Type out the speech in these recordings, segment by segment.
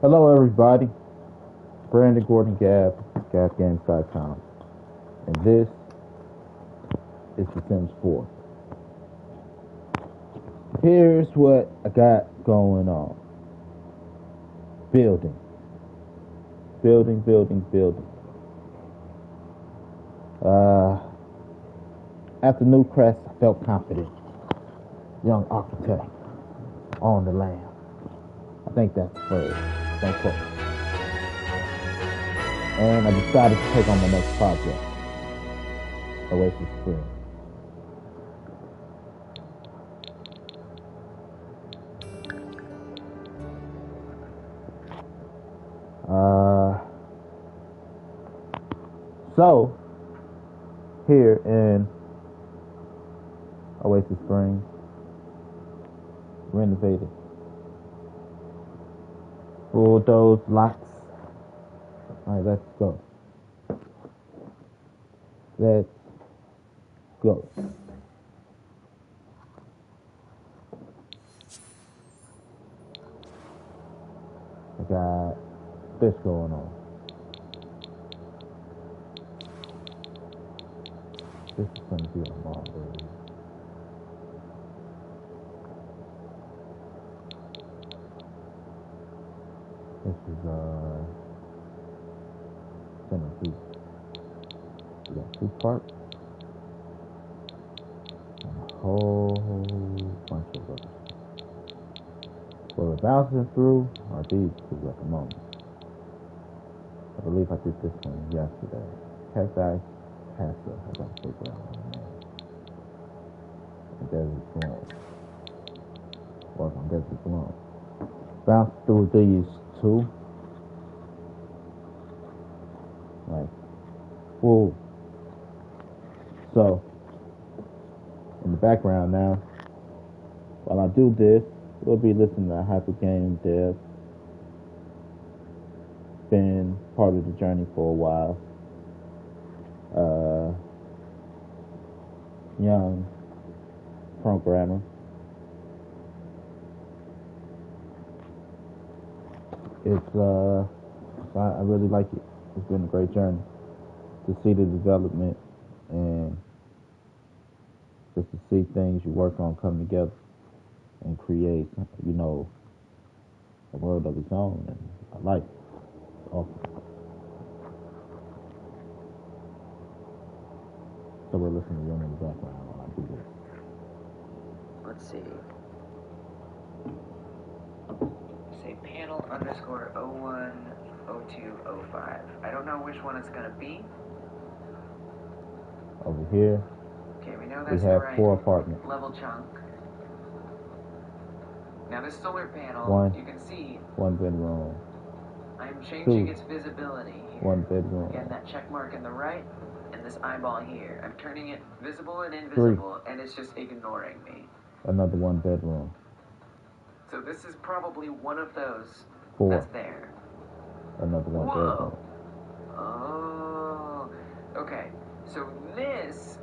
Hello, everybody. Brandon Gordon Gab, GabGames.com. And this is The Sims 4. Here's what I got going on. Building. Building. After Newcrest, I felt confident. Young architect on the land. I think that's the phrase. Don't quote. And I decided to take on my next project, Oasis Spring. So, here in Oasis Springs, renovated. Bulldoze lots. Alright, let's go. Let's go. I got this going on. This is going to be a long day. This is gonna be, we got two parts and a whole bunch of others. What we're bouncing through are these two at the moment. I believe I did this one yesterday. Cacti Pasta, I gotta figure out the name. And Desert Bloom. Work on Desert Bloom. Bounce through these two. Like, whoa. So, in the background now, while I do this, we'll be listening to Hyper Game Dev. Been part of the journey for a while. Young programmer. I really like it. It's been a great journey to see the development and just to see things you work on come together and create, a world of its own. And I like it. It's awesome. So we're listening to them in the background while I do this. Let's see. Say panel underscore 010205. I don't know which one it's gonna be. Over here, Okay, we know we that's have the right 4 apartments. level chunk. Now this solar panel, you can see 1 bedroom. I'm changing 2, its visibility here. 1 bedroom. Again, that check mark in the right and this eyeball here. I'm turning it visible and invisible, 3. and it's just ignoring me. Another 1 bedroom. So this is probably one of those 4. that's there. Another 1 bedroom. Oh, okay. So this,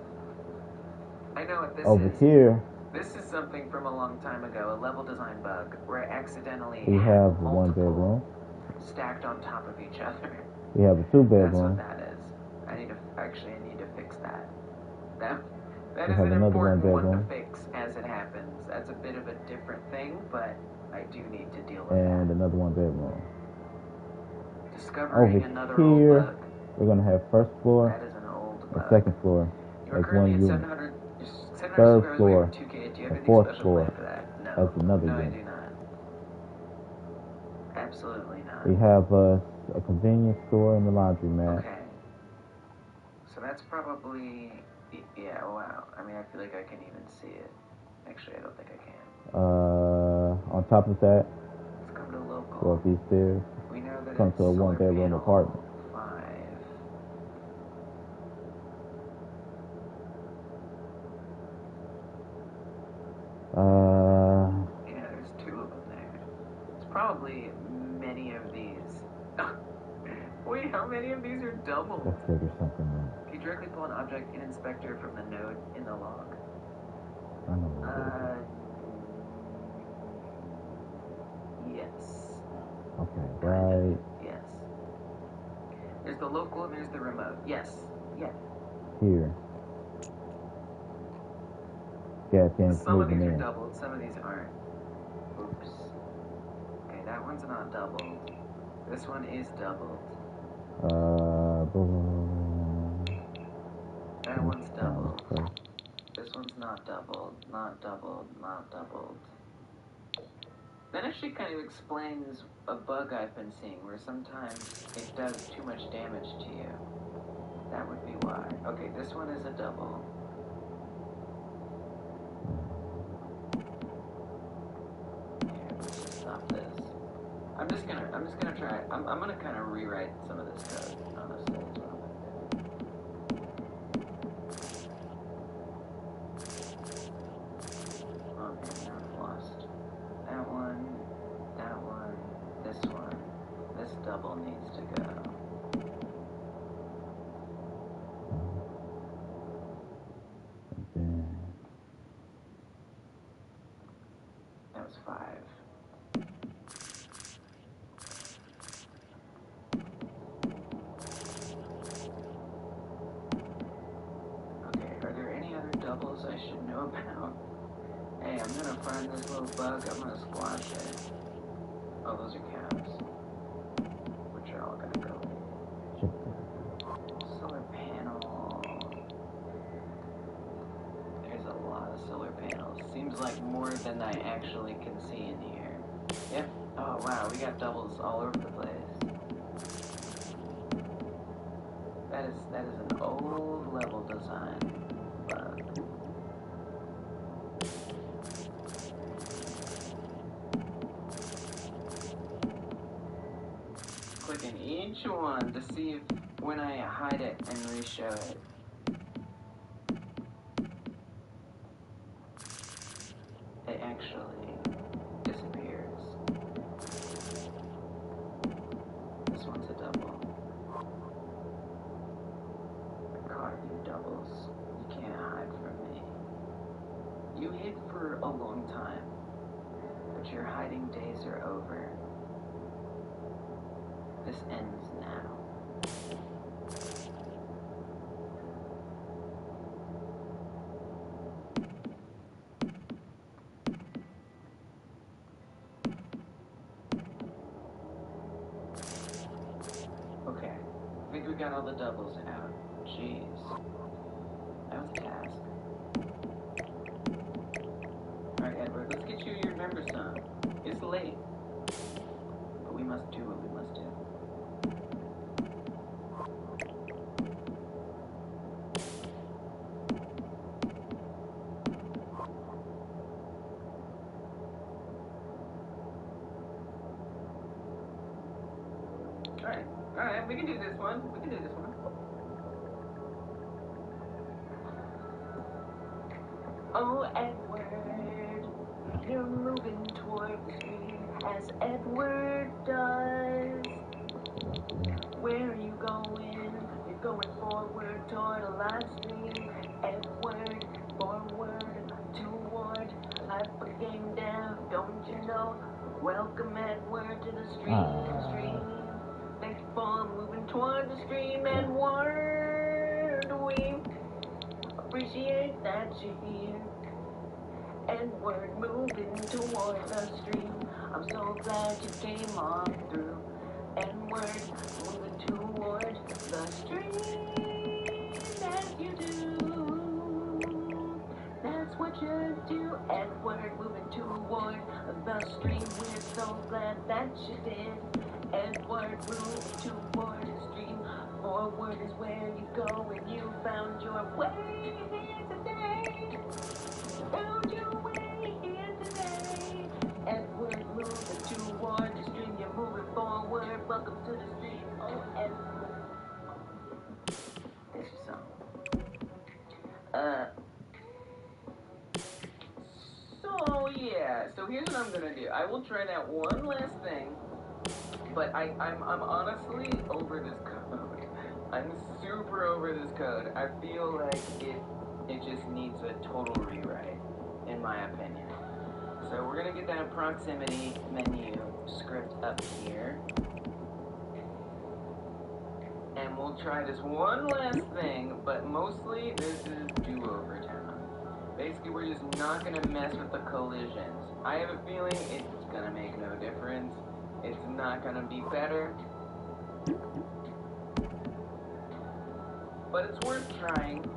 I know what this Over is. here, This is something from a long time ago, a level design bug, where I accidentally we have multiple 1 bedroom. stacked on top of each other. We have a 2 That's bedroom. what that is. I need to fix that. That We is have an another 1 important one to bedroom. fix as it happens. That's a bit of a different thing, but I do need to deal with And that. another 1 bedroom. Discovering Over another here, old bug. we're going to have first floor That is an old and bug. second floor You are as currently 1 at unit. 700 Third squares away floor from 2K. Do you have and anything fourth special floor planned for that? No. as another No, unit. I do not. Absolutely not. We have a convenience store and a laundromat. Okay. So that's probably, yeah, wow. I mean, I feel like I can even see it. Actually, I don't think I can. On top of that, Let's come to local. go up these stairs, We know that come it's to a 1 solar bedroom panel apartment. 5. Yeah, there's 2 of them there. It's probably many of these. Wait, how many of these are doubles? Let's figure something out. Can you directly pull an object in inspector from the node in the log? I know what it is. Yes. Okay, right Yes. There's the local and there's the remote. Yes. Yeah. here. Gas tank Some of moving these are in. doubled, some of these aren't. Oops. Okay, that one's not doubled. This one is doubled. Boom. That one's doubled. This one's not doubled. Not doubled. Not doubled. That actually kind of explains a bug I've been seeing where sometimes it does too much damage to you. That would be why. Okay, this one is a double. Here, let's just stop this. I'm just gonna try. I'm gonna kind of rewrite some of this code, honestly, is what I'm gonna do. Okay, now I've lost that one, this one. This double needs to go. That was 5. Okay, are there any other doubles I should know about? Hey, I'm gonna find this little bug, I'm gonna squash it. Oh, those are cows. Which are all gonna go. Solar panel. There's a lot of solar panels. Seems like more than I actually can see in here. Yep. Oh wow, we got doubles all over the place. That is an old level design bug. Clicking each one to see if when I hide it and reshow it. It actually disappears. This one's a double. I caught you doubles. You can't hide from me. You hid for a long time, but your hiding days are over. This ends now. Okay, I think we got all the doubles out. Jeez. That was a task. Alright, Edward, let's get you your member song. It's late, but we must do what we must do. Alright, we can do this one. We can do this one. Oh, Edward, you're moving toward the stream as Edward does. Where are you going? You're going forward toward a live stream. Edward, forward toward hyper game down. Don't you know? Welcome Edward to the stream. Thank you for moving toward the stream, Edward. We appreciate that you're here. Edward moving toward the stream. I'm so glad you came on through. Edward moving toward the stream. As you do. That's what you do. Edward moving toward the stream. We're so glad that you did. Edward moving toward the stream. Forward is where you go and you found your way here today. Found your way here today. Edward moving toward the stream. You're moving forward. Welcome to the stream. Oh, Edward. There's your song. So yeah. So here's what I'm gonna do. I will try out one last thing, but I'm honestly over this code. I'm super over this code. I feel like it just needs a total rewrite, in my opinion. So we're gonna get that proximity menu script up here. And we'll try this one last thing, but mostly this is do-over time. Basically, we're just not gonna mess with the collisions. I have a feeling it's gonna make no difference. It's not gonna be better. But it's worth trying.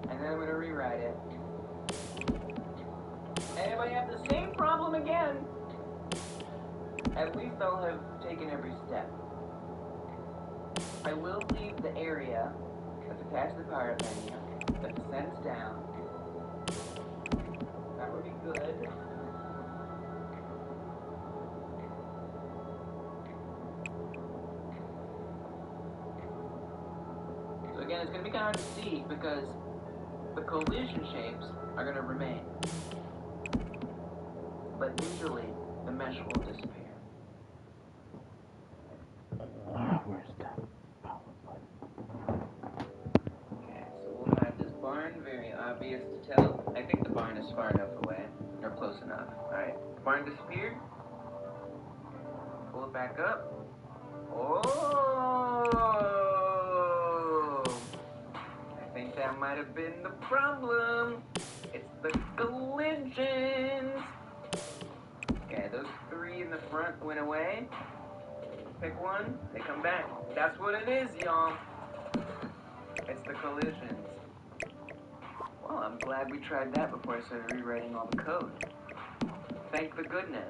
And then I'm gonna rewrite it. And if I have the same problem again, at least I'll have taken every step. I will leave the area that's attached to the power menu that descends down. That would be good. So again, it's going to be kind of hard to see because the collision shapes are going to remain. But visually, the mesh will disappear. Where's that power button? Okay, so we'll hide this barn, very obvious to tell. I think the barn is far enough away, or close enough. Alright, the barn disappeared. Pull it back up. Oh! I think that might have been the problem. It's the collisions. Okay, those three in the front went away. Pick one, they come back. That's what it is, y'all. It's the collisions. Well, I'm glad we tried that before I started rewriting all the code. Thank the goodness.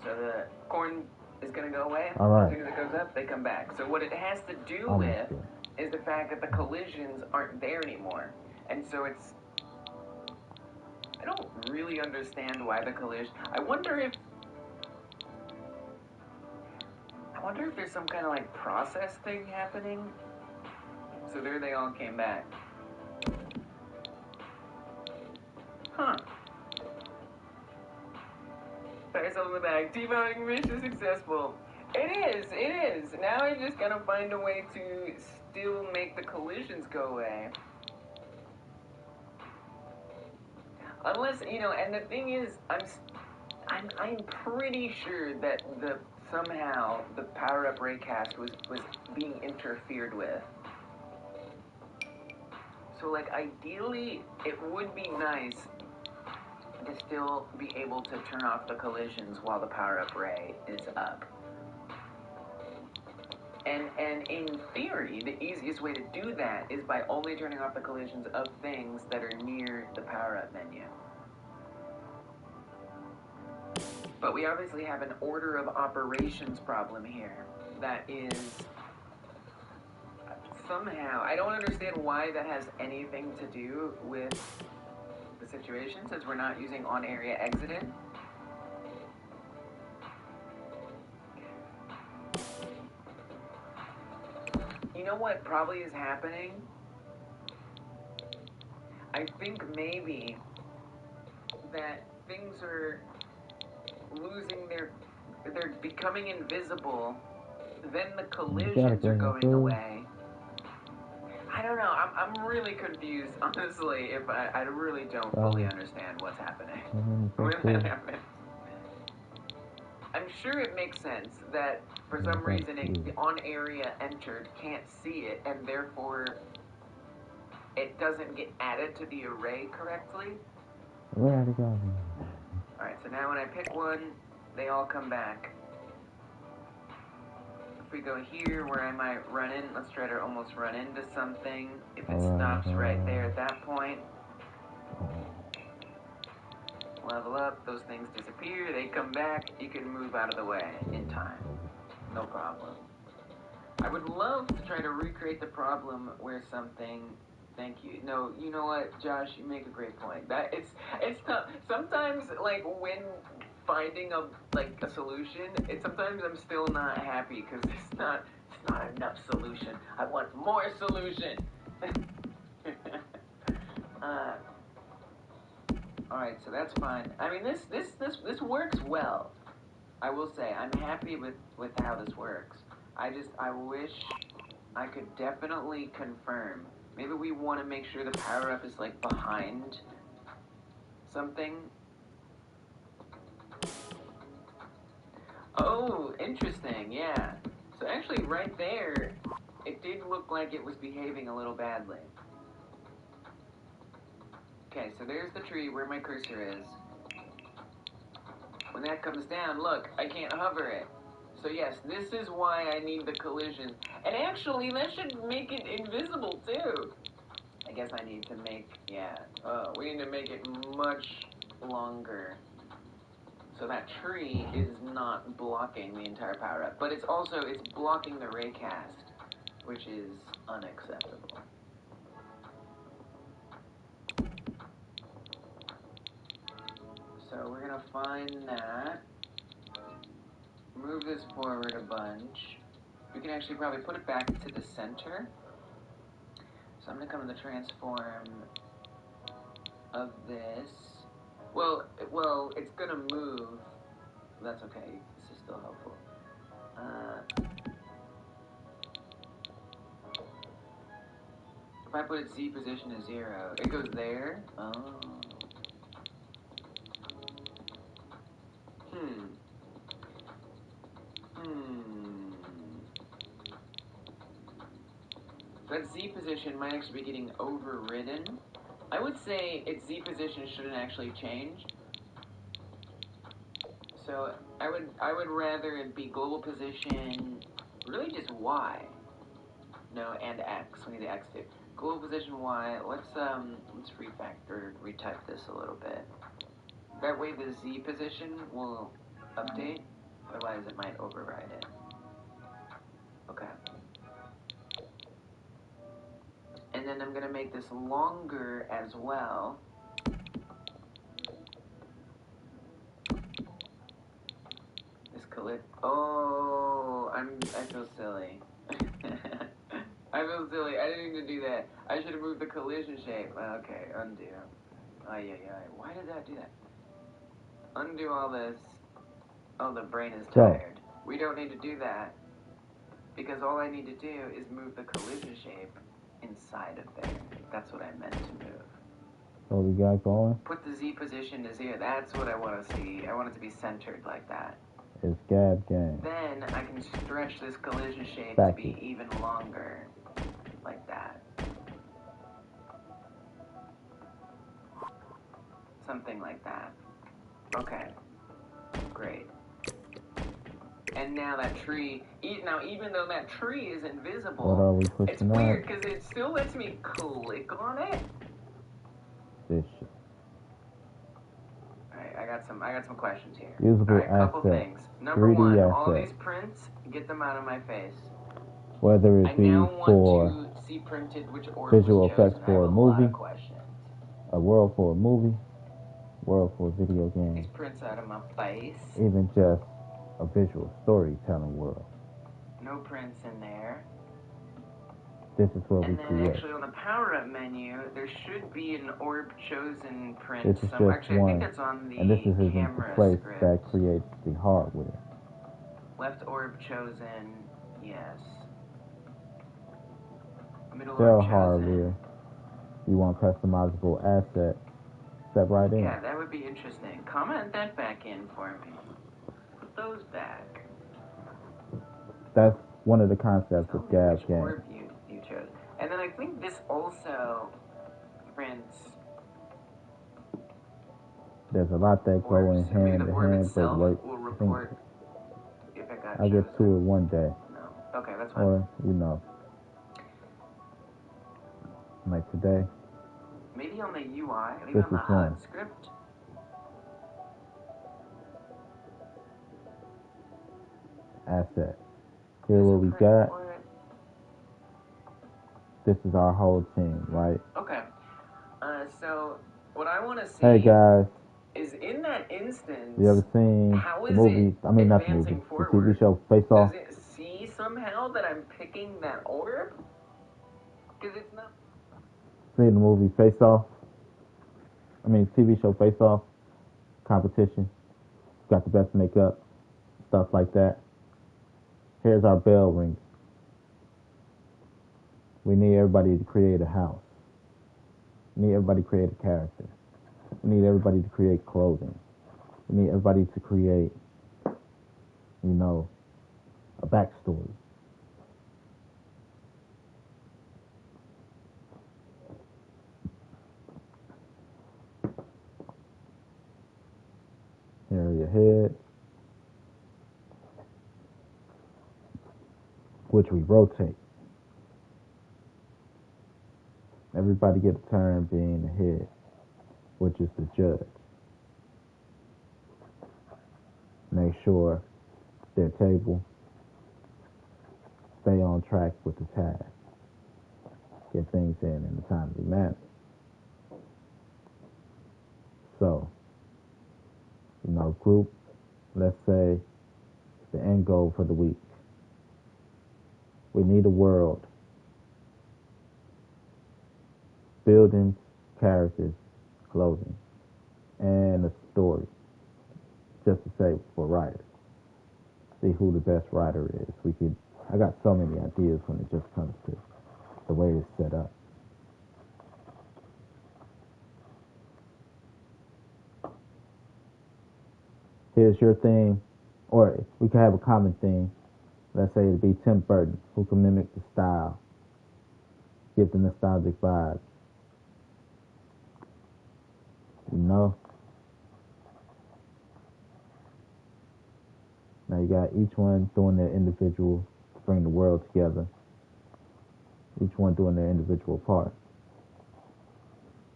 So the corn is going to go away. All right. As soon as it goes up, they come back. So what it has to do with is the fact that the collisions aren't there anymore. And so it's... I don't really understand why the collision... I wonder if there's some kind of like process thing happening. So there they all came back. Huh. Pat yourself on the back. T-bounding mission successful. It is. Now I just gotta find a way to still make the collisions go away. Unless, you know, and the thing is, I'm pretty sure that somehow the power-up raycast was being interfered with. So, like, ideally, it would be nice to still be able to turn off the collisions while the power-up ray is up. And in theory, the easiest way to do that is by only turning off the collisions of things that are near the power-up menu. But we obviously have an order of operations problem here that is somehow, I don't understand why that has anything to do with the situation since we're not using on area exited. You know what probably is happening? I think maybe that things are losing they're becoming invisible, then the collisions are going away. I don't know, I'm really confused, honestly, if I really don't fully understand what's happening when that happens. I'm sure it makes sense that for some reason the on area entered can't see it and therefore it doesn't get added to the array correctly. Where to go? Alright, so now when I pick one, they all come back. If we go here where I might run in, let's try to almost run into something. If it stops right there at that point, level up, those things disappear, they come back, you can move out of the way in time. No problem. I would love to try to recreate the problem where something... Thank you. No, you know what, Josh, you make a great point. That it's tough. Sometimes, like, when finding a solution, sometimes I'm still not happy because it's not enough solution. I want more solution. All right, so that's fine. I mean, this works well. I will say I'm happy with how this works. I wish I could definitely confirm. Maybe we want to make sure the power-up is, like, behind something. Oh, interesting, yeah. So actually right there, it did look like it was behaving a little badly. Okay, so there's the tree where my cursor is. When that comes down, look, I can't hover it. So yes, this is why I need the collision. And actually, that should make it invisible too. I guess I need to make, we need to make it much longer. So that tree is not blocking the entire power up. But it's blocking the raycast, which is unacceptable. So we're gonna find that. Move this forward a bunch. We can actually probably put it back to the center. So I'm gonna come to the transform of this. Well, it's gonna move. That's okay. This is still helpful. If I put its Z position to 0, it goes there. Oh. That Z position might actually be getting overridden. I would say its Z position shouldn't actually change. So I would rather it be global position, really just Y. No, and X. We need the X too. Global position Y. Let's refactor, retype this a little bit. That way the Z position will update. Otherwise it might override it. Okay. And then I'm gonna make this longer as well. Oh, I feel silly. I feel silly. I didn't need to do that. I should have moved the collision shape. Okay, undo. Ay. Why did that do that? Undo all this. Oh, the brain is tired. We don't need to do that. Because all I need to do is move the collision shape inside of there. That's what I meant to move. So we got going? Put the Z position to 0. That's what I want to see. I want it to be centered like that. It's Gab game. Then I can stretch this collision shape to be even longer. Like that. Something like that. Okay. Great. And now that tree, even though that tree is invisible, what are we pushing it's weird because it still lets me click on it. This shit. Alright, I got some questions here. Usable Alright, couple things. Number 3D one, asset. all these prints, get them out of my face. Whether it be for want to see printed which orb visual was chosen. effects for a movie, a world for a movie, world for a video game. These prints out of my face. Even just a visual storytelling world. No prints in there. This is what we create. create. Actually, on the power-up menu, there should be an orb chosen print. This is just Actually, one, I think that's on the and this is the place script. that creates the hardware. Left orb chosen, yes. Middle Cell orb chosen. hardware. You want customizable asset? Step right in. Yeah, that would be interesting. Comment that back in for me. Put those back. That's one of the concepts of Gab game. Orb you chose. And then I think this also prints. There's a lot that go in hand to hand, but wait, I'll get to it one day. No. Okay, that's fine. Or, like today. Maybe on the UI, maybe this on the is one. script. Asset. Here what we got. This is our whole team, right? Okay. So what I want to see. Hey guys. Is in that instance. You ever seen the movie? I mean, not the movie. The TV show Face Off. Does it see somehow that I'm picking that orb? Because it's not. Seen the movie Face Off? I mean, TV show Face Off. Competition. Got the best makeup. Stuff like that. Here's our bell ring. We need everybody to create a house. We need everybody to create a character. We need everybody to create clothing. We need everybody to create, a backstory. Here are your heads, which we rotate. Everybody get a turn being the head, which is the judge. Make sure their table stay on track with the task. Get things in a timely manner. So, group, let's say the end goal for the week. We need a world, buildings, characters, clothing, and a story. Just to say for writers. See who the best writer is. I got so many ideas when it just comes to the way it's set up. Here's your theme, or we could have a common theme. Let's say it'd be Tim Burton, who can mimic the style, give the nostalgic vibe. Now you got each one doing their individual to bring the world together. Each one doing their individual part.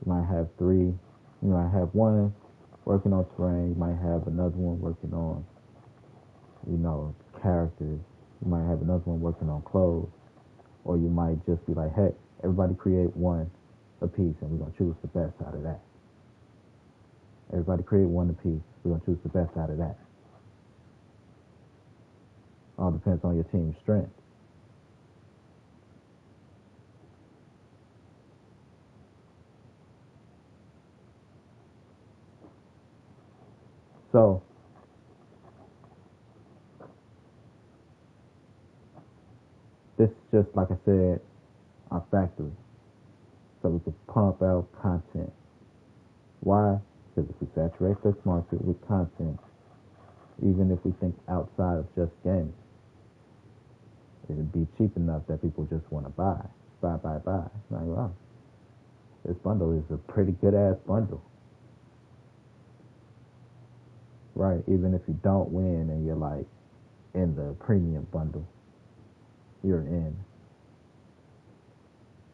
You might have three. You might have one working on terrain. You might have another one working on, characters. You might have another one working on clothes. Or you might just be like, hey, everybody create one a piece and we're going to choose the best out of that. Everybody create one a piece. We're going to choose the best out of that. All depends on your team's strength. So, this is just, like I said, our factory. So we can pump out content. Why? Because if we saturate this market with content, even if we think outside of just games, it'd be cheap enough that people just want to buy. Buy. Like, wow, this bundle is a pretty good-ass bundle. Right, even if you don't win and you're like in the premium bundle, you're in,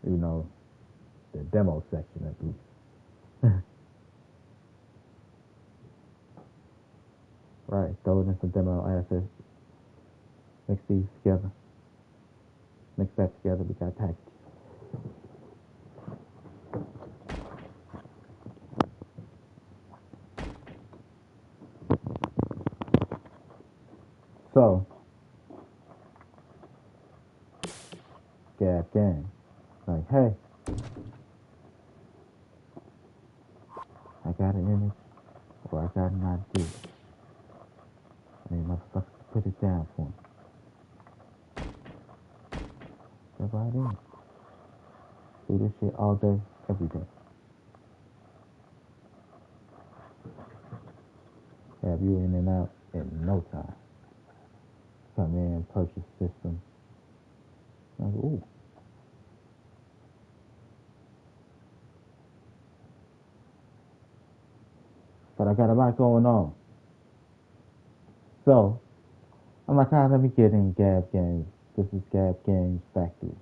the demo section at least. Right, throw it in some demo assets, mix these together, mix that together, we got packages. So, Gab Gang, like, hey, I got an image, or I got an idea. I need motherfuckers to put it down for me. Jump right in. Do this shit all day, every day. Have you in and out in no time. Come in, purchase system. Like, ooh. But I got a lot going on. So, I'm like, let me get in Gab Games. This is Gab Games Factory.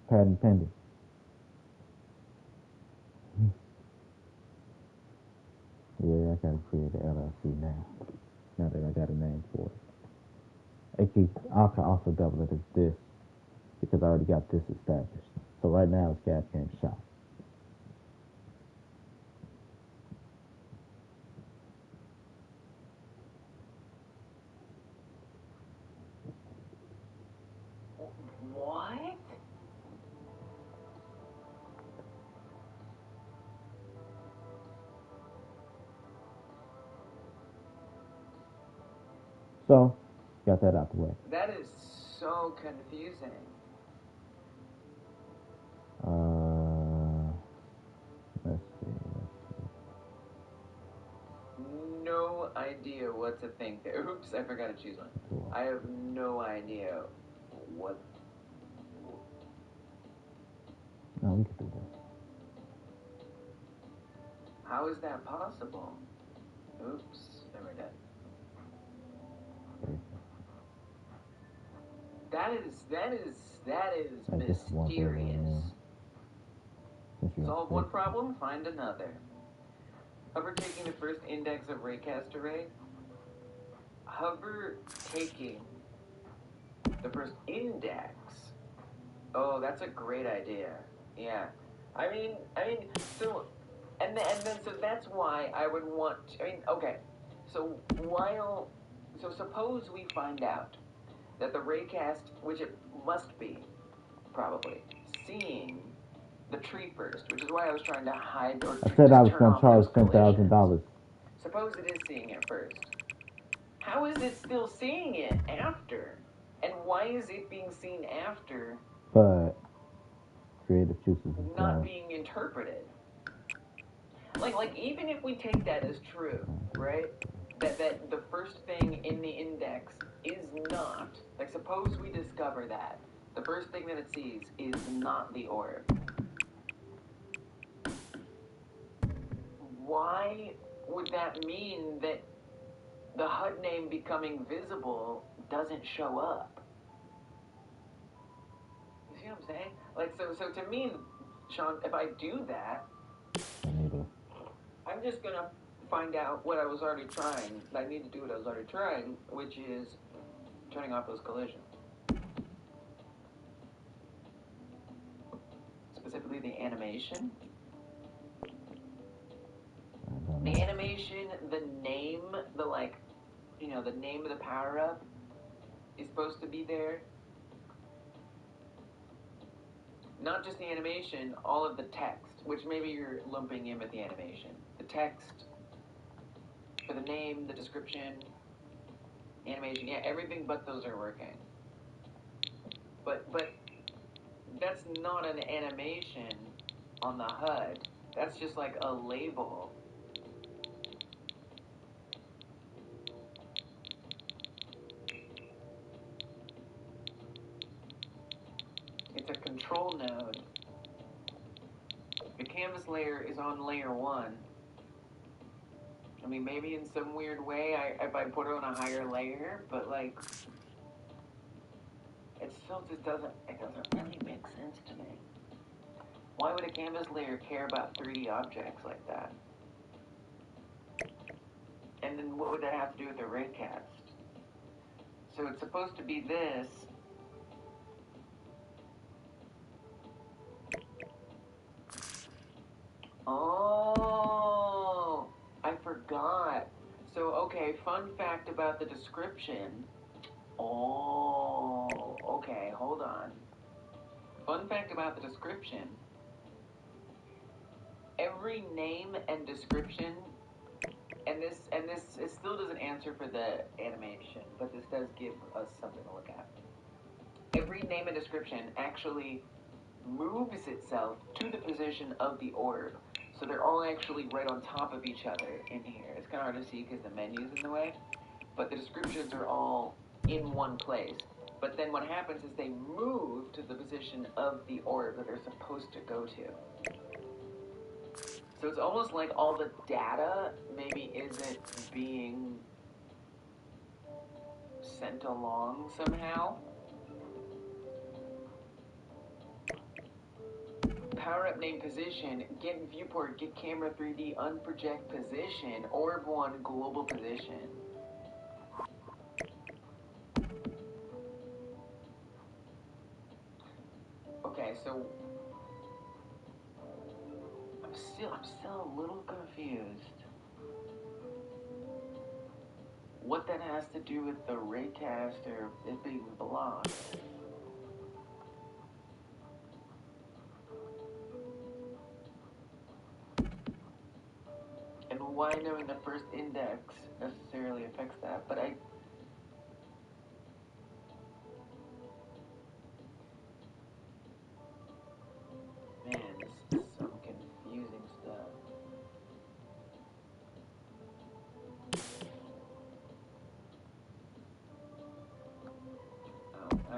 Patent pending. Yeah, I gotta create an LLC now. Now that I got a name for it. I can also double it as this because I already got this established. So right now it's Gab Games Shop. What? So, got that out the way. That is so confusing. idea what to think there. Oops, I forgot to choose one. Cool. I have no idea what. No, we can do that. How is that possible? Oops, then we're dead. Okay. That is I just want to mysterious. since Solve one problem, find another. Hover taking the first index of raycast array. Hover taking the first index. Oh, that's a great idea. Yeah. I mean, so, and then, so that's why I would want, okay. So suppose we find out that the raycast, which it must be, probably, seeing the tree first, which is why I was trying to hide or I said I was going to charge $10,000. Suppose it is seeing it first. How is it still seeing it after? And why is it being seen after? But creative juices not being interpreted. Like even if we take that as true, right? That the first thing in the index is not, like, suppose we discover that the first thing that it sees is not the orb. Why would that mean that the HUD name becoming visible doesn't show up? You see what I'm saying? Like, so to me, Sean, if I do that, I'm just gonna find out what I was already trying. I need to do what I was already trying, which is turning off those collisions. Specifically the animation. The animation, the name, the name of the power-up is supposed to be there. Not just the animation, all of the text, which maybe you're lumping in with the animation. The text, for the name, the description, animation, yeah, everything but those are working. But that's not an animation on the HUD. That's just like a label. It's a control node. The canvas layer is on layer 1. I mean, maybe in some weird way, if I put it on a higher layer, but like, it still just doesn't really make sense to me. Why would a canvas layer care about 3D objects like that? And then what would that have to do with the raycast? So it's supposed to be this. Oh, I forgot. So, okay, fun fact about the description. Oh, okay, hold on. Fun fact about the description. Every name and description, and this it still doesn't answer for the animation, but this does give us something to look at. Every name and description actually moves itself to the position of the orb. So they're all actually right on top of each other in here. It's kind of hard to see because the menu's in the way, but the descriptions are all in one place. But then what happens is they move to the position of the orb that they're supposed to go to. So it's almost like all the data maybe isn't being sent along somehow. Power up name position, get viewport, get camera 3D, unproject position, orb 1 global position. Okay, so I'm still a little confused. What that has to do with the raycast or it being blocked. And why knowing the first index necessarily affects that, but man, this is some confusing stuff.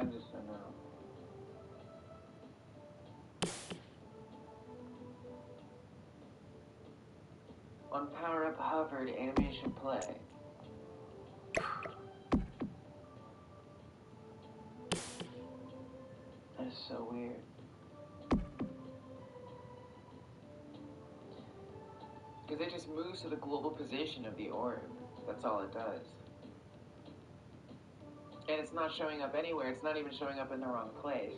I just don't know. On power up hovered, animation play. That is so weird. Because it just moves to the global position of the orb. That's all it does. And it's not showing up anywhere. It's not even showing up in the wrong place.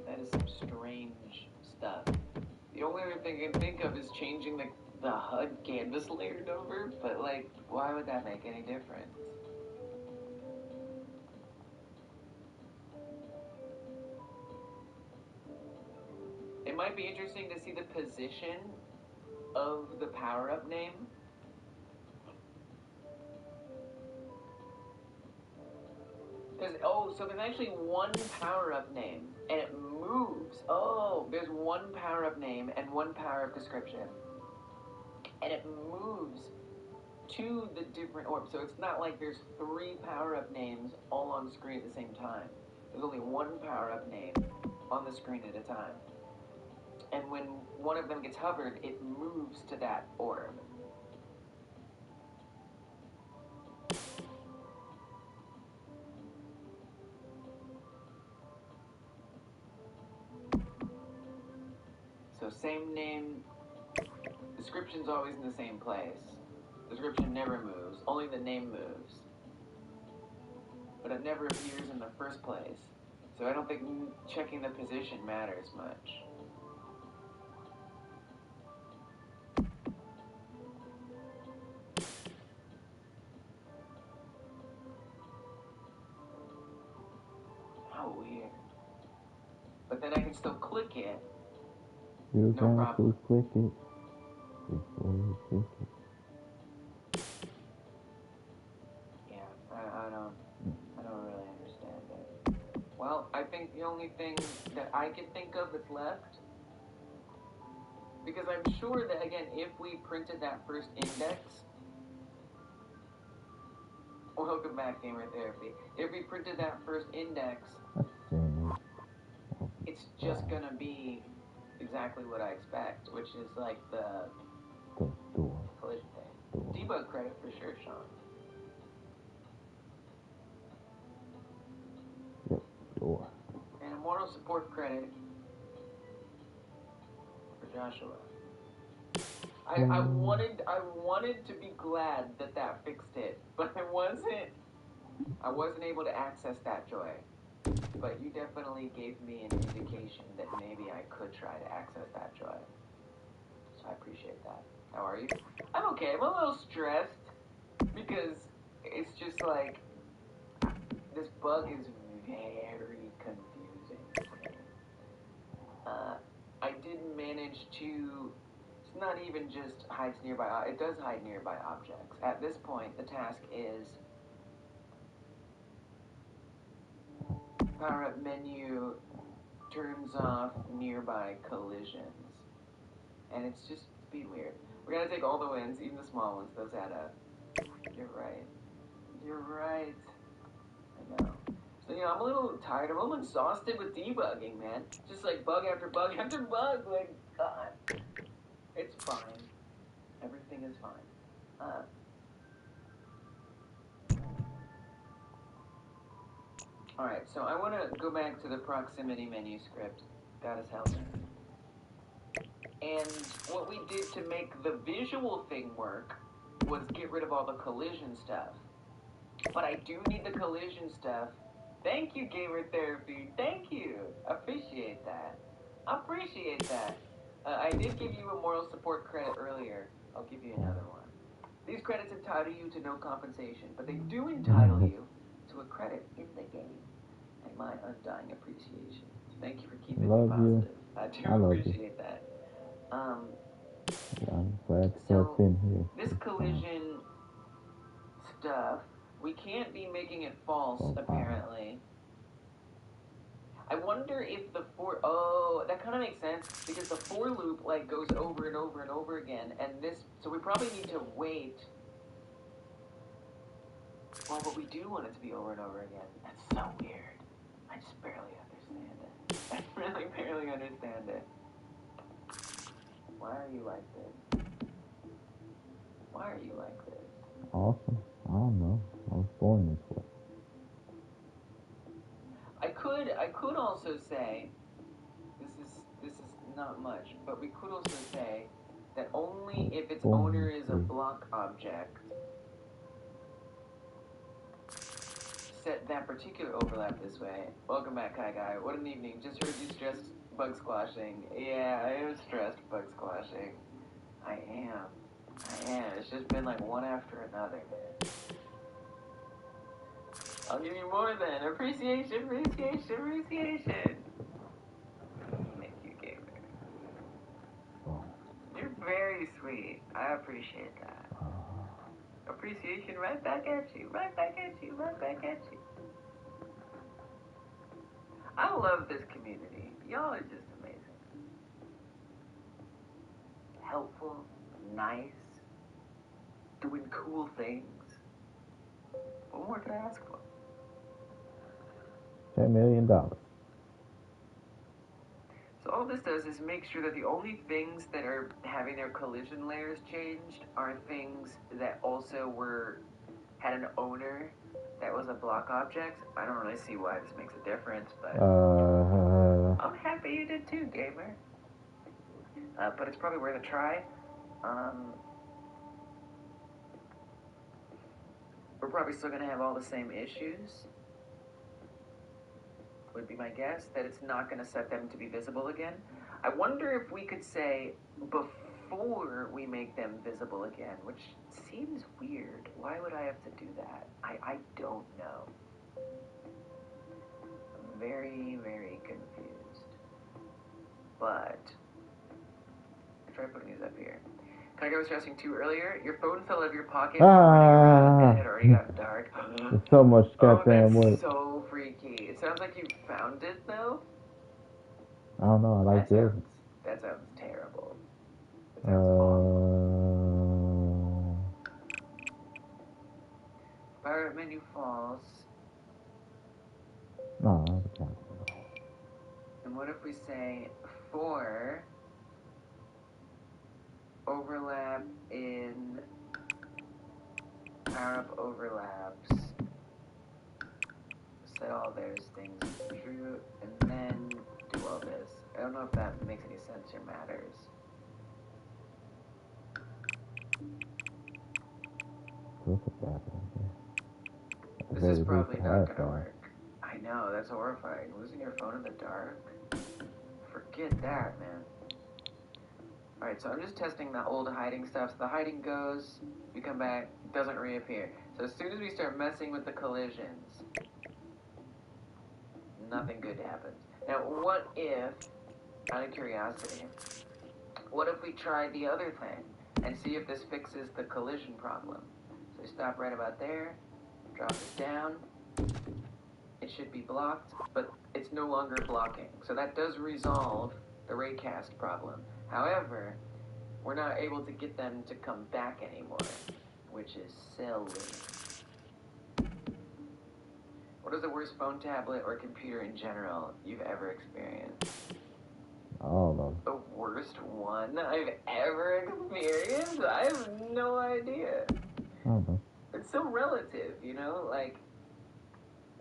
That is some strange stuff. The only other thing I can think of is changing the HUD canvas layered over, but like, why would that make any difference? It might be interesting to see the position of the power-up name. So there's actually one power-up name, and it moves. Oh, there's one power-up name and one power-up description. And it moves to the different orbs. So it's not like there's 3 power-up names all on screen at the same time. There's only one power-up name on the screen at a time. And when one of them gets hovered, it moves to that orb. So same name, description's always in the same place. Description never moves, only the name moves. But it never appears in the first place. So I don't think checking the position matters much. How weird. But then I can still click it. You No got problem. to click it before you click it. Yeah, I don't really understand it. Well, I think the only thing that I can think of that's left, because I'm sure that, again, if we printed that first index, welcome back, Gamer Therapy. If we printed that first index, it's just gonna be exactly what I expect, which is like the collision thing. Debug credit for sure, Sean. Yep, door. And a moral support credit for Joshua. I wanted to be glad that fixed it, but I wasn't able to access that joy. But you definitely gave me an indication that maybe I could try to access that joy. So I appreciate that. How are you? I'm okay. I'm a little stressed because it's just like this bug is very confusing to me. I did manage to. It's not even just hides nearby. It does hide nearby objects. At this point, the task is power up menu turns off nearby collisions, and it's being weird. We're gonna take all the wins, even the small ones. Those add up. You're right. You're right. I know. So, I'm a little tired. I'm a little exhausted with debugging, man. Just like bug after bug after bug. Like, God. It's fine. Everything is fine. Alright, so I want to go back to the proximity menu script. God has helped me. And what we did to make the visual thing work was get rid of all the collision stuff. But I do need the collision stuff. Thank you, Gamer Therapy. Thank you. Appreciate that. Appreciate that. I did give you a moral support credit earlier. I'll give you another one. These credits entitle you to no compensation, but they do entitle you to a credit in the game and my undying appreciation. Thank you for keeping me positive. I do appreciate that. I'm glad to have been here. This collision stuff, we can't be making it false, apparently. I wonder if the that kind of makes sense, because the for loop, like, goes over and over and over again, and so we probably need to wait Well, but we do want it to be over and over again. That's so weird. I just barely understand it. I really barely understand it. Why are you like this? Why are you like this? Awesome. I don't know. I was born this way. I could also say this is not much, but we could also say that only if its owner is a block object, set that particular overlap this way. Welcome back, Kai Guy. What an evening. Just heard you stressed bug squashing. Yeah, I am stressed bug squashing. I am. It's just been like one after another, man. I'll give you more then. Appreciation. Thank you, gamer. You're very sweet. I appreciate that. Appreciation right back at you. I love this community. Y'all are just amazing. Helpful, nice, doing cool things. What more could I ask for? $10 million. So all this does is make sure that the only things that are having their collision layers changed are things that also had an owner that was a block object. I don't really see why this makes a difference, but I'm happy you did too, gamer. But it's probably worth a try. We're probably still going to have all the same issues. Would be my guess that it's not going to set them to be visible again. I wonder if we could say before we make them visible again, which seems weird. Why would I have to do that? I don't know. I'm very, very confused. But try putting these up here. Like I was stressing too earlier, your phone fell out of your pocket and it already got dark. There's so much goddamn work. So freaky. It sounds like you found it though. I don't know, I like this. That sounds terrible. That sounds awful. Pirate menu false. No, that's not. And what if we say for overlap in power up overlaps, set all those things true, and then do all this. I don't know if that makes any sense or matters. This is probably not gonna work. I know, that's horrifying. Losing your phone in the dark? Forget that, man. Alright, so I'm just testing the old hiding stuff. So the hiding goes, we come back, it doesn't reappear. So as soon as we start messing with the collisions, nothing good happens. Now, what if, out of curiosity, what if we tried the other thing and see if this fixes the collision problem? So we stop right about there, drop this down. It should be blocked, but it's no longer blocking. So that does resolve the raycast problem. However, we're not able to get them to come back anymore, which is silly. What is the worst phone, tablet, or computer in general you've ever experienced? All of them. The worst one I've ever experienced? I have no idea. It's so relative, you know? Like,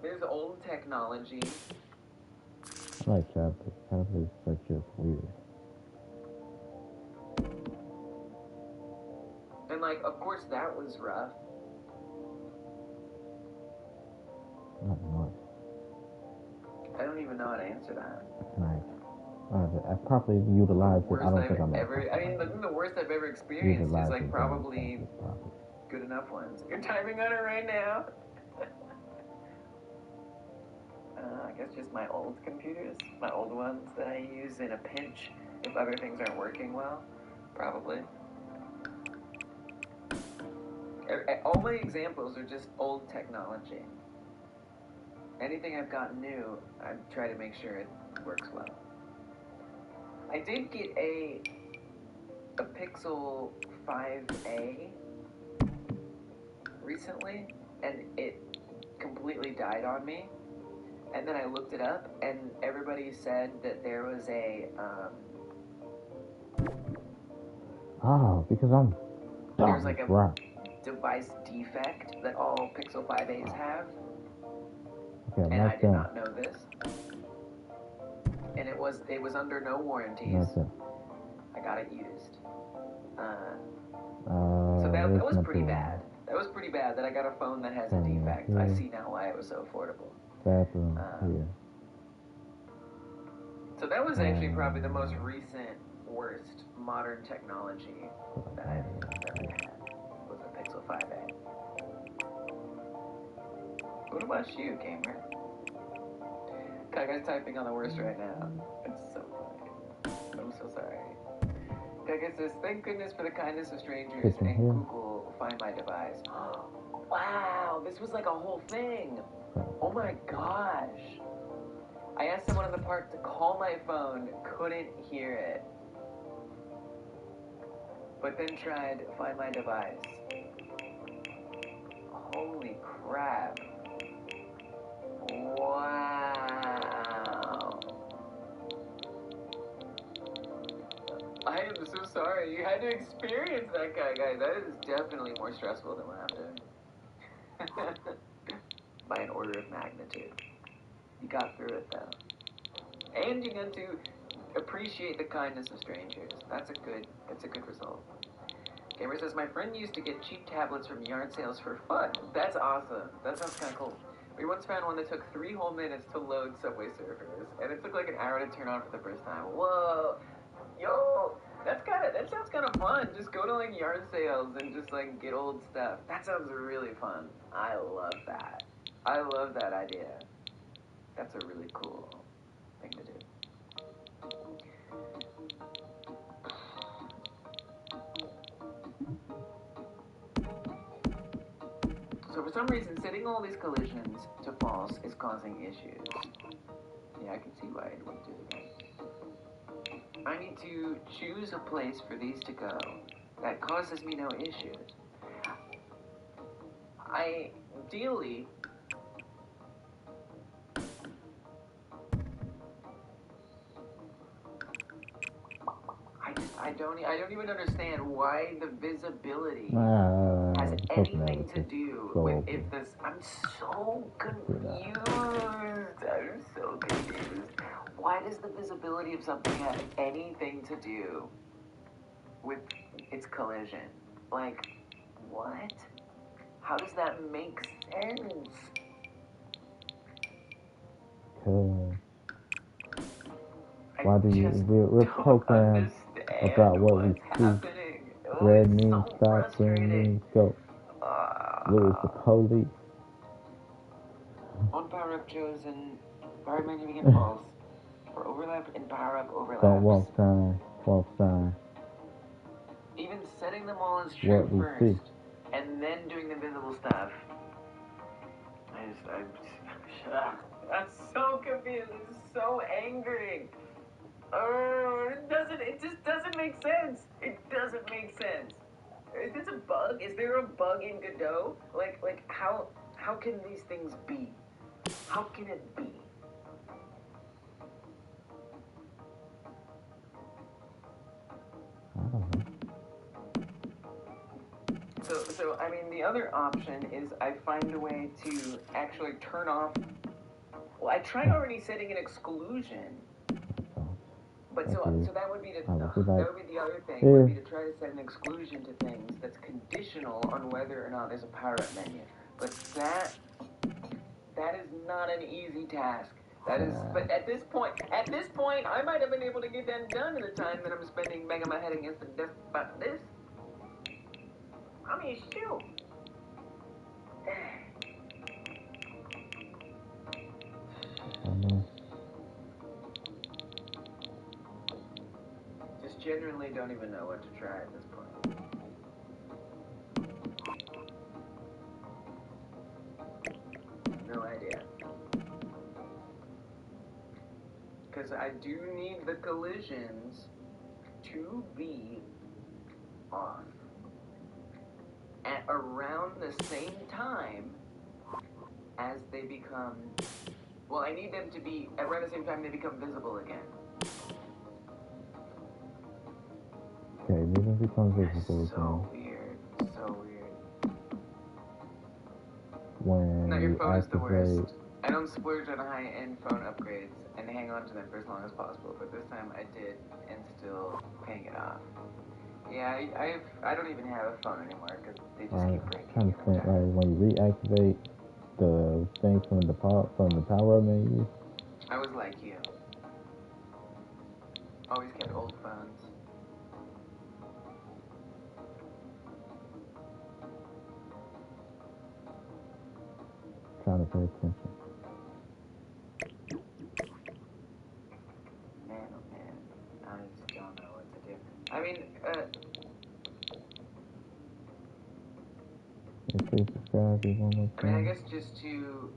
there's old technology. I like tablets. Tablets are just weird. And, like, of course that was rough. Not much. I don't even know how to answer that. Like, I probably utilize it. I don't think I'm ever. I mean, the worst I've ever experienced is like probably good enough ones. You're typing on it right now. I guess just my old computers, my old ones that I use in a pinch if other things aren't working well. Probably. All my examples are just old technology. Anything I've got new, I try to make sure it works well. I did get a Pixel 5a recently, and it completely died on me. And then I looked it up, and everybody said that there was a because I'm there's like a right. device defect that all Pixel 5a's have, Okay, and I did not know this. And it was under no warranties. I got it used. So that was pretty bad. That was pretty bad that I got a phone that has a defect. I see now why it was so affordable. Bathroom here. So that was actually probably the most recent, worst modern technology that I had was a Pixel 5a. What about you, gamer? Kaga's typing on the worst right now. It's so funny. I'm so sorry. Kaga says, thank goodness for the kindness of strangers and Google Find My Device. Wow, this was like a whole thing. Oh my gosh. I asked someone in the park to call my phone, couldn't hear it. But then tried Find My Device. Holy crap. Wow. I am so sorry. You had to experience that guy, guys. That is definitely more stressful than laughter. By an order of magnitude. You got through it, though. And you got to appreciate the kindness of strangers. That's a good result. Gamer says, my friend used to get cheap tablets from yard sales for fun. That's awesome. That sounds kind of cool. We once found one that took 3 whole minutes to load Subway Surfers, and it took like an hour to turn on for the first time. Whoa! Yo! That sounds kind of fun. Just go to like yard sales and just like get old stuff. That sounds really fun. I love that. I love that idea. That's a really cool thing to do. So for some reason, setting all these collisions to false is causing issues. Yeah, I can see why it would do that. I need to choose a place for these to go that causes me no issues. Ideally, I don't even understand why the visibility has anything to do with if this. I'm so confused. I'm so confused. Why does the visibility of something have anything to do with its collision? Like, what? How does that make sense? Why do you? We're programmed about what we see. Red means stop, green means go. Blue is the police. On power up chosen, power management false. For overlap and power up overlaps. Don't walk sign, walk sign. Even setting them all as true first, see. and then doing the visible stuff. I'm so confused. This is so angry. It just doesn't make sense. It doesn't make sense. Is this a bug? Is there a bug in Godot? Like how can these things be? How can it be? I don't know. So I mean, the other option is I find a way to actually turn off. Well, I tried already setting an exclusion. But so that would be the other thing would be to try to set an exclusion to things that's conditional on whether or not there's a power up menu. But that is not an easy task. That is, but at this point, I might have been able to get that done in the time that I'm spending banging my head against the desk about this. I mean, shoot. Just genuinely don't even know what to try at this point. No idea. Because I do need the collisions to be off at around the same time as they become, well, I need them to be, around the same time they become visible again. Okay, need them to become visible So again. weird, so weird. When No, your you phone is the activate, worst. I don't splurge on high-end phone upgrades and hang on to them for as long as possible, but this time I did, and still paying it off. Yeah, I don't even have a phone anymore because they just keep breaking. trying to think, like when you reactivate the thing from the power menu. I was like you. Always kept old phones. Trying to pay attention. Man, oh man, I just don't know what to do. I mean, If they subscribe, you one more I thing. guess just to,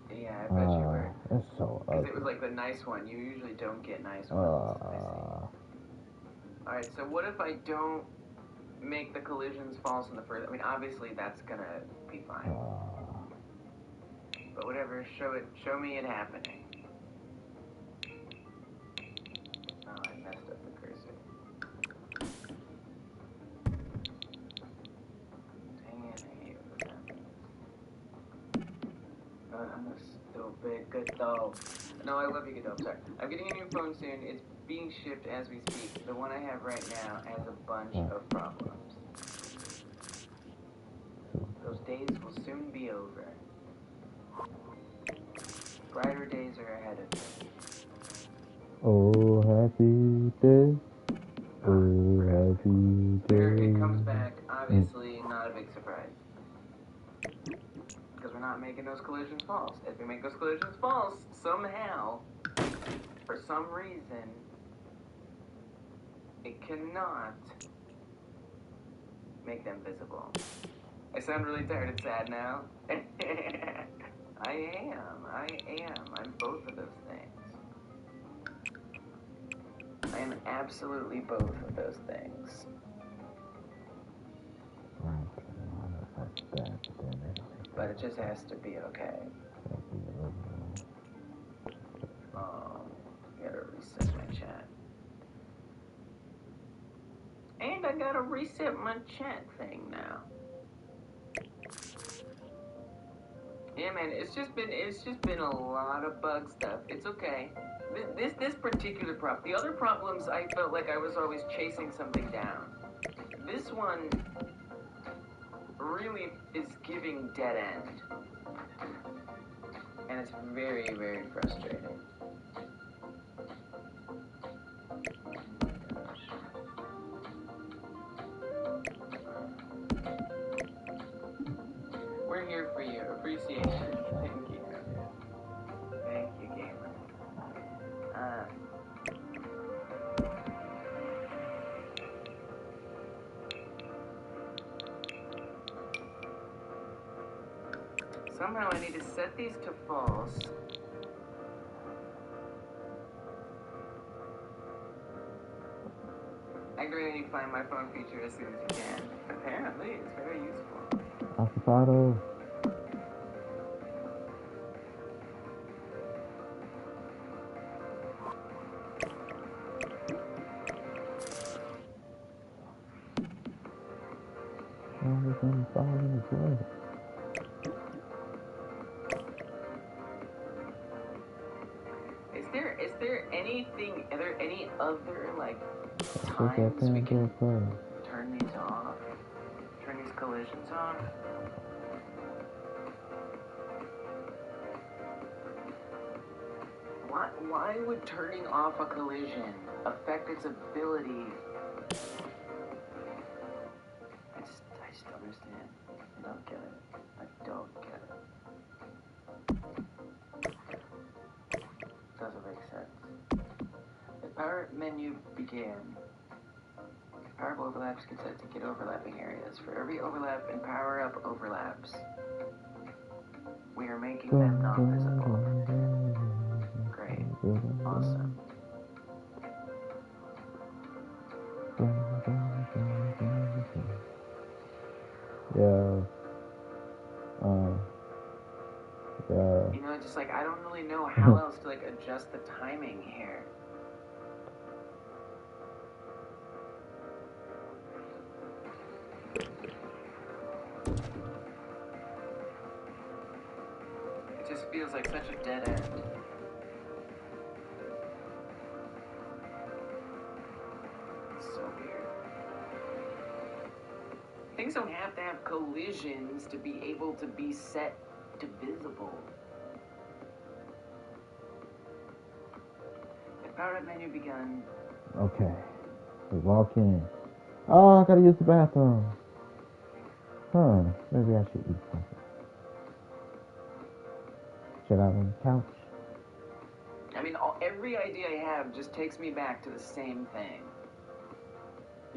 yeah, I bet you were. That's so Because ugly. it was like the nice one. You usually don't get nice ones. I see. Alright, so what if I don't make the collisions false in the first? I mean, obviously that's gonna be fine. But whatever, show me it happening. Oh, I messed up the cursor. Dang it, I hate when this happens. I'm a stupid Godot. No, I love you, Godot. Sorry. I'm getting a new phone soon. It's being shipped as we speak. The one I have right now has a bunch of problems. Those days will soon be over. Brighter days are ahead of me. Oh, happy day. Oh, happy day. There, it comes back. Obviously, not a big surprise. Because we're not making those collisions false. If we make those collisions false, somehow, for some reason, it cannot make them visible. I sound really tired and sad now. I am. I'm both of those things. I am absolutely both of those things. But it just has to be okay. Gotta reset my chat. And I gotta reset my chat thing now. Yeah, man, it's just been a lot of bug stuff. It's okay. This particular problem. The other problems, I felt like I was always chasing something down. This one really is giving dead end, and it's very, very frustrating. We're here for you. Appreciation. Thank you. Thank you, gamer. Somehow I need to set these to false. I agree, you find my phone feature as soon as you can. Apparently, it's very useful. Avocado. Everything falling as well. Is there anything, are there any other, like, times we can turn these off? Turn these collisions off? Why would turning off a collision affect its ability? I just don't understand. I don't get it. I don't get it. Doesn't make sense. The power menu began. Power-up overlaps can set to get overlapping areas. For every overlap and power-up overlaps, we are making them non-visible. Great. Awesome. Yeah. just like, I don't really know how else to like adjust the timing here. It just feels like such a dead end. It's so weird. Things don't have to have collisions to be able to be set to visible. The power-up menu begun. Okay. We walk in. Oh, I gotta use the bathroom. Huh. Maybe I should eat something. Should I on the couch? I mean, every idea I have just takes me back to the same thing.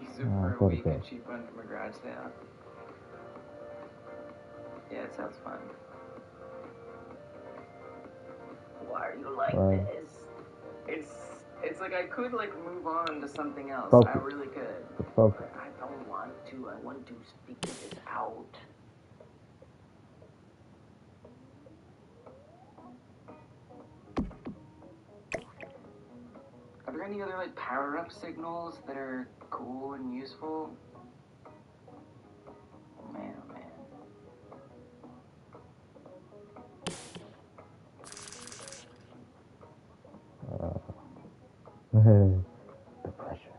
Use it for a week, a cheap one from a garage sale. Yeah, it sounds fun. Why are you like this? It's like I could like move on to something else. Focus. I really could. Focus. But I don't want to. I want to speak this out. Are there any other like power-up signals that are cool and useful? Oh man, oh man. The pressure.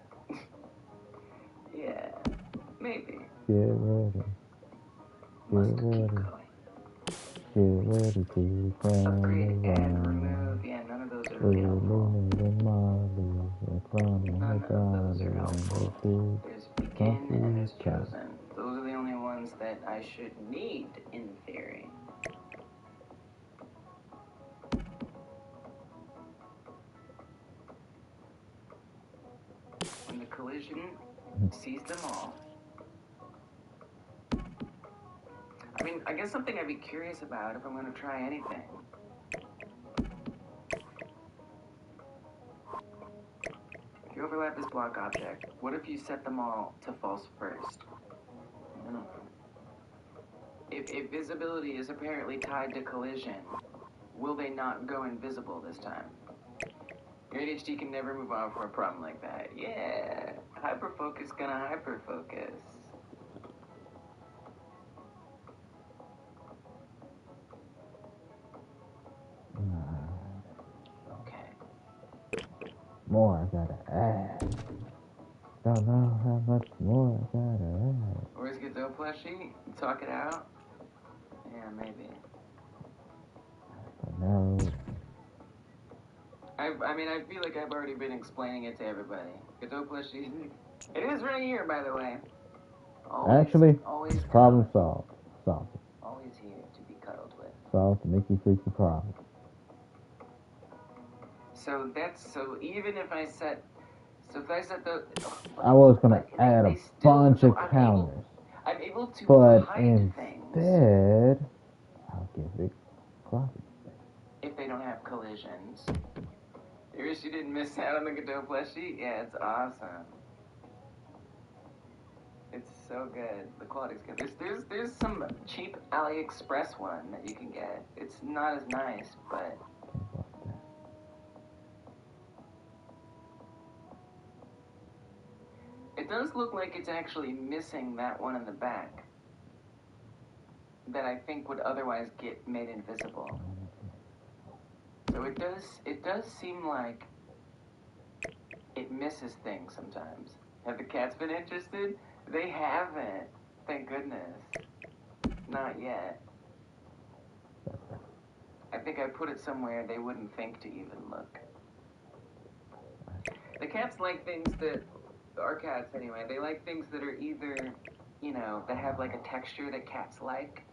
Yeah, maybe. Get ready. Must keep ready. going. Get ready to climb Upgrade and around. remove. Yeah, none of those are really helpful. None of those are helpful. There's begin and there's chosen. Those are the only ones that I should need in theory. When the collision sees them all. I mean, I guess something I'd be curious about if I'm going to try anything. If you overlap this block object, what if you set them all to false first? I don't know. If visibility is apparently tied to collision, will they not go invisible this time? Your ADHD can never move on from a problem like that. Yeah, hyperfocus gonna hyperfocus. Okay. More I gotta add. Don't know how much more I gotta add. Where's Godot plushie? Talk it out? Yeah, maybe. No. I mean, I feel like I've already been explaining it to everybody. Godot plushie. It is right here, by the way. Always problem solved. Solved. Always here to be cuddled with. Solved the Mickey Freaky problem. So even if I set, if I set the, I was gonna add a bunch of counters. I'm able to but hide things. Instead, I'll give it closet space. If they don't have collisions. You wish you didn't miss out on the Godot plushie? Yeah, it's awesome. It's so good. The quality's good. There's some cheap AliExpress one that you can get. It's not as nice, but it does look like it's actually missing that one in the back that I think would otherwise get made invisible. So it does seem like it misses things sometimes. Have the cats been interested? They haven't. Thank goodness. Not yet. I think I put it somewhere they wouldn't think to even look. The cats like things that, our cats anyway, they like things that are either, you know, that have like a texture that cats like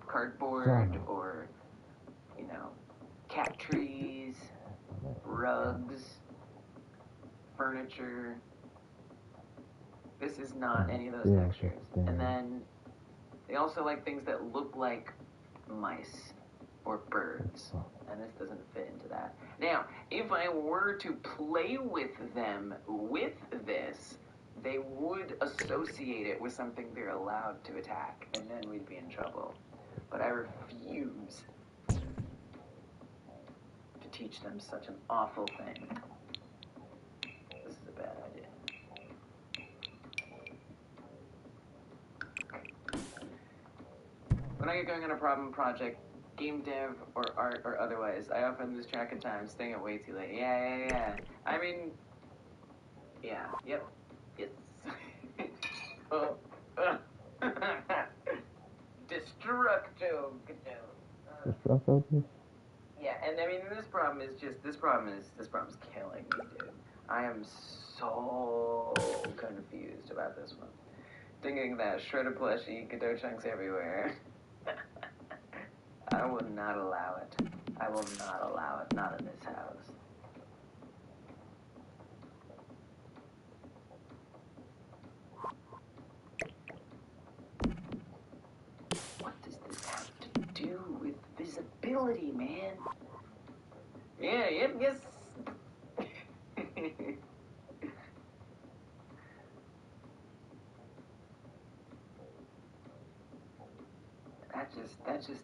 cardboard or, you know, cat trees, rugs, furniture. This is not any of those textures. And then they also like things that look like mice or birds. And this doesn't fit into that. Now, if I were to play with them with this, they would associate it with something they're allowed to attack, and then we'd be in trouble. But I refuse. teach them such an awful thing. This is a bad idea. When I get going on a problem project, game dev or art or otherwise, I often lose track of time, staying up way too late. Yeah. I mean, yeah, yep, yes. Oh. Destructo. Destructo? Yeah, and I mean this problem is killing me, dude. I am so confused about this one. Thinking that shredded plushie, Godot chunks everywhere. I will not allow it. I will not allow it. Not in this house. What does this have to do with visibility, man? Yeah, yep, yes.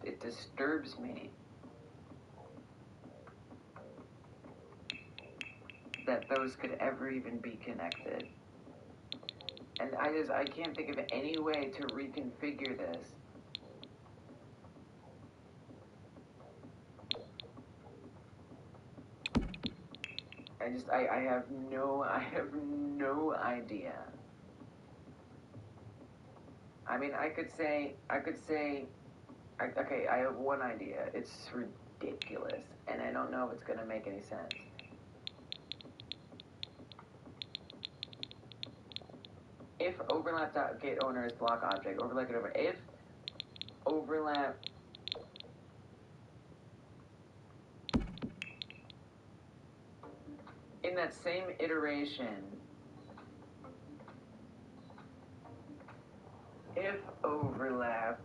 It disturbs me that those could ever even be connected. And I can't think of any way to reconfigure this. I have no idea. I mean, I could say, okay, I have one idea. It's ridiculous, and I don't know if it's going to make any sense. If overlap.get owner is block object, overlap it over. If overlap in that same iteration, if overlap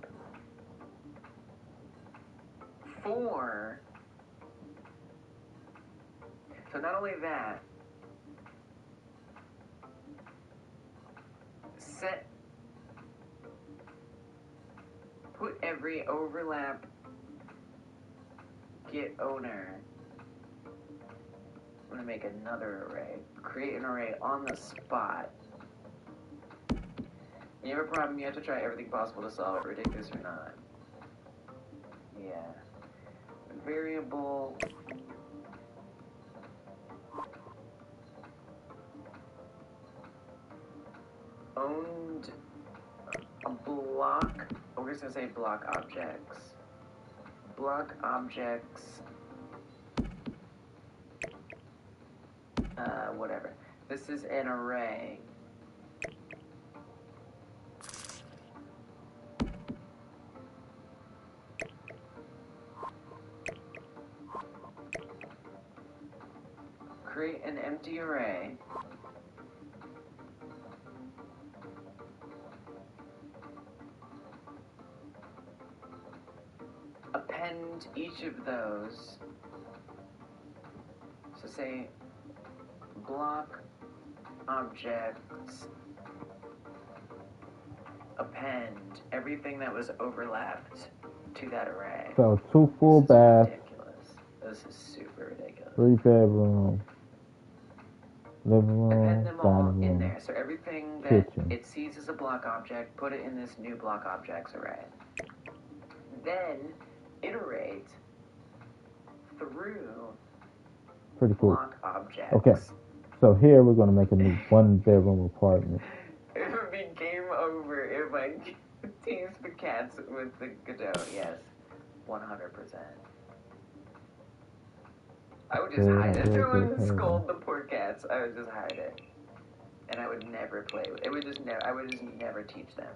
for, so not only that, put every overlap get owner. I'm going to make another array. Create an array on the spot. You have a problem, you have to try everything possible to solve it, ridiculous or not. Yeah. Variable owned a block. We're just going to say block objects. Block objects. Whatever. This is an array. Create an empty array. Append each of those. So say block objects append everything that was overlapped to that array. So 2 full baths. Ridiculous. This is super ridiculous. 3 bedrooms. Living room. Append them all dining room, in there. So everything that kitchen. it sees as a block object, put it in this new block objects array. Then iterate through Pretty cool. block objects. Okay. So here we're going to make a new 1-bedroom apartment. It would be game over if I teased the cats with the Godot. Yes, 100%. I would just hide it. I wouldn't scold the poor cats. I would just hide it, and I would never play with it. I would just never teach them.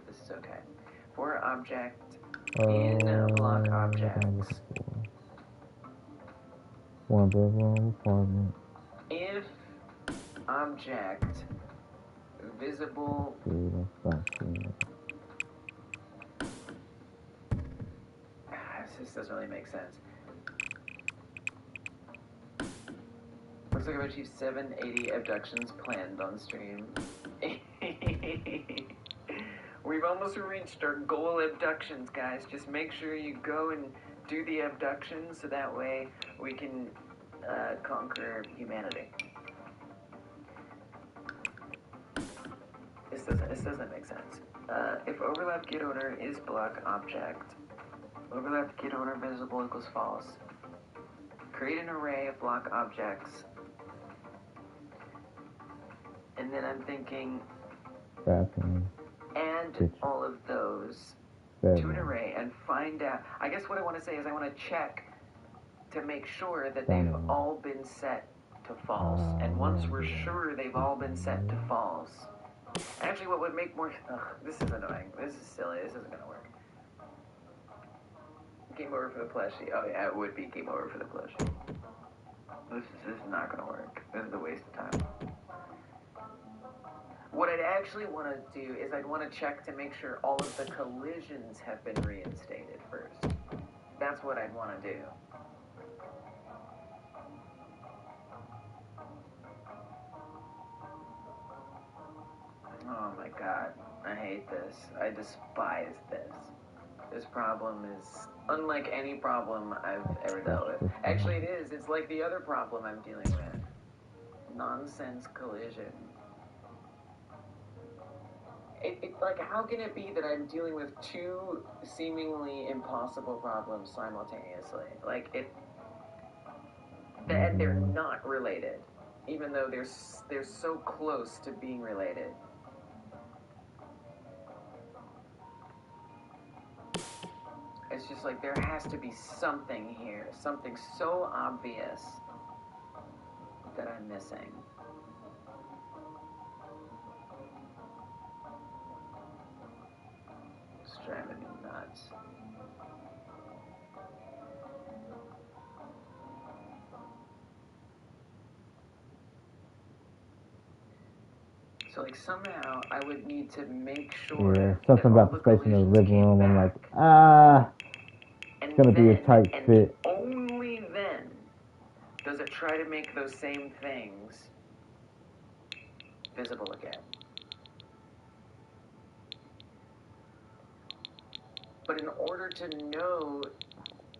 This is okay. For object in block objects. 1-bedroom apartment. If object visible. This doesn't really make sense. Looks like I've achieved 780 abductions planned on stream. We've almost reached our goal abductions, guys. Just make sure you go and do the abduction so that way we can conquer humanity. This doesn't make sense. If overlap get owner is block object, overlap get owner visible equals false. Create an array of block objects. And then I'm thinking, bathroom, add kitchen, all of those bedroom. to an array and find out. I guess what I want to say is I want to check to make sure that they've all been set to false. And once we're sure they've all been set to false, actually what would make more... this is annoying. This is silly. This isn't going to work. Game over for the plushie. Oh yeah, it would be game over for the plushie. This is not going to work. This is a waste of time. What I'd actually want to do is I'd want to check to make sure all of the collisions have been reinstated first. That's what I'd want to do. Oh my god, I hate this. I despise this. This problem is unlike any problem I've ever dealt with. Actually, it is. It's like the other problem I'm dealing with. Nonsense collision. Like, how can it be that I'm dealing with two seemingly impossible problems simultaneously? Like, they're not related, even though they're so close to being related. It's just like there has to be something here, something so obvious that I'm missing. It's driving me nuts. So like somehow I would need to make sure. Yeah, something about the space in the living room. I'm like, it's gonna be a tight fit. Only then does it try to make those same things visible again. But in order to know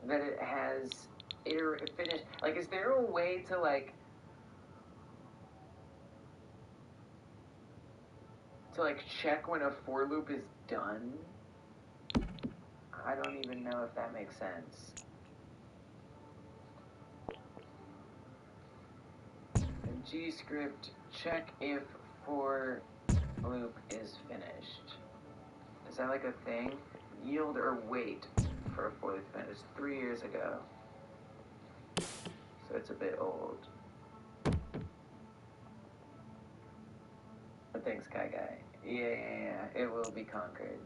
that it has finished, like, is there a way to like check when a for loop is done? I don't even know if that makes sense. G script check if for loop is finished. Is that like a thing? Yield or wait for a for loop to finish. 3 years ago. So it's a bit old. But thanks, Kai Guy. Yeah. It will be conquered.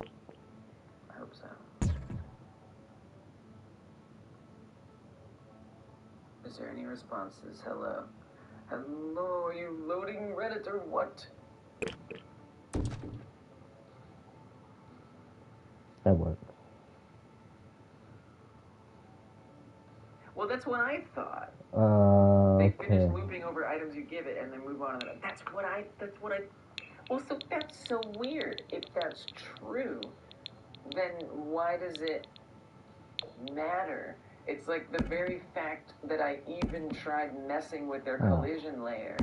I hope so. Is there any responses? Hello. Hello, are you loading Reddit or what? That works. Well, that's what I thought. They finish looping over items you give it and then move on to them. That's what I... Well, so that's so weird. If that's true, then why does it matter? It's like the very fact that I even tried messing with their collision layer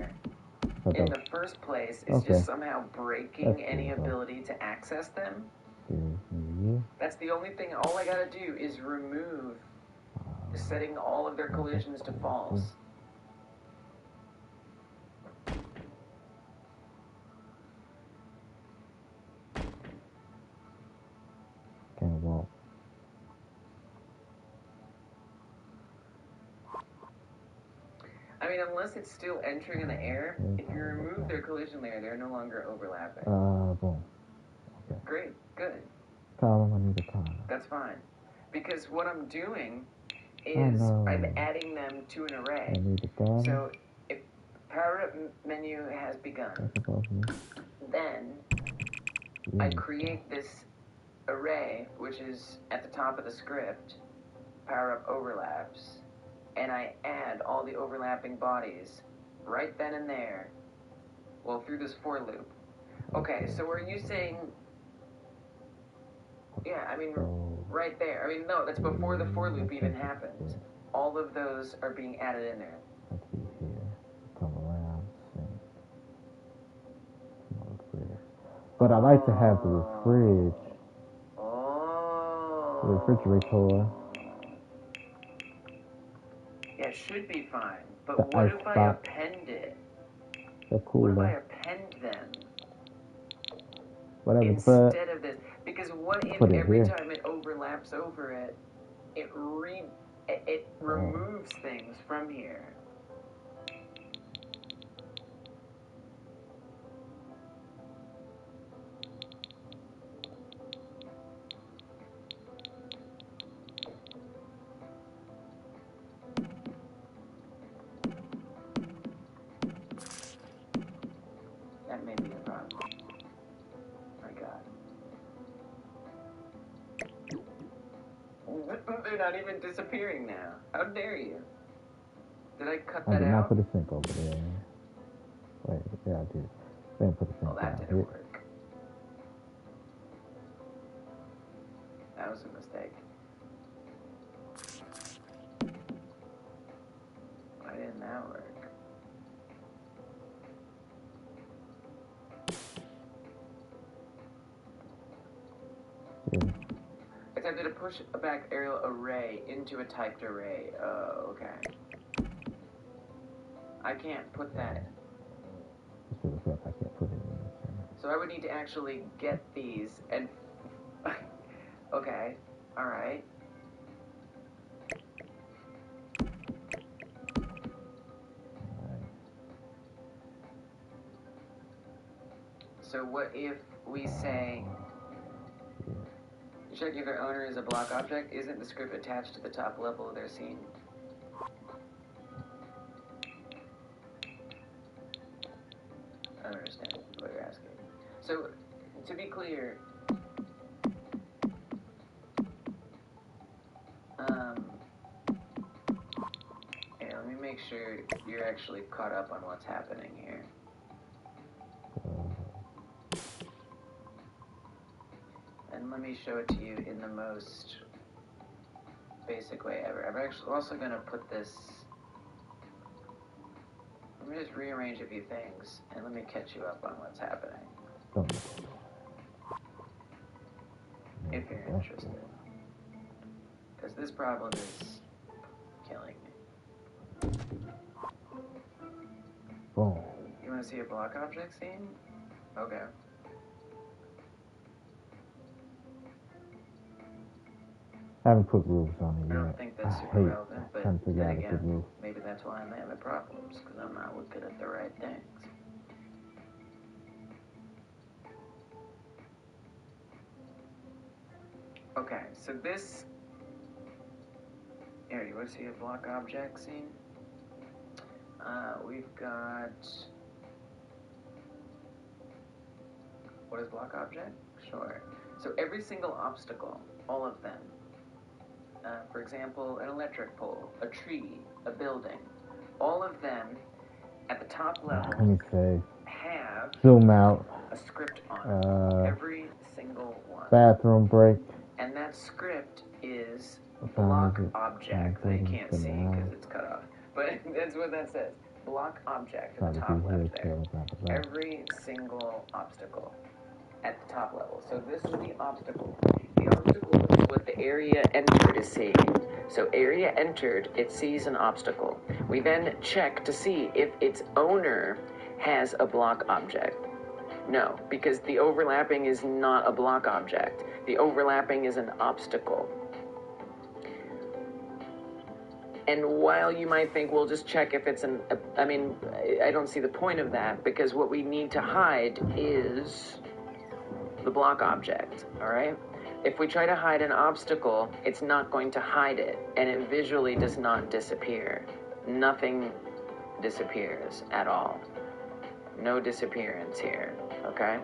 in the first place is just somehow breaking any ability to access them. That's the only thing. All I gotta do is remove setting all of their collisions to false. Can't walk. I mean, unless it's still entering in the air, if you remove their collision layer, they're no longer overlapping. Boom. Okay. Great, good. Tell them I need a time. That's fine. Because what I'm doing is I'm adding them to an array. So if power up menu has begun, then I create this array, which is at the top of the script, power up overlaps, and I add all the overlapping bodies right then and there, well, through this for loop. Okay, so are you saying Yeah, I mean, So, right there. I mean, no, that's before the for loop I even think happens. it's All of those are being added in there. let's see here. Come around, sink, smoke clear. But I like to have the fridge, the refrigerator, Yeah, it should be fine. But the what ice if I box, append it? the What if I cooler, append them whatever. But instead of this? Because what if put it every here. time it overlaps over it, it removes things from here? That may be a problem. My God. They're not even disappearing now. How dare you? Did I cut I that did not out? put a sink over there. Wait, yeah, I did. Then put the Well, sink that down didn't here. work. That was a mistake. Why didn't that work? Yeah. Attempted to push a back aerial array into a typed array. Oh, okay. I can't put that. Just for the fact I can't put it in there. So I would need to actually get these and. Okay. Alright. So what if we say, check if their owner is a block object, isn't the script attached to the top level of their scene? I don't understand what you're asking. So, to be clear, yeah, let me make sure you're actually caught up on what's happening here. And let me show it to you in the most basic way ever. I'm actually also going to put this. Let me just rearrange a few things and let me catch you up on what's happening. If you're interested. Because this problem is killing me. Boom. You want to see a block object scene? Okay. I haven't put roofs on it I yet. don't think that's I super hate relevant, but trying to figure then out if again, the roof. maybe that's why I'm having problems, because I'm not looking at the right things. Okay, so this. Here, you want to see a block object scene? We've got. What is block object? Sure. So every single obstacle, all of them. For example, an electric pole, a tree, a building, all of them at the top level. Let me say. Have zoom out. A script on it. Every single one. Bathroom break. And that script is block object. That you can't see because it's cut off. But that's what that says. Block object at the top left there. Every single obstacle at the top level. So this is the obstacle. The obstacle is what the area entered is seeing. So area entered, it sees an obstacle. We then check to see if its owner has a block object. No, because the overlapping is not a block object. The overlapping is an obstacle. And while you might think, we'll just check if it's I don't see the point of that, because what we need to hide is the block object, all right? If we try to hide an obstacle, it's not going to hide it, and it visually does not disappear. Nothing disappears at all. No disappearance here, okay?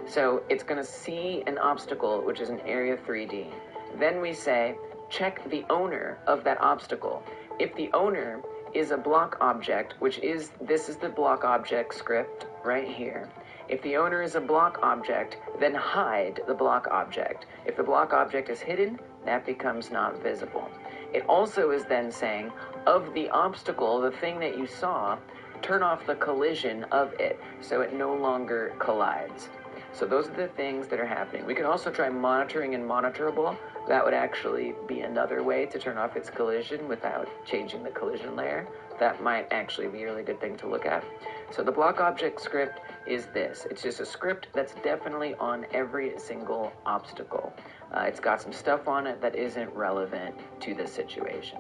So it's going to see an obstacle, which is an area 3D. Then we say, check the owner of that obstacle. If the owner is a block object, this is the block object script right here. If the owner is a block object, then hide the block object. If the block object is hidden, that becomes not visible. It also is then saying, of the obstacle, the thing that you saw, turn off the collision of it so it no longer collides. So those are the things that are happening. We can also try monitoring and monitorable. That would actually be another way to turn off its collision without changing the collision layer. That might actually be a really good thing to look at. So the block object script is this. It's just a script that's definitely on every single obstacle. It's got some stuff on it that isn't relevant to the situation.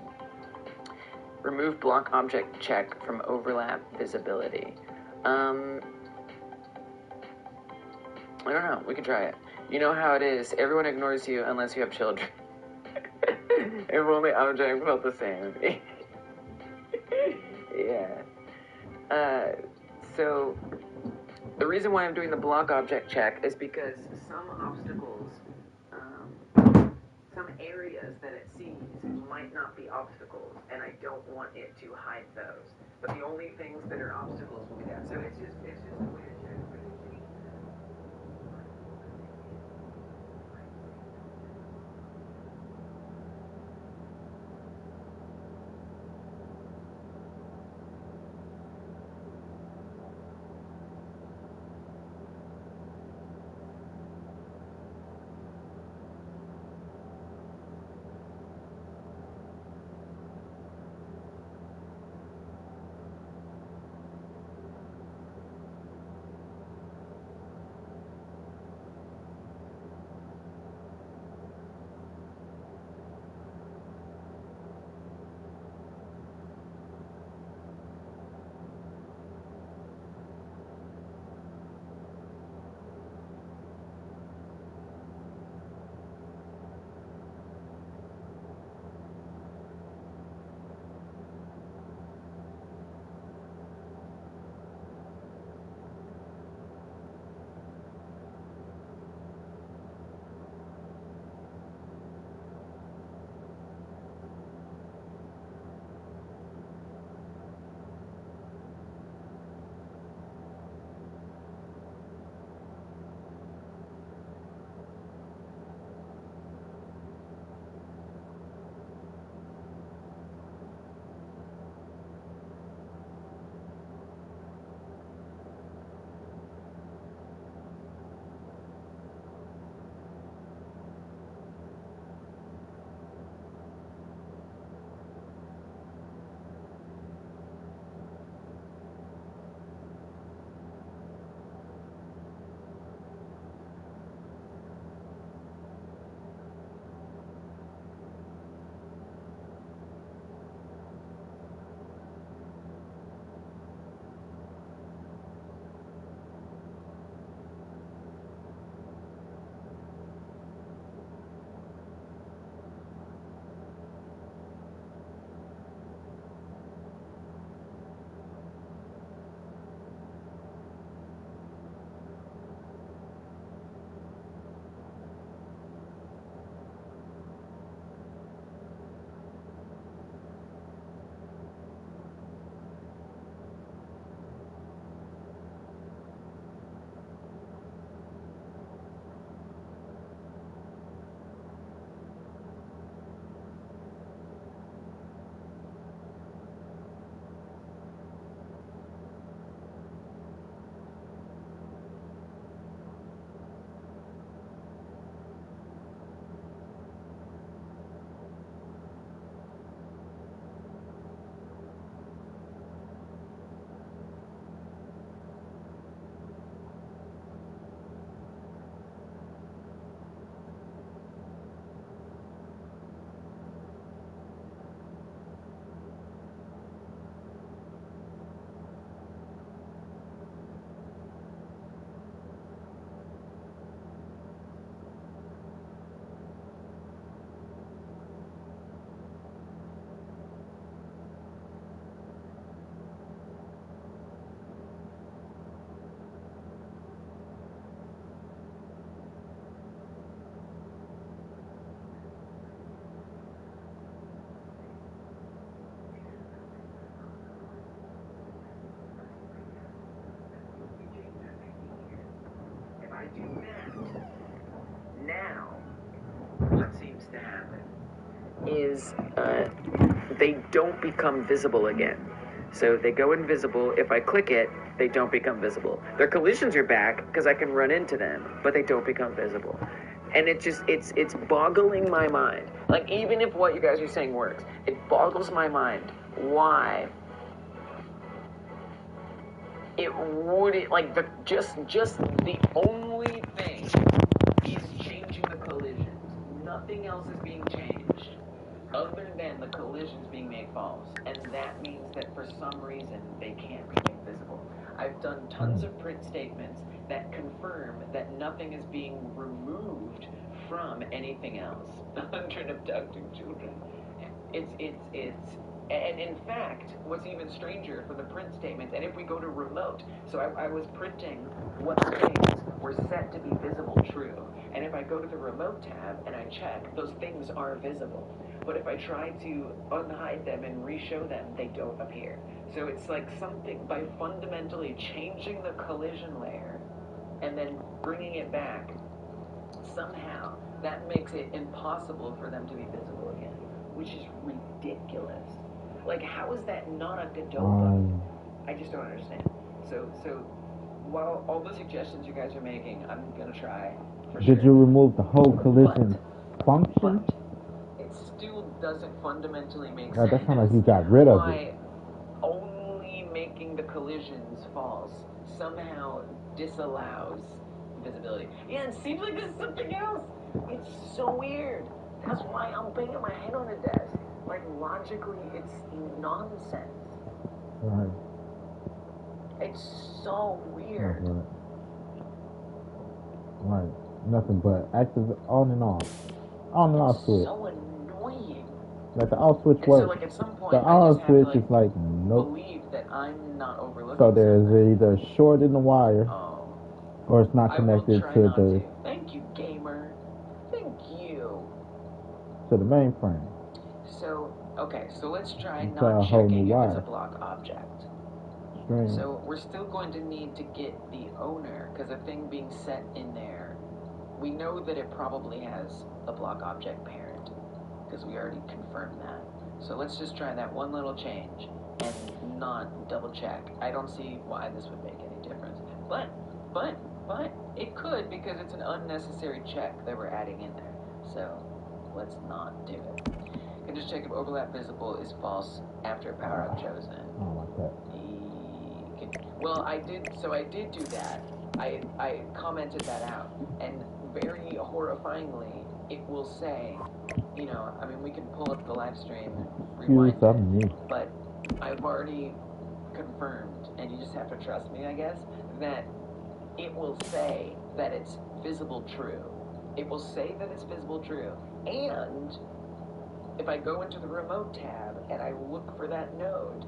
Remove block object check from overlap visibility. I don't know. We can try it. You know how it is. Everyone ignores you unless you have children. If only object felt the same. Yeah. So the reason why I'm doing the block object check is because some obstacles, some areas that it sees might not be obstacles, and I don't want it to hide those. But the only things that are obstacles will be that. So it's just a way to check. do that, now what seems to happen is they don't become visible again. So they go invisible. If I click it, they don't become visible. Their collisions are back because I can run into them, but they don't become visible. And it's boggling my mind. Like, even if what you guys are saying works, it boggles my mind why it wouldn't, like, just the only thing is changing the collisions. Nothing else is being changed other than the collisions being made false. And that means that for some reason they can't be made visible. I've done tons of print statements that confirm that nothing is being removed from anything else. 100 abducting children. And in fact, what's even stranger for the print statements, and if we go to remote, so I was printing what things were set to be visible true. And if I go to the remote tab and I check, those things are visible. But if I try to unhide them and re-show them, they don't appear. So it's like something, by fundamentally changing the collision layer and then bringing it back, somehow that makes it impossible for them to be visible again, which is ridiculous. Like, how is that not a Godot? I just don't understand. So while all the suggestions you guys are making, I'm gonna try. Did you remove the whole collision function? It still doesn't fundamentally make sense. That sounds like you got rid of it. Only making the collisions false somehow disallows visibility. Yeah, it seems like there's something else. It's so weird. That's why I'm banging my head on the desk. Like, logically, it's nonsense. Right. It's so weird. Right. Nothing but active on and off. On and off switch. So annoying. Like the off switch And works. so, like, at some point, the I just on switch have to, is like, nope. believe that I'm not overlooking So there's something. either short in the wire, or it's not connected to Thank you, gamer. Thank you. To the mainframe. So, okay, so let's try it's not checking if it's a block object. Strange. So we're still going to need to get the owner, because the thing being set in there, we know that it probably has a block object parent, because we already confirmed that. So let's just try that one little change and not double check. I don't see why this would make any difference. But it could, because it's an unnecessary check that we're adding in there. So let's not do it. You can just check if overlap visible is false after a power up chosen. I don't like that. Well, I did do that. I commented that out, and very horrifyingly, it will say, you know, I mean, we can pull up the live stream, rewind it, but I've already confirmed, and you just have to trust me, I guess, that it will say that it's visible true. It will say that it's visible true, and if I go into the remote tab and I look for that node,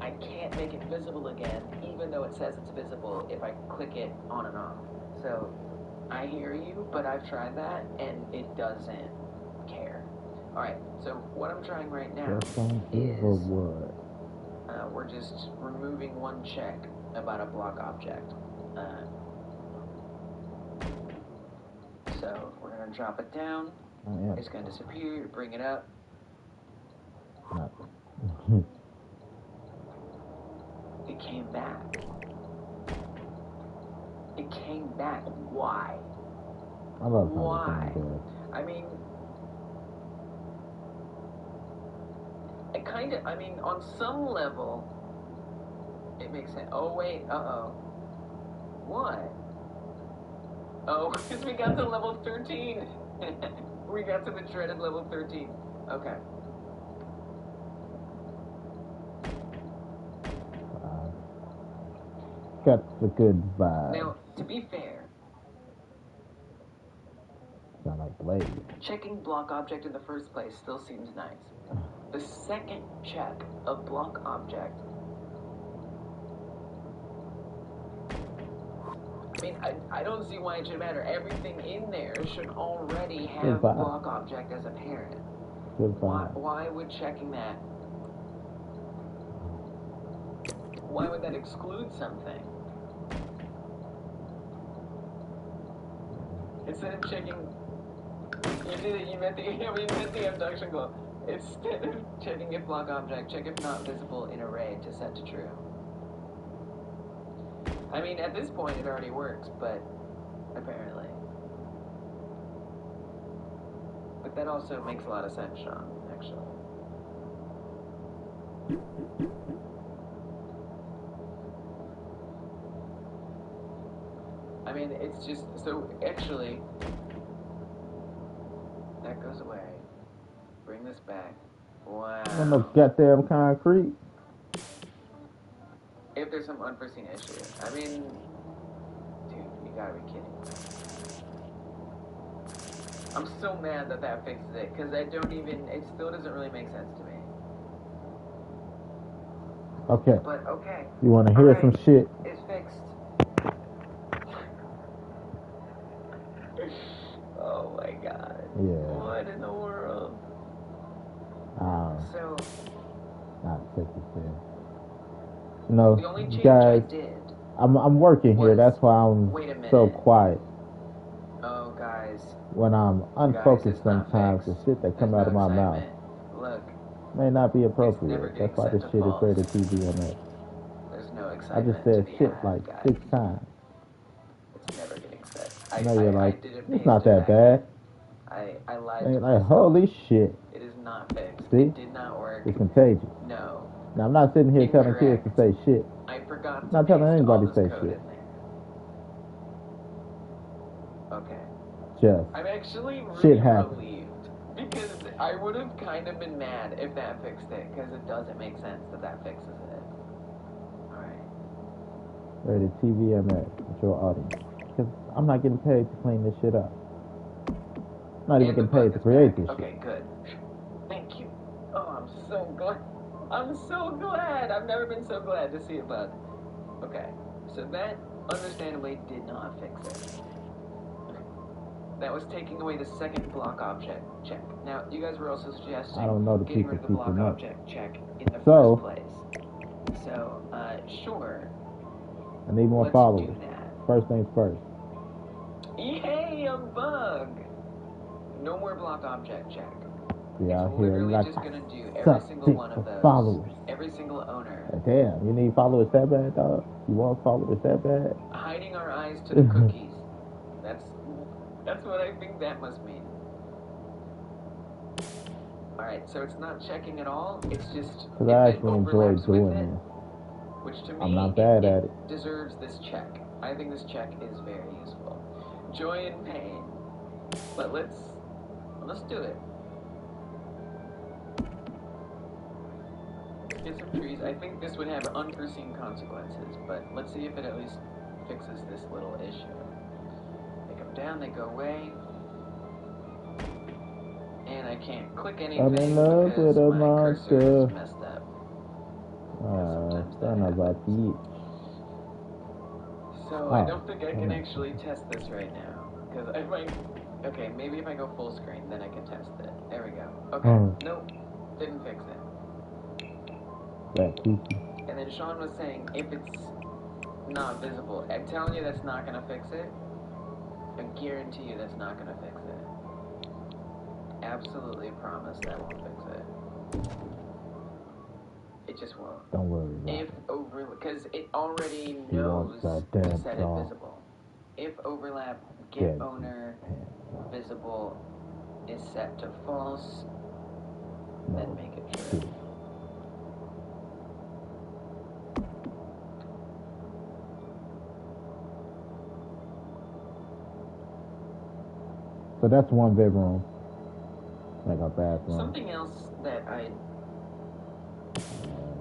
I can't make it visible again, even though it says it's visible if I click it on and off. So I hear you, but I've tried that, and it doesn't care. All right, so what I'm trying right now is we're just removing one check about a block object. So we're going to drop it down. It's going to disappear, bring it up. It came back. It came back. Why? Why? I mean, on some level, it makes sense. Oh, wait, What? Oh, because we got to level 13. We got to the dreaded level 13. Okay. Got the good vibe. Now, to be fair, sound like Blade. Checking block object in the first place still seems nice. The second check of block object, I mean, I don't see why it should matter. Everything in there should already have block object as a parent. Why would checking that? Why would that exclude something? instead of checking, you met the abduction goal. Instead of checking if block object, check if not visible in array to set to true. I mean, at this point it already works, but apparently. But that also makes a lot of sense, Sean, actually. I mean, it's just, so actually, that goes away. Bring this back. Wow. On the goddamn concrete. If there's some unforeseen issue. I mean, dude, you gotta be kidding me. I'm so mad that that fixes it, because I don't even, it still doesn't really make sense to me. Okay. But, okay. You want to hear some shit? It's fixed. Oh my god. Yeah. What in the world? So, not take this in. You know, the only change guys, I did. I'm working here. That's why I'm so quiet. Oh, guys. When I'm unfocused sometimes, the shit that come out of my mouth may not be appropriate. That's why this shit is rated TVMA. There's no I excitement. just said shit like 6 times. It's never getting set. I know you're like, it's not that bad. I lied to like, myself. Holy shit. It is not fixed. See? It did not work. It's contagious. No. Now, I'm not sitting here telling kids to say shit. I forgot to not telling paste anybody all to this say code shit. in there. Okay. Just. I'm actually really shit happens. relieved. Because I would have kind of been mad if that fixed it. Because it doesn't make sense that that fixes it. Alright. Rated TVMA with your audience. Because I'm not getting paid to clean this shit up. I'm not even getting paid to create this shit. Okay, good. Thank you. Oh, I'm so glad. I'm so glad. I've never been so glad to see a bug. Okay, so that understandably did not fix it. That was taking away the second block object check. Now, you guys were also suggesting I don't know the getting people rid of the block know. object check in the first place. So, sure. I need more followers. First things first. Yay, a bug! No more block object check. We out it's here literally like just gonna do every single one of those. Followers. Every single owner. Damn, you need followers that bad, dog? You want followers that bad? Hiding our eyes to the cookies. That's what I think that must mean. Alright, so it's not checking at all, it's just because I actually enjoy doing it. Which to me, I'm not bad at it. Deserves this check. I think this check is very useful. Joy and pain. But let's do it. Get some trees. I think this would have unforeseen consequences, but let's see if it at least fixes this little issue. They come down, they go away. And I can't click anything because my cursor is messed up. Son of a bitch. So I don't think I can actually test this right now. Because I might... Okay, maybe if I go full screen, then I can test it. There we go. Okay, nope. Didn't fix it. And then Sean was saying, if it's not visible, I'm telling you that's not going to fix it. I guarantee you that's not going to fix it. Absolutely promise that won't fix it. It just won't. Don't worry about it. Because it already knows to set it visible. If overlap get owner visible is set to false, then make it true. So that's one bedroom. Like a bathroom. Something else that I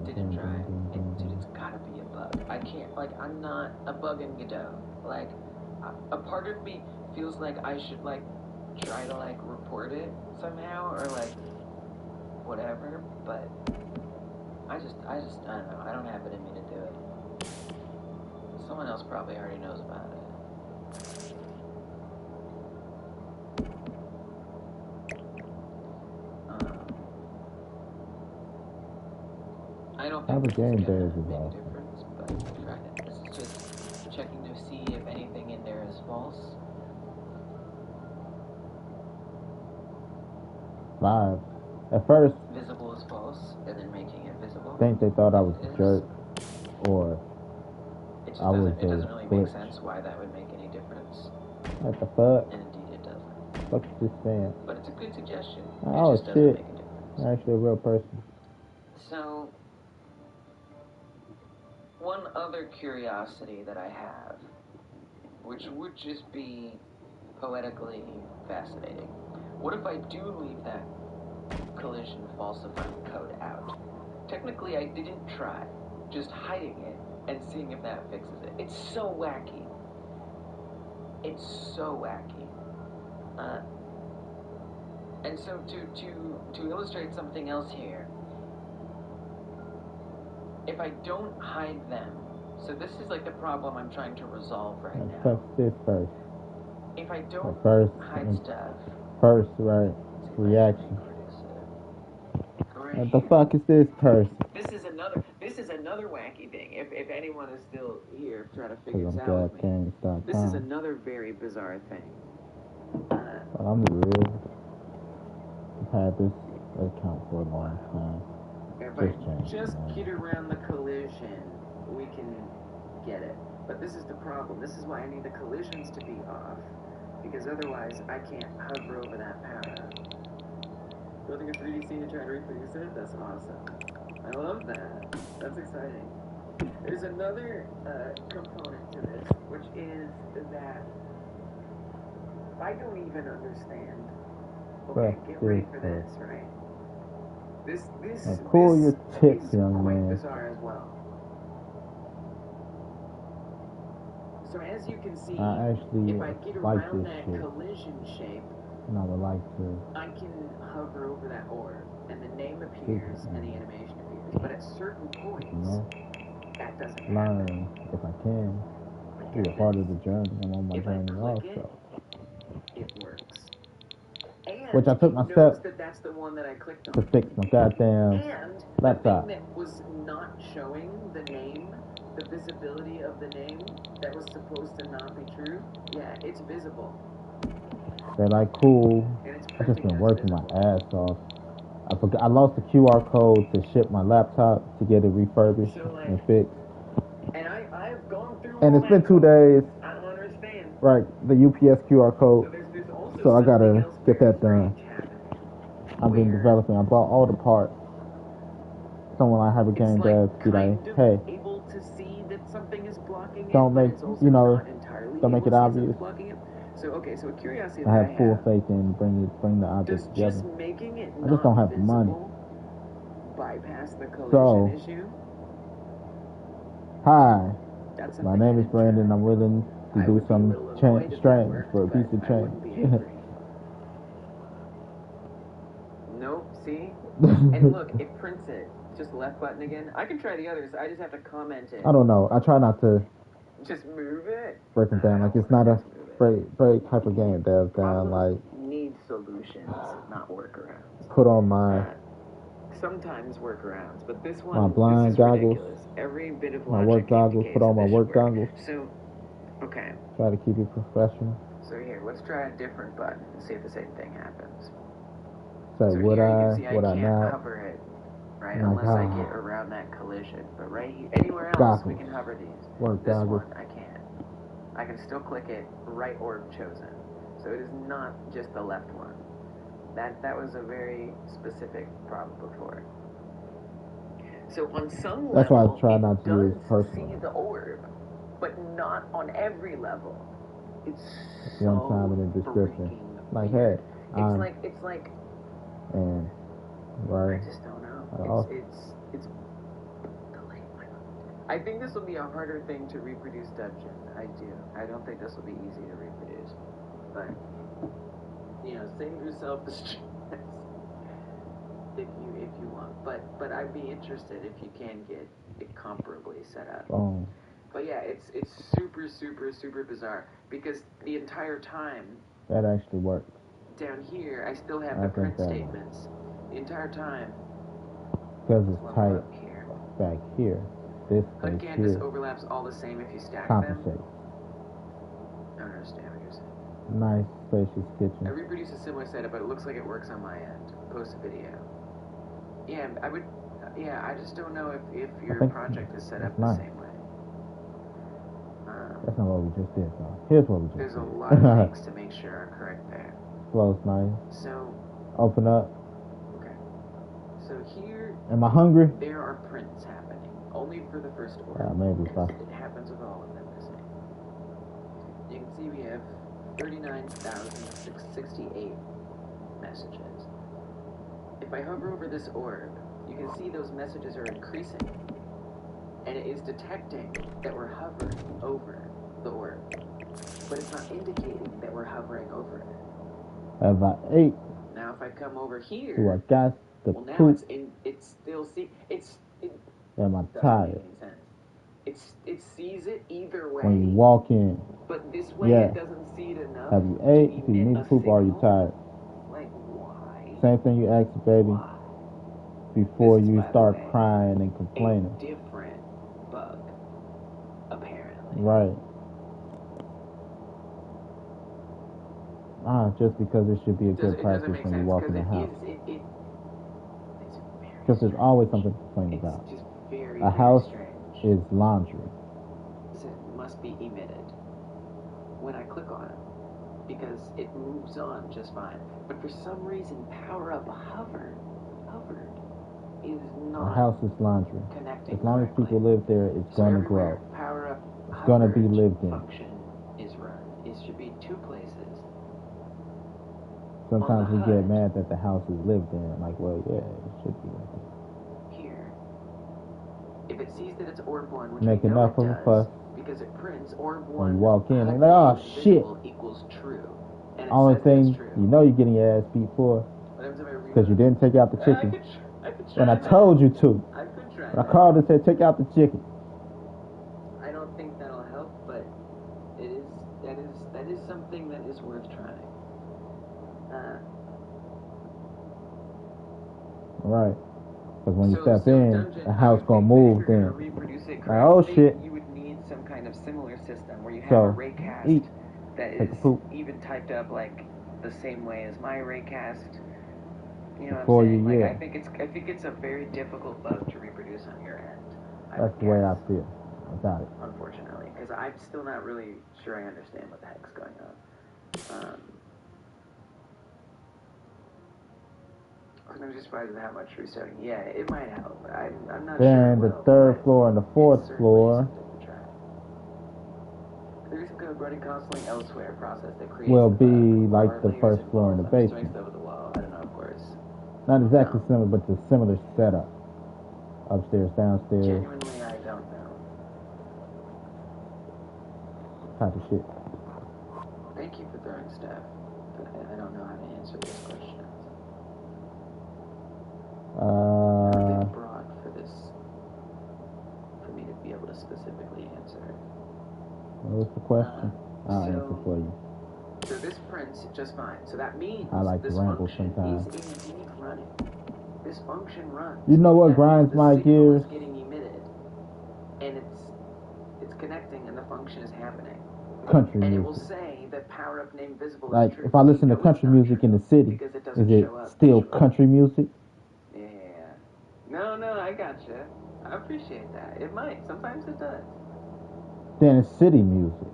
didn't try, dude, it's gotta be a bug. I can't, like, I'm not a bug in Godot. Like, a part of me feels like I should, like, try to, like, report it somehow, or, like, whatever, but I don't know, I don't have it in me to do it. Someone else probably already knows about it. I don't think this is gonna make a difference, but try it. This is just checking to see if anything in there is false. 5. At first, Visible is false, and then making it visible. I think they thought I was a is. jerk, or It just I was doesn't. It doesn't really glitch. make sense why that would make any difference. What the fuck? And indeed, it doesn't. Fuck is this saying? But it's a good suggestion. Oh, it just doesn't shit. make a difference. I'm actually a real person. So, one other curiosity that I have, which would just be poetically fascinating. What if I do leave that collision falsifying code out? Technically, I didn't try. Just hiding it and seeing if that fixes it. It's so wacky. It's so wacky. And so to illustrate something else here, if I don't hide them, so this is like the problem I'm trying to resolve right now. Touch this first. If I don't hide stuff. First, right, reaction. Right What the fuck is this person? This is another wacky thing. If anyone is still here trying to figure this out with me. This is another very bizarre thing. I'm real. I've had this account for a long time. If I just get around the collision, we can get it. But this is the problem. This is why I need the collisions to be off. Because otherwise, I can't hover over that power. Building a 3D scene and trying to reproduce it? That's awesome. I love that. That's exciting. There's another component to this, which is that I don't even understand. Okay, get ready for this, right? This pull your tips, is young quite man. bizarre as well. So as you can see, I actually if I get like around this that shit. collision shape, and I would like to. I can hover over that orb, and the name appears and the animation appears. But at certain points, that doesn't learn if I can. Be a part of the journey. I'm on my journey also. It works. And which I took my steps that's the one that I clicked on. to fix my goddamn and laptop. The thing that was not showing the name, the visibility of the name, that was supposed to not be true, yeah, it's visible. They're like, cool. I've just been working my ass off. I lost the QR code to ship my laptop to get it refurbished and fixed. And I've gone through and it's been 2 days. I don't understand. Right, the UPS QR code. So I gotta get that done. I've been developing. I bought all the parts. Someone I have a game dev be like, hey, able to see that something is blocking don't make don't make it obvious. So okay, so a curiosity I have full faith in bring the objects together. Just making it I just don't have the money. Bypass the collision issue. Hi, my name is Brandon. I'm willing to do some strange for a piece of change. Nope, see? And look, it prints it. Just left button again. I can try the others. I just have to comment it. I don't know. I try not to just move it. Break them down. Like it's not a break hyper game dev down. Like need solutions, not workarounds. Put on my sometimes workarounds, but this one my blind goggles. Ridiculous. Every bit of my work goggles. Put on my work goggles. So, okay. Try to keep it professional. So here, let's try a different button and see if the same thing happens. Say, so would I? Would I not? Hover it, right? Unless I get around that collision. But right here, anywhere else, we can hover these. Work this goggles. one, I can't. I can still click it, right orb chosen. So it is not just the left one. That was a very specific problem before. So on some that's level, why I try not to use see the orb, but not on every level. It's one time in the description. Like, hey, it's like and right. I just don't know. It's I think this will be a harder thing to reproduce dungeon. I do. I don't think this will be easy to reproduce. But save yourself the stress if you want. But I'd be interested if you can get it comparably set up. Oh. But yeah, it's super bizarre because the entire time that actually works. Down here, I still have the print statements. The entire time. Because it's tight here. Back here. This again, this overlaps all the same if you stack them. I don't understand what you're saying. Nice spacious I kitchen. reproduced a similar setup, but it looks like it works on my end. Post a video. Yeah, I would. Yeah, I just don't know if your project is set up the same way. That's not what we just did, though. Here's what we just There's did. a lot of things to make sure are correct there. Flow's nice. So. Open up. Okay. So here. Am I hungry? There are prints happening. Only for the first order. Maybe if I... It happens with all of them the same. You can see we have 39,668 messages. If I hover over this orb, you can see those messages are increasing. And it is detecting that we're hovering over the orb. But it's not indicating that we're hovering over it. Have I ate? Now if I come over here... Do I got the well, now poop? it's still see... Am I tired? It sees it either way. When you walk in. But this way it doesn't see it enough. Have you ate? Do you need to poop or are you tired? Like, why? Same thing you ask the baby before you start crying and complaining. A different bug, apparently. Right. Just because it should be a good practice when you walk in the house. Because there's always something to complain about. Just very, a house strange. is laundry. It must be emitted when I click on it because it moves on just fine. But for some reason, power up hovered is not. A house is laundry. Connecting as long correctly. as people live there, it's gonna grow. Power up. It's gonna be lived in. Function is run. It should be two places. Sometimes we get mad that the house is lived in. Like, well, yeah, it should be lived in. Here, if it sees that it's orb one, which make enough of a fuss, because it prints orb one. When you walk in, and like, oh shit. Equals true. And only thing you know you're getting your ass beat for because you didn't take out the chicken. I could and I told you to. I could try. I called and said, take out the chicken. I don't think that'll help, but that is something that is worth trying. Right. Because when you step in, the house gonna move then. Like, oh shit. You would need some kind of similar system where you have a raycast that is even typed up like the same way as my raycast. You know what I'm saying? Like, I think it's a very difficult bug to reproduce on your end. That's the way I feel about it. Unfortunately, because I'm still not really sure I understand what the heck's going on. I'm just surprised at how much restarting. Yeah, it might help. I'm not sure. Then the third floor and the fourth floor there is some kind of running constantly elsewhere process that creates will be like the first floor and the basement. Stuff with the wall. I don't know, of course. Not exactly similar, but the similar setup. Upstairs, downstairs. Genuinely, I don't know. Type of shit. Thank you for throwing stuff, but I don't know how to answer this question. Everything broad for this, for me to be able to specifically answer it. What was the question? I'll answer for you. So this prints just fine. So that means I like this to ramble function sometimes. is indeed running. This function runs. You know what grinds my gears? Is getting emitted, and it's connecting, and the function is happening. Country and music. It will say that power up named visible. Like if I listen to country music in the city, is it still country music? Yeah. No, I gotcha. I appreciate that. It might. Sometimes it does. Then it's city music.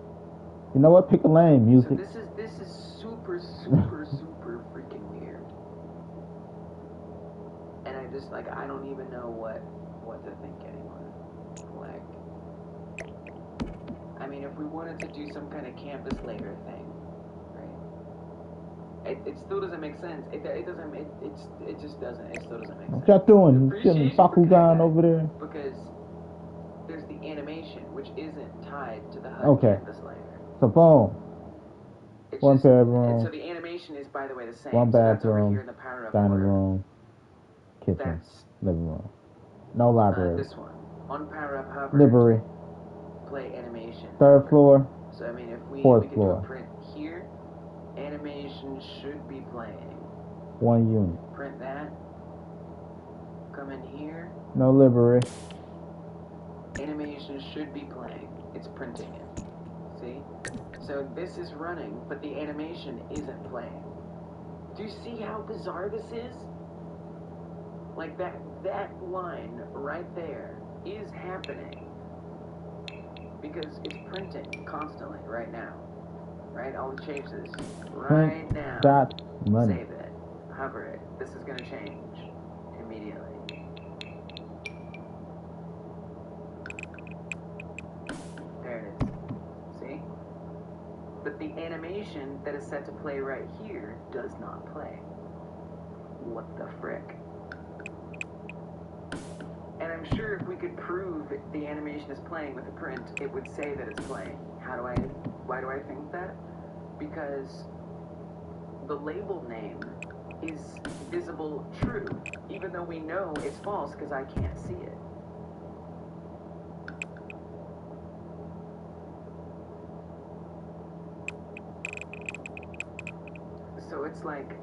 You know what? Pick a lane, music. So this is super freaking weird. And I just I don't even know what to think anymore. Like, I mean, if we wanted to do some kind of campus later thing, right? It still doesn't make sense. It doesn't. It just doesn't. It still doesn't make sense. What y'all doing? You killing Bakugan over there? Because there's the animation, which isn't tied to the HUD campus layer. So boom. One bedroom. And so the animation is, by the way, the same. One bathroom, dining room, kitchen, that's living room. No library. This one. On power up hover. Library. Play animation. Third floor. So I mean, if we fourth could floor. do a print here, animation should be playing. One unit. Print that. Come in here. No library. Animation should be playing. It's printing it. See? So this is running, but the animation isn't playing. Do you see how bizarre this is? Like that line right there is happening because it's printing constantly right now. Right? I'll change this right now. That money. Save it. Hover it. This is going to change immediately. There it is. See? But the animation that is set to play right here does not play. What the frick? And I'm sure if we could prove the animation is playing with the print, it would say that it's playing. Why do I think that? Because the label name is visible true, even though we know it's false because I can't see it. So it's like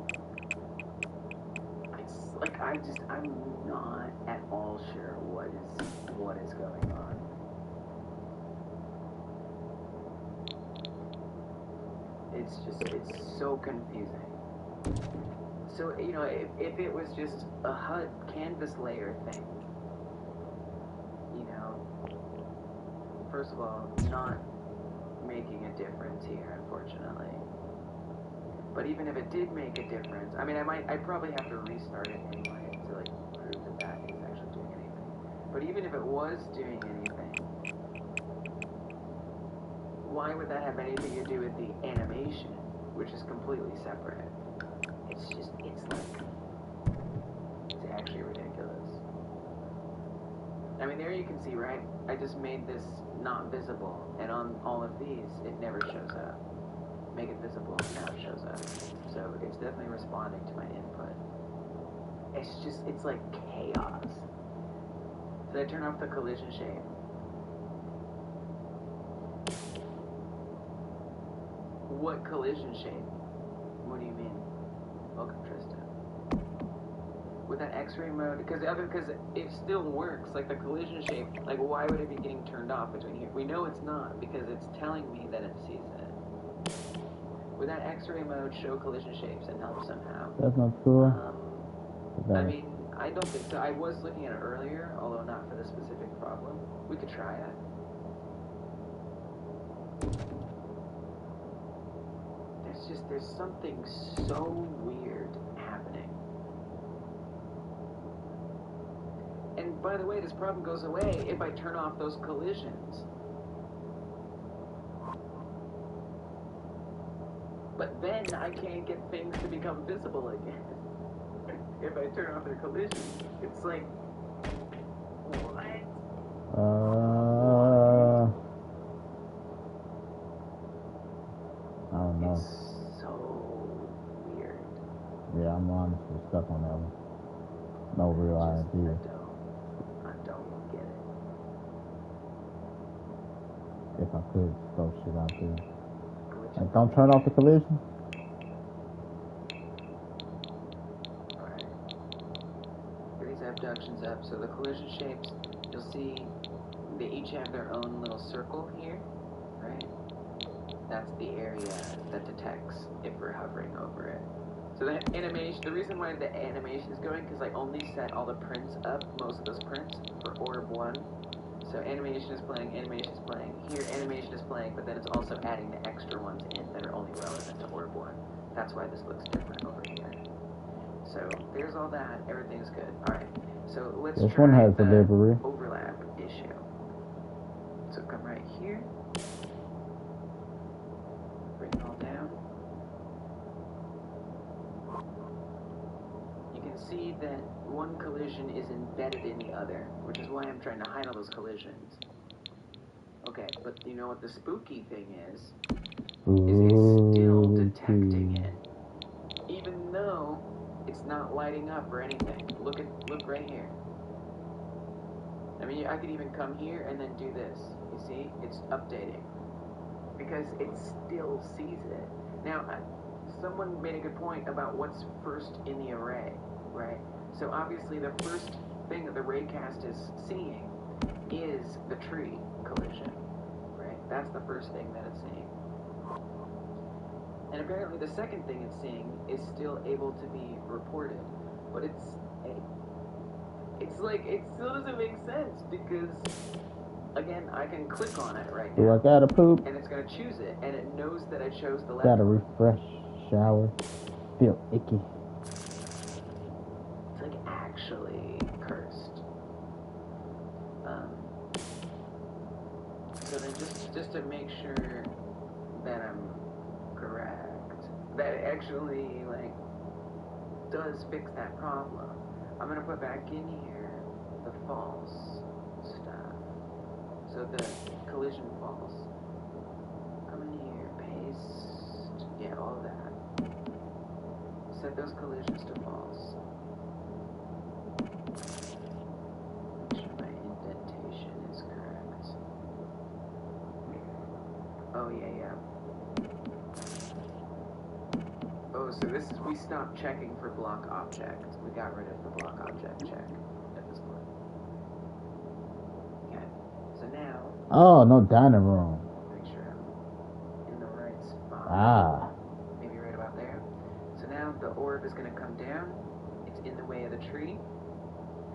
I'm not at all sure what is going on. It's so confusing. So, you know, if it was just a HUD canvas layer thing, you know, first of all, not making a difference here, unfortunately. But even if it did make a difference, I mean, I'd probably have to restart it anyway to, like, prove that that is actually doing anything. But even if it was doing anything, why would that have anything to do with the animation, which is completely separate? It's actually ridiculous. I mean, there you can see, right? I just made this not visible, and on all of these, it never shows up. Make it visible, now it shows up. So it's definitely responding to my input. It's like chaos. Did I turn off the collision shape? What collision shape? What do you mean? Welcome, Tristan. With that X-ray mode, because it still works. Like the collision shape, like why would it be getting turned off between here? We know it's not because it's telling me that it sees it. With that X-ray mode, show collision shapes and help somehow. That's not cool. I mean, I don't think so. I was looking at it earlier, although not for the specific problem. We could try it. There's something so weird happening. And by the way, this problem goes away if I turn off those collisions. But then I can't get things to become visible again. If I turn off their collisions. It's like, what? I don't know. It's so weird. Yeah, I'm honestly stuck on that one. No real idea. I don't get it. If I could throw shit out there. Like, don't turn off the collision. Alright. Here these abductions up. So the collision shapes, you'll see they each have their own little circle here, right? That's the area that detects if we're hovering over it. So the animation, the reason why the animation is going, because I only set all the prints up, most of those prints, for orb 1. So animation is playing, animation is playing. Here animation is playing, but then it's also adding the extra ones in that are only relevant to orb 1. That's why this looks different over here. So there's all that, everything's good. Alright, so let's this try one has the delivery. overlap issue. So come right here. Bring it all down. You can see that one collision is embedded in the other, which is why I'm trying to hide all those collisions. Okay, but you know what the spooky thing is it's still detecting it. Even though it's not lighting up or anything. Look right here. I mean, I could even come here and then do this. You see? It's updating. Because it still sees it. Now, someone made a good point about what's first in the array, right? So obviously the first thing that the raycast is seeing is the tree collision, right? That's the first thing that it's seeing. And apparently the second thing it's seeing is still able to be reported. But it's like, it still doesn't make sense because, again, I can click on it right now. Do I gotta poop? And it's going to choose it, and it knows that I chose the left Gotta one. refresh, shower, feel icky. It's like actually cursed. So then just to make sure that I'm correct, that it actually like does fix that problem, I'm gonna put back in here the false stuff. So the collision false. Come in here, paste, yeah, all that. Set those collisions to false. Make sure my indentation is correct. Oh yeah. Oh, so this is, we stopped checking for block object. We got rid of the block object check at this point. Okay, so now... Oh, no dining room. Make sure I'm in the right spot. Ah. Maybe right about there. So now the orb is going to come down. It's in the way of the tree.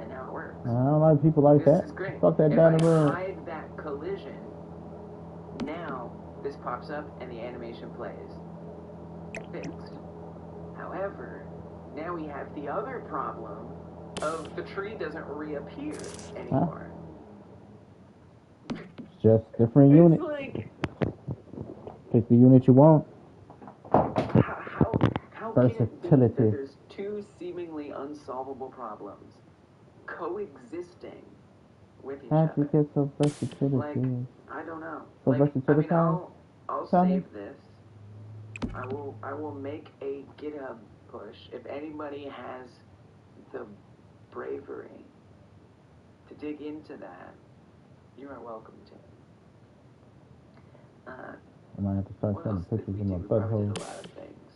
And now it works. I don't like people like that. This is great. Fuck that if dining I room. hide that collision, now this pops up and the animation plays. Fixed. However, now we have the other problem of the tree doesn't reappear anymore. It's just different unit. It's like, pick the unit you want. how can it be that Versatility. there's two seemingly unsolvable problems coexisting with each How'd you other? get so versatility? Like, I don't know. So Like, I versatility. mean, I'll Tell me. save this. I will make a GitHub push. If anybody has the bravery to dig into that, you are welcome to. I might have to start What sending else did pictures we of do? my We probably butthole did a lot of things.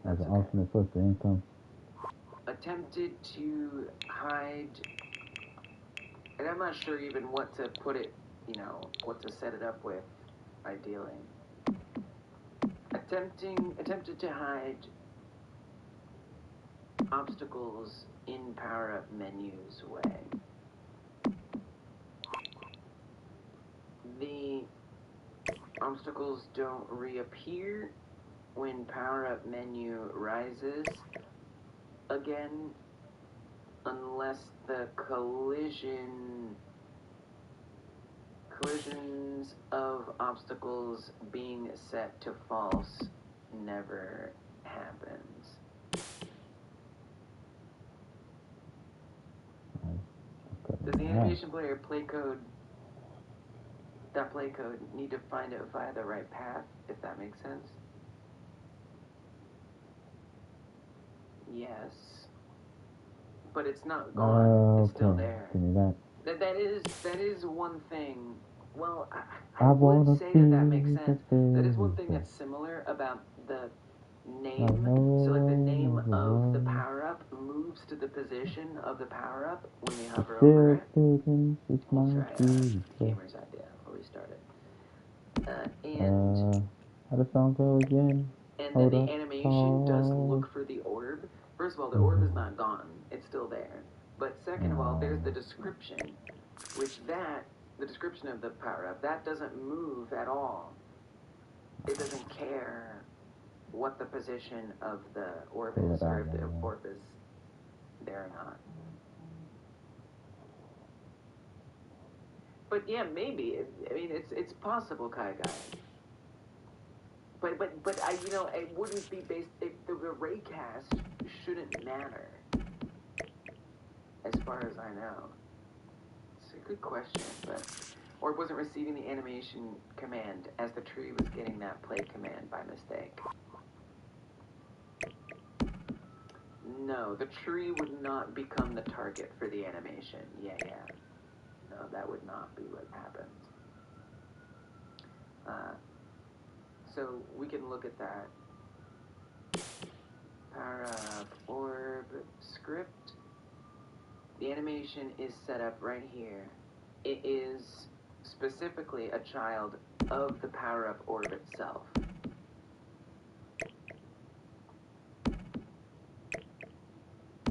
as That's an okay. alternate source of income. Attempted to hide, and I'm not sure even what to put it, what to set it up with, ideally. Attempted to hide obstacles in power-up menus way. The obstacles don't reappear when power-up menu rises again, unless the collisions of obstacles being set to false never happens. Does the animation player play code need to find it via the right path, if that makes sense? Yes. But it's not gone. It's still there. Give me that. That is one thing. Well, I would say that makes sense. That is one thing that's similar about the name. So like the name of the power-up moves to the position of the power-up when we hover over it. We'll try gamer's idea. I'll restart it. And how does the song go again? and then the animation does look for the orb. First of all, the orb is not gone. It's still there. But second of all, there's the description, the description of the power-up, that doesn't move at all. It doesn't care what the position of the orb is, or if the orb is there or not. But yeah, maybe. I mean, it's possible, Kai Guy. But it wouldn't be based. The raycast shouldn't matter, as far as I know. It's a good question, but or it wasn't receiving the animation command as the tree was getting that play command by mistake. No, the tree would not become the target for the animation. Yeah. No, that would not be what happened. So we can look at that. Power up orb script. The animation is set up right here. It is specifically a child of the power-up orb itself.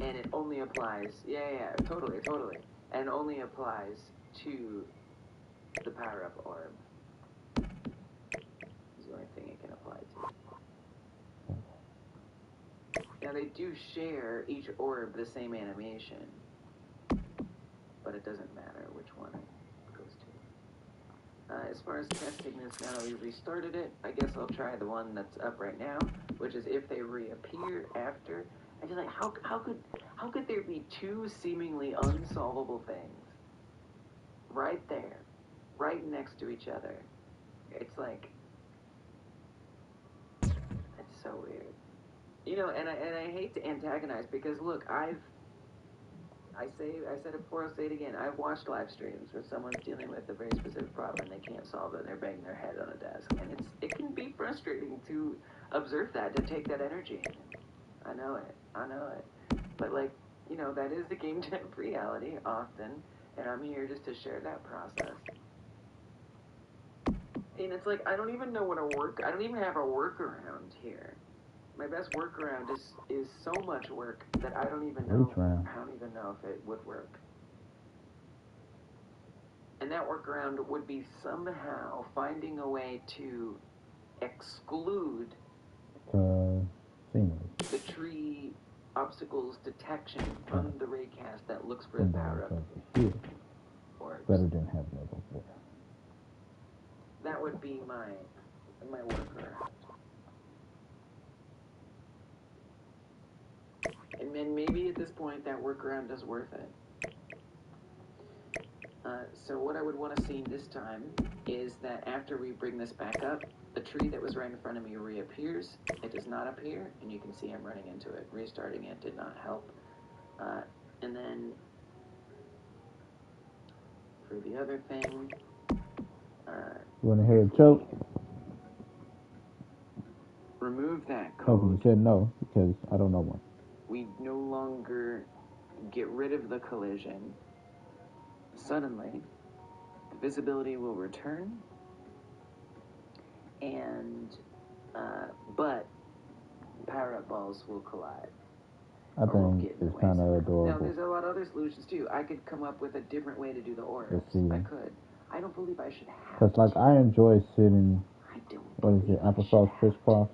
And it only applies, totally. And only applies to the power-up orb. Is the only thing it can apply to. Now they do share each orb the same animation, but it doesn't matter which one it goes to. As far as testing this, now that we restarted it, I guess I'll try the one that's up right now, which is if they reappear after. I just like, how could there be two seemingly unsolvable things right there, right next to each other? It's like, it's so weird. You know, and I hate to antagonize because look, I said it before, I'll say it again. I've watched live streams where someone's dealing with a very specific problem and they can't solve it and they're banging their head on a desk. And it can be frustrating to observe that, to take that energy in. I know it. But like, you know, that is the game jam reality often, and I'm here just to share that process. And it's like, I don't even have a workaround here. My best workaround is so much work that I don't even know if it would work. And that workaround would be somehow finding a way to exclude the tree obstacles detection from the raycast that looks for the power up. Better than having it before. That would be my workaround. And then maybe at this point that workaround is worth it. So what I would want to see this time is that after we bring this back up, the tree that was right in front of me reappears. It does not appear, and you can see I'm running into it. Restarting it did not help. And then for the other thing, you want to hear a joke? Remove that code. You said no because I don't know one. We no longer get rid of the collision. Suddenly, the visibility will return, and but power-up balls will collide. I think it's kind of adorable. Now, there's a lot of other solutions too. I could come up with a different way to do the orbs. I could. I don't believe I should have. Because like I enjoy sitting. What is it? Applesauce crisscross.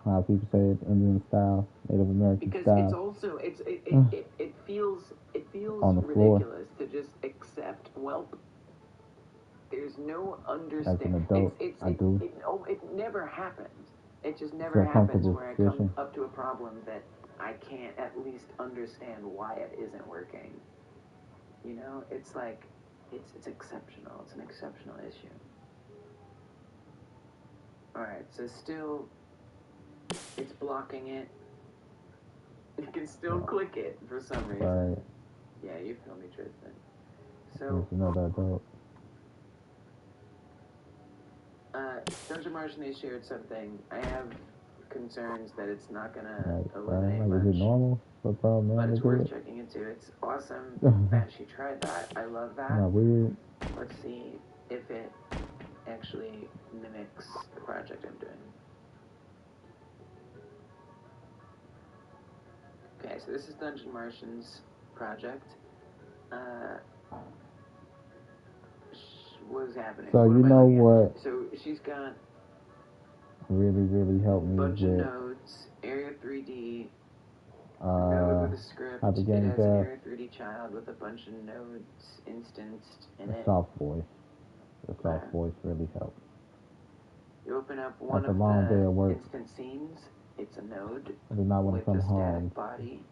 How people say it, Indian style, Native American because style. Because it's also it feels on the ridiculous floor. To just accept. Well, there's no understanding. As an adult, it never happens. It just never happens where I come up to a problem that I can't at least understand why it isn't working. You know, it's like it's exceptional. It's an exceptional issue. All right, so still. It's blocking it. You can still click it for some reason. Right. Yeah, you feel me, Tristan. So, another adult. Dungeon Martian, they shared something. I have concerns that it's not going to eliminate much. Is it normal? What problem? But it's worth checking into. It's awesome that she tried that. I love that. Not weird. Let's see if it actually mimics the project I'm doing. Okay, so this is Dungeon Martian's project. What is happening? So you know what? So she's got really helped me with a bunch of nodes, Area 3D, node with a script. How the game it has an Area 3D child with a bunch of nodes instanced in it. Soft voice. The soft voice really helped. You open up one of the instant scenes. It's a node with a static body.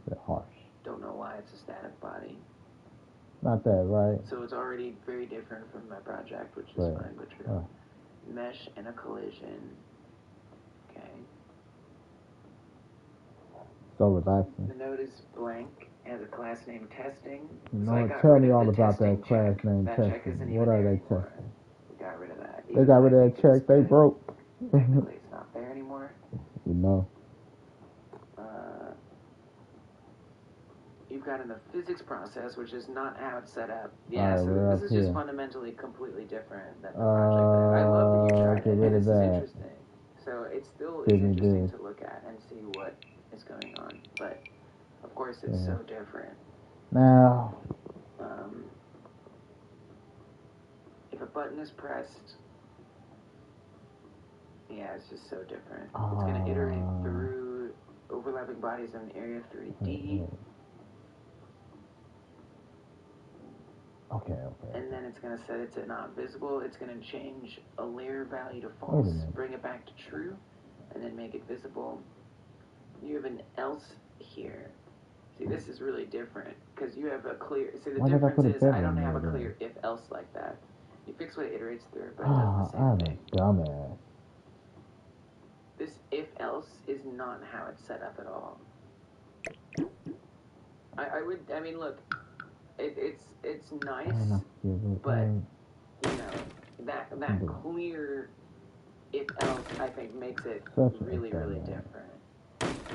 They're harsh. Don't know why it's a static body. Not that, right? So it's already very different from my project, which is fine, but true. Mesh and a collision. Okay. So relaxing. The node is blank. Has a class name testing. No, tell me all about that class name testing. What are they testing? We got rid of that. They got rid of that check. They broke. Technically, it's not there anymore. You know. You got in the physics process, which is not how it's set up. Alright, So we're this up is here. just fundamentally completely different than the project there. I love that you tried get it, rid and of this is that. interesting. So it still is Give me interesting this. to look at and see what is going on. But, of course, it's so different. Now, if a button is pressed, yeah, it's just so different. It's going to iterate through overlapping bodies in area 3D. Okay. And then it's going to set it to not visible. It's going to change a layer value to false, bring it back to true, and then make it visible. You have an else here. See, this is really different because you have a clear. See, the difference is I don't have a clear if else like that. You fix what it iterates through, but it does the same thing. Dumbass. This if else is not how it's set up at all. I mean, look, it's nice, but you know that clear if else I think makes it really different.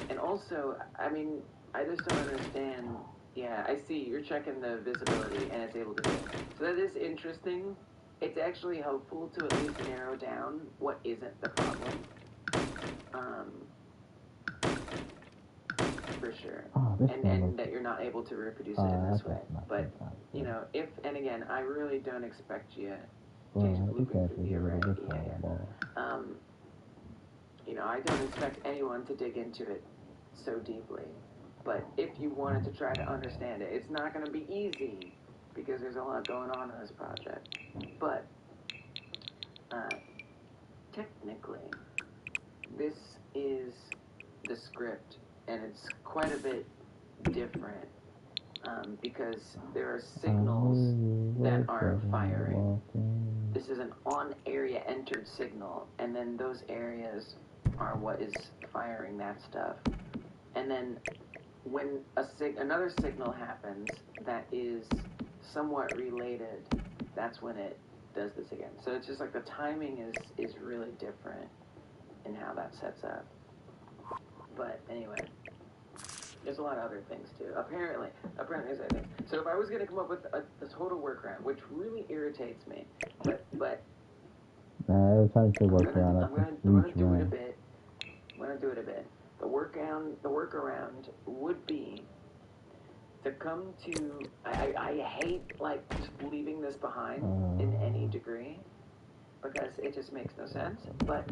And also, I mean, I just don't understand. Yeah, I see you're checking the visibility and it's able to do it. So that is interesting. It's actually helpful to at least narrow down what isn't the problem. For sure. And that you're not able to reproduce it in this way. But, you know, if, and again, I really don't expect you to loop through the array. You know, I don't expect anyone to dig into it so deeply. But if you wanted to try to understand it, it's not going to be easy because there's a lot going on in this project. But technically, this is the script, and it's quite a bit different because there are signals that are firing. This is an on-area entered signal, and then those areas are what is firing that stuff. And then when another signal happens that is somewhat related, that's when it does this again. So it's just like the timing is really different in how that sets up. But anyway, there's a lot of other things too. Apparently there's other things. So if I was going to come up with a total workaround, which really irritates me, but every time you say workaround, I'm gonna do it a bit. I'm gonna do it a bit. The workaround would be to come to. I hate like just leaving this behind in any degree because it just makes no sense. But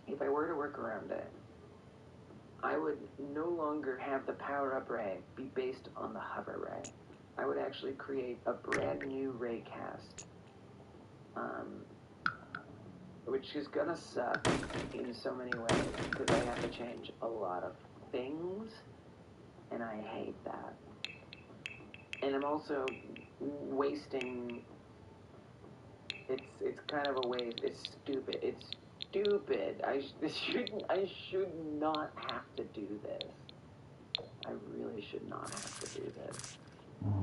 if I were to work around it, I would no longer have the power-up ray be based on the hover ray. I would actually create a brand new ray cast, which is gonna suck in so many ways because I have to change a lot of things, and I hate that. And I'm also wasting. It's kind of a waste. It's stupid. It's stupid. I should not have to do this. I really should not have to do this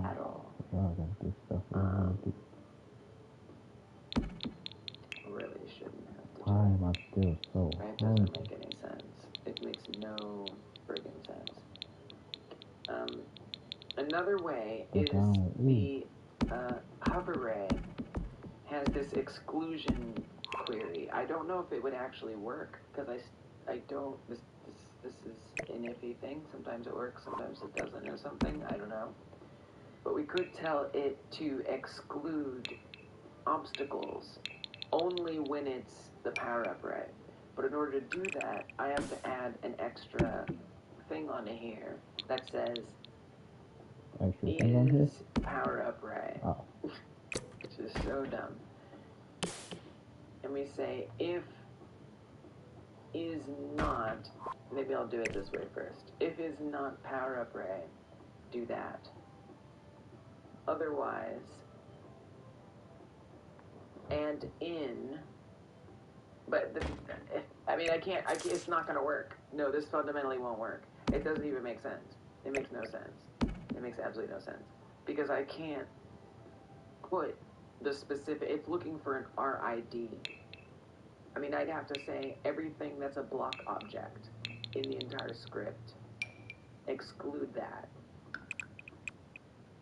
at all. Really shouldn't have to do Why am I still so it. Doesn't make any sense. It makes no friggin' sense. Another way is the hover ray has this exclusion query. I don't know if it would actually work because I don't. This is an iffy thing. Sometimes it works, sometimes it doesn't, or something. I don't know. But we could tell it to exclude obstacles only when it's the power-up ray. But in order to do that, I have to add an extra thing onto here that says is power-up ray. Which is so dumb. And we say if is not, maybe I'll do it this way first. If is not power-up ray, do that. Otherwise, and in, but I can't, it's not going to work. No, this fundamentally won't work. It doesn't even make sense. It makes no sense. It makes absolutely no sense. Because I can't put the specific, it's looking for an RID. I mean, I'd have to say everything that's a block object in the entire script, exclude that.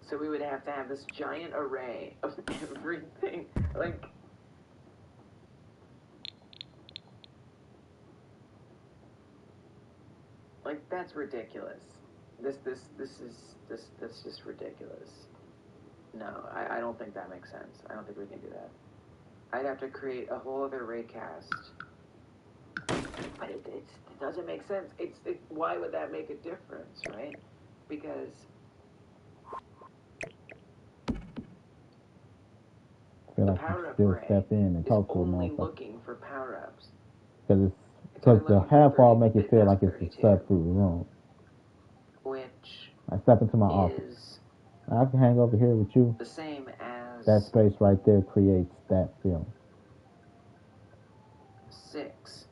So we would have to have this giant array of everything. Like that's ridiculous. That's just ridiculous. No, I don't think that makes sense. I don't think we can do that. I'd have to create a whole other raycast. But it doesn't make sense. Why would that make a difference, right? Because I feel like you still step in and talk to them. Only looking for power ups. Because the half wall make it feel like it's a sub through the room. Which I step into my office. I can hang over here with you. The same as that space right there creates that feeling. 6.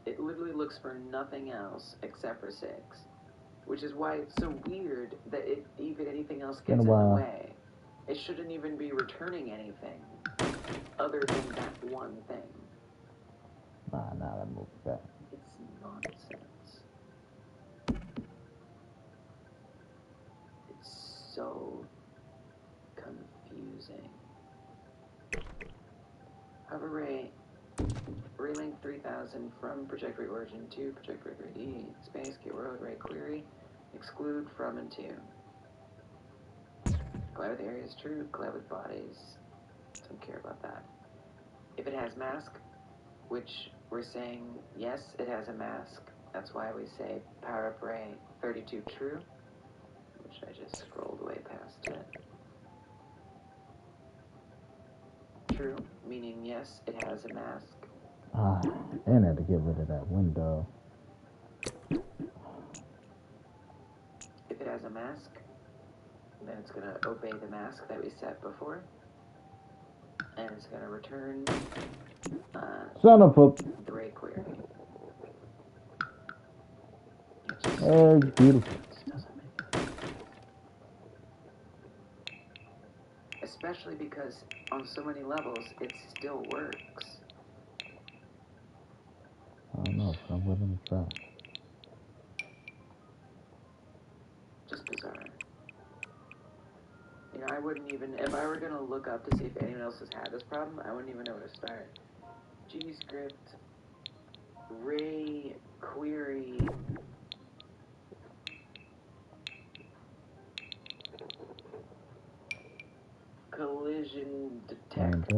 It literally looks for nothing else except for 6, which is why it's so weird that even anything else gets in the way. It shouldn't even be returning anything other than that one thing. Nah, that moves back. It's nonsense. It's so confusing. Hover ray, relink 3000 from project ray origin to project ray 3D, space, get road ray query, exclude from and to. Collide with areas true, collide with bodies. Don't care about that. If it has mask, which we're saying, yes, it has a mask. That's why we say power up ray 32 true, which I just scrolled way past it. True, meaning yes, it has a mask. And I had to get rid of that window. If it has a mask, then it's going to obey the mask that we set before. And it's going to return son of a the ray query. It's beautiful. Especially because on so many levels, it still works. I don't know, but I'm willing to try. Just bizarre. You know, I wouldn't even, if I were going to look up to see if anyone else has had this problem, I wouldn't even know where to start. GScript, ray query, collision detect.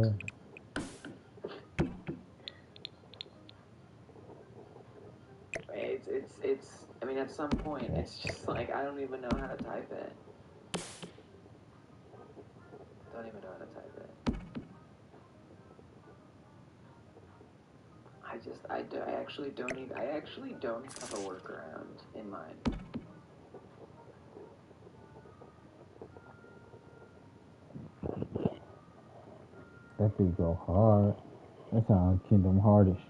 It's, I mean, at some point, it's just like, I don't even know how to type it. Don't even know how to type it. I actually don't have a workaround in mind. That beat go hard. That sounds Kingdom Heartish.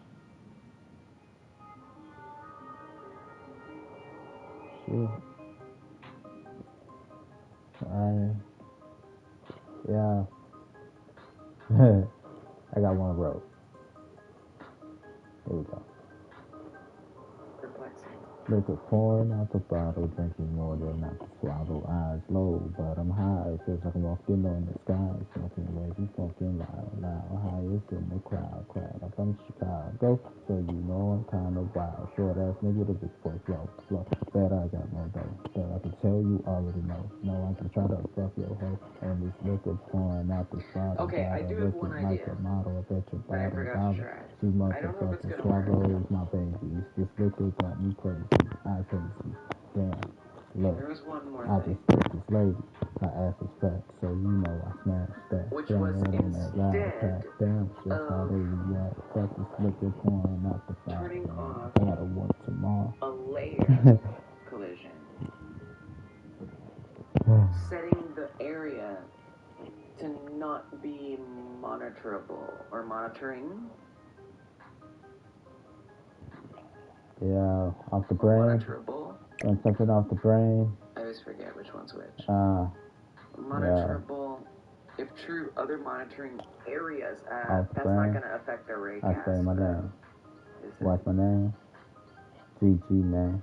Shit. Yeah. I got one rope. Here we go. Perplexing. Liquor pouring out the bottle, drinking more than I can swallow. Eyes low, but I'm high. Feels like I'm walking on the sky. Smoking wavy, smoking loud. Highest in the crowd. I'm from Chicago, so you know I'm kind of wild. Short ass nigga, the big boy flow. Bet I got no dough. But I can tell you already know. No, I can try to fuck your hoe. And this liquor pouring out the bottle. Okay, I do have one like idea. A model. I bet your But I forgot to try. She I don't know if it's motherfucking gonna swallows my babies. This liquor got me crazy. I crazy. Damn. Look, there was one more I thing. just met this lady. Her ass is fat, so you know I smashed that. Which Damn, was on that loud instead pack. Damn, shit, how they react. Got this liquor pouring out the fire. turning off I gotta work tomorrow. a layer collision. Setting the area to not be monitorable or monitoring. Yeah, off the brain. Monitorable. And something off the brain. I always forget which one's which. Yeah. Monitorable. If true, other monitoring areas. That's brain. not going to affect the raycast. I say my name. Watch my name. GG, man.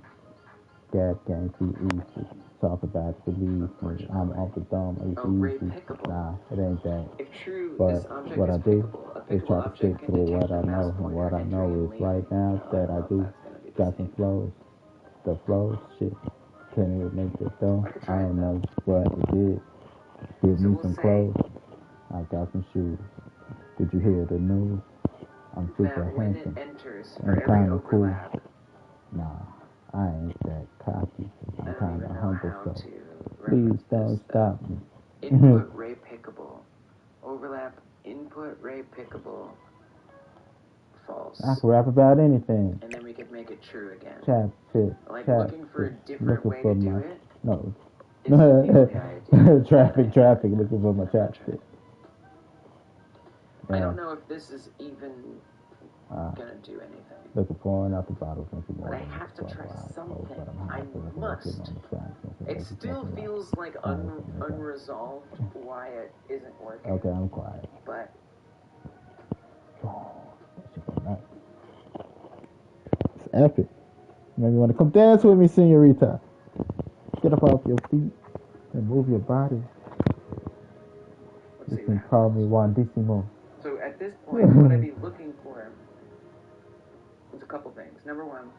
Gab gang too easy. talk about believe me, I'm off the dome. It's easy. Nah, it ain't that. If true, But this object what is I do pickable. A is try pickable to stick object to can what detect I a mouse know, and pointer what I know entering is lead. right now I that don't I know if do. that's gonna be the Got some same. flows. The flows, shit. Can it make it though? I could I try it don't know, though. but it did. Give So me we'll some say clothes. I got some shoes. Did you hear the news? I'm super that when it handsome enters for and every kind of cool. overlap, Nah, I ain't that cocky. I I'm don't kind even of know humble, how so to please reference don't this stuff. stop me. Input ray pickable. Overlap input ray pickable. False. I can rap about anything. And then we could make it true again. Chat shit. Like Chat looking for a shit. different way to do it. No. Isn't the only idea. Traffic. Looking for my chat shit. I don't know if this is even gonna do anything. Looking pouring out the bottle. But I have to try something. I must. It still feels like unresolved why it isn't working. Okay, I'm quiet. But it's epic. Maybe you want to come dance with me, senorita. Get up off your feet and move your body. You can call me Juandissimo. So at this point, what I'd be looking for is a couple things. Number one,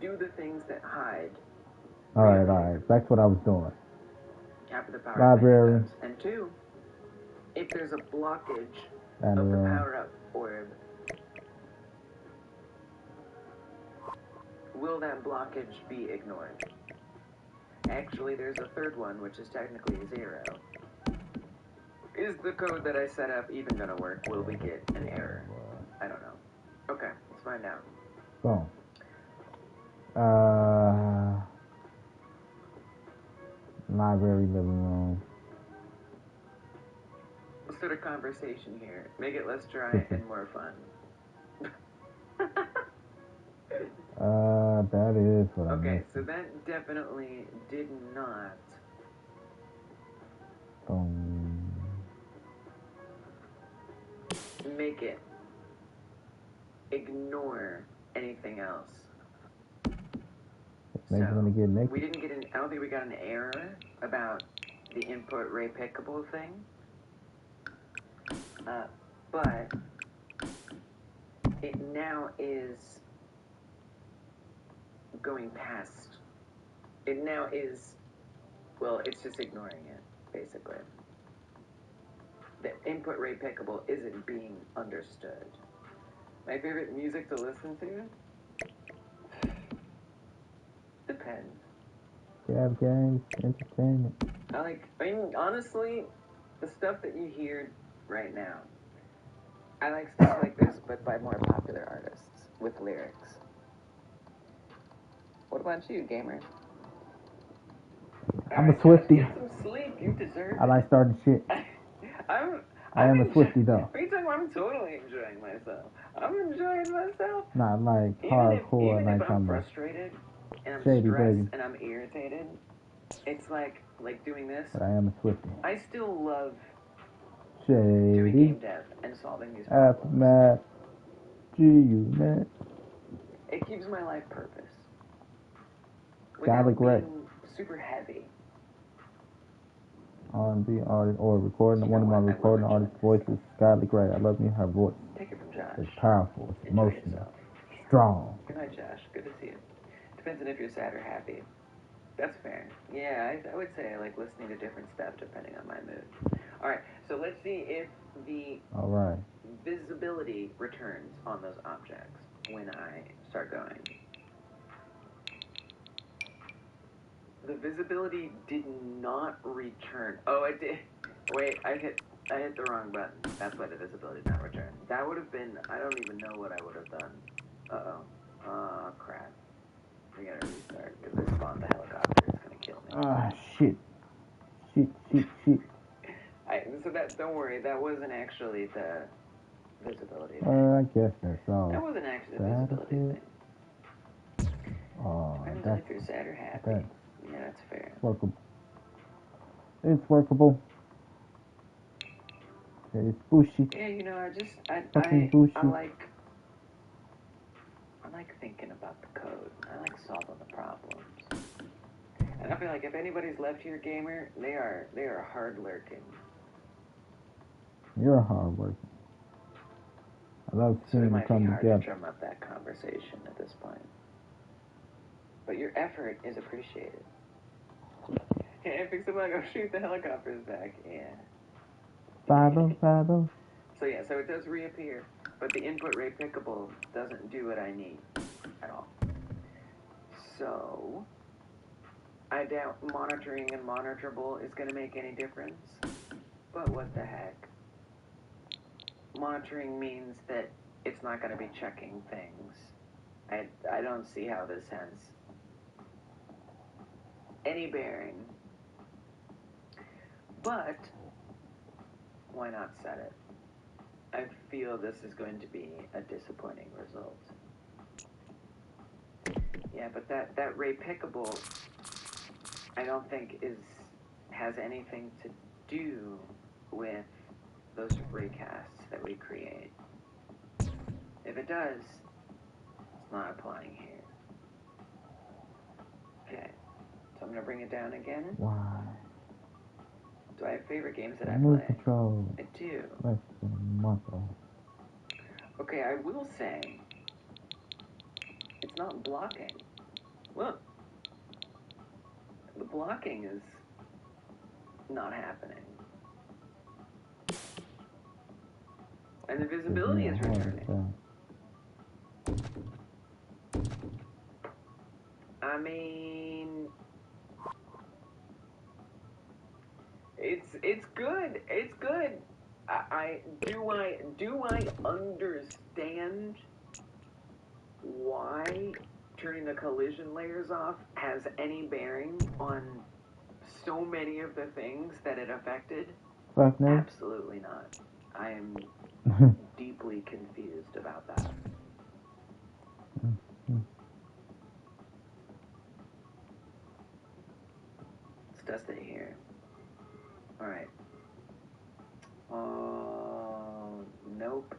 do the things that hide. All right. That's what I was doing. After the power library. And two, if there's a blockage And of the power-up orb, will that blockage be ignored? Actually, there's a third one, which is technically 0. Is the code that I set up even gonna work? Will we get an error? I don't know. Okay, let's find out. Boom. Library, living room. Let's start a conversation here. Make it less dry and more fun. That is what I'm Okay, so that definitely did not. Make it ignore anything else. Makes me want to get naked. We didn't get an. I don't think we got an error about the input ray pickable thing. But it now is going past. It now is. Well, it's just ignoring it, basically. The input ray pickable isn't being understood. My favorite music to listen to? Depends. Gab games, entertainment. I mean, honestly, the stuff that you hear right now, I like stuff like this, but by more popular artists with lyrics. What about you, gamer? I'm a Swiftie. Get some sleep. You deserve it. I like starting shit. I am a Swiftie though. What are you talking about? I'm totally enjoying myself. I'm enjoying myself. Not like hardcore, even like if I'm frustrated and I'm shady, stressed baby. and I'm irritated, it's like doing this. But I am a Swiftie. I still love shady. Doing game dev and solving these problems. Aftermath. G-Unit. It keeps my life purpose. Godly great. Being super heavy. R&B artist or recording one of my recording artist voices. Godly great. I love me her voice. Take it from Josh. It's powerful. It's emotional. Strong. Good night, Josh. Good to see you. Depends on if you're sad or happy. That's fair. Yeah, I would say I like listening to different stuff depending on my mood. Alright, so let's see if the visibility returns on those objects when I start going. The visibility did not return. Oh, it did. Wait, I hit the wrong button. That's why the visibility did not return. That would have been, I don't even know what I would have done. Uh-oh. Oh, crap. We gotta restart, because I spawned the helicopter. It's gonna kill me. Ah, shit. Shit. So don't worry, that wasn't actually the visibility thing. I guess that's all. That wasn't actually the visibility thing. Depends on if you're sad or happy. Yeah, that's fair. Workable. It's workable. It's bushy. Yeah, you know, I like thinking about the code. I like solving the problems. And I feel like if anybody's left here, gamer, they are hard lurking. You're hard working. I love seeing you come hard together. to drum up that conversation at this point. But your effort is appreciated. Hey, fix them, go shoot the helicopters back. Yeah. 5050. So yeah, so it does reappear, but the input rate pickable doesn't do what I need at all. So I doubt monitoring and monitorable is going to make any difference. But what the heck? Monitoring means that it's not going to be checking things. I don't see how this has any bearing. But why not set it? I feel this is going to be a disappointing result. Yeah, but that ray pickable, I don't think has anything to do with those raycasts that we create. If it does, it's not applying here. Okay, so I'm gonna bring it down again. Why? Do I have favorite games that I Move play? control. I do. Less than a month old. Okay, I will say it's not blocking. Look, the blocking is not happening. And the visibility is returning. I mean, it's good. It's good. Do I understand why turning the collision layers off has any bearing on so many of the things that it affected? Absolutely not. I am deeply confused about that. Let's test it here. Alright. Nope.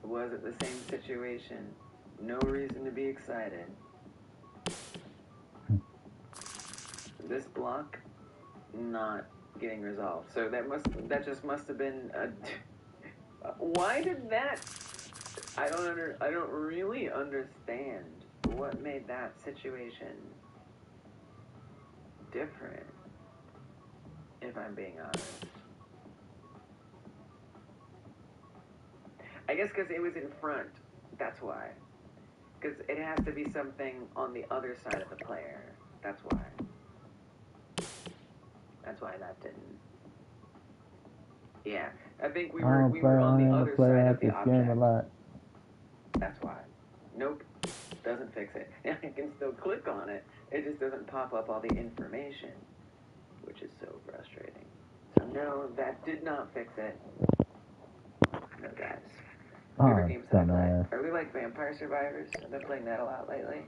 Was it the same situation? No reason to be excited. This block not getting resolved. So that just must have been a why did that I don't really understand what made that situation different, if I'm being honest. I guess because it was in front. That's why. Because it has to be something on the other side of the player. That's why. That's why that didn't. Yeah, I think we were on the other side of the object. A lot. That's why. Nope, doesn't fix it. I can still click on it. It just doesn't pop up all the information, which is so frustrating. So no, that did not fix it. No, guys. Favorite games that I play. I really like Vampire Survivors. I've been playing that a lot lately.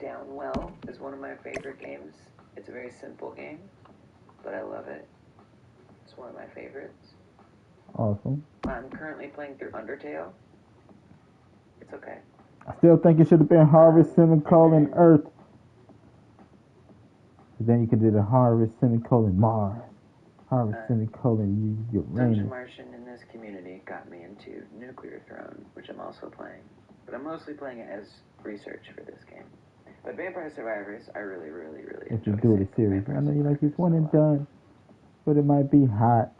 Downwell is one of my favorite games. It's a very simple game, but I love it. It's one of my favorites. Awesome. I'm currently playing through Undertale. It's okay. I still think it should have been Harvest semicolon Earth. Then you could do the Harvest semicolon Mars. Harvest semicolon Uranus. Dungeon Martian in this community got me into Nuclear Throne, which I'm also playing. But I'm mostly playing it as research for this game. But Vampire Survivors, I really, really, really enjoy. If you do the series, I know you like this one and done, but it might be hot.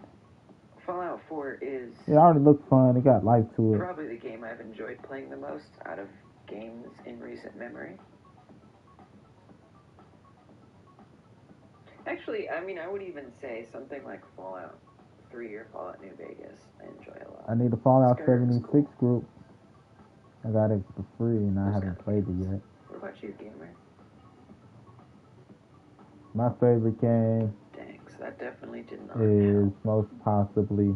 Fallout 4 is... It already looked fun. It got life to it. Probably the game I've enjoyed playing the most out of games in recent memory. Actually, I mean, I would even say something like Fallout 3 or Fallout New Vegas. I enjoy a lot. I need a Fallout 76 group. I got it for free, and I haven't played it yet. What about you, gamer? My favorite game that definitely did not is most possibly.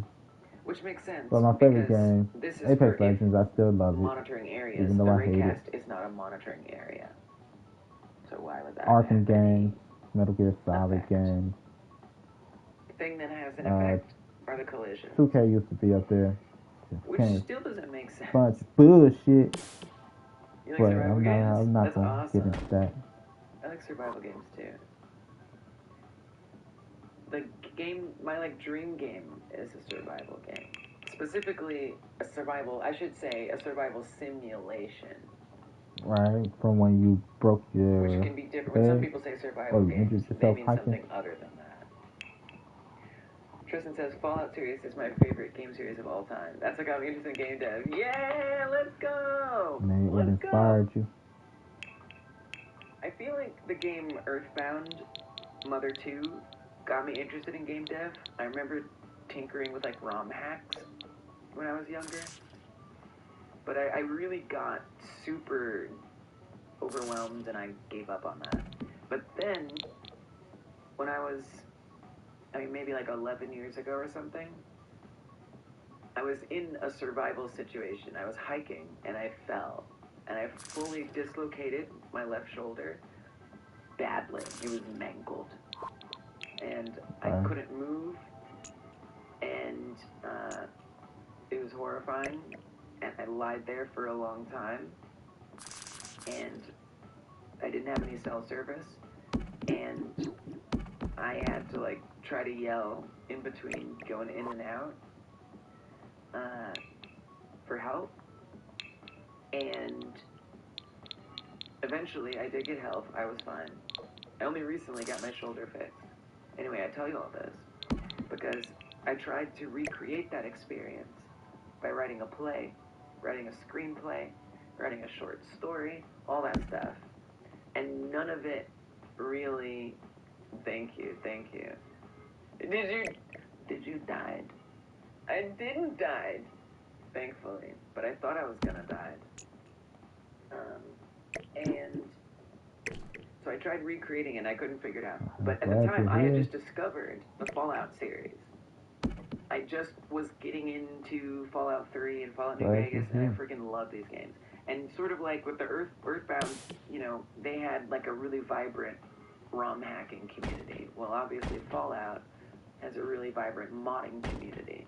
Which makes sense. But my favorite game, Apex Legends, I still love it. Monitoring areas. Even though I hate it. is not a monitoring area. So why would that Arkham games, Metal Gear Solid games. The thing that has an effect are the collisions. 2K used to be up there. Which still doesn't make sense. Bunch of bullshit. You like but I'm not gonna get into that. like survival games too. The game, my like dream game is a survival game. Specifically, a survival, I should say, a survival simulation. Right, from when you broke your Which can be different. When some people say survival you games, injured they yourself mean hiking. something other than that. Tristan says, Fallout series is my favorite game series of all time. That's like an interesting game dev. Yeah, let's go! And it Let's inspired go! you. I feel like the game Earthbound Mother 2 got me interested in game dev. I remember tinkering with like ROM hacks when I was younger. But I really got super overwhelmed and I gave up on that. But then, when I was, maybe like 11 years ago or something, I was in a survival situation. I was hiking and I fell. And I fully dislocated my left shoulder badly. It was mangled. And I couldn't move. And it was horrifying. And I lied there for a long time. And I didn't have any cell service. And I had to like try to yell in between going in and out for help. And eventually I did get help. I was fine. I only recently got my shoulder fixed. Anyway, I tell you all this because I tried to recreate that experience by writing a play, writing a screenplay, writing a short story, all that stuff. And none of it really, thank you. Did you die? I didn't die, thankfully, but I thought I was gonna die. And so I tried recreating it and I couldn't figure it out. But at the time, I had just discovered the Fallout series. I just was getting into Fallout 3 and Fallout New Vegas, and I freaking love these games. And sort of like with the Earthbound, they had like a really vibrant ROM hacking community. Well, obviously Fallout has a really vibrant modding community.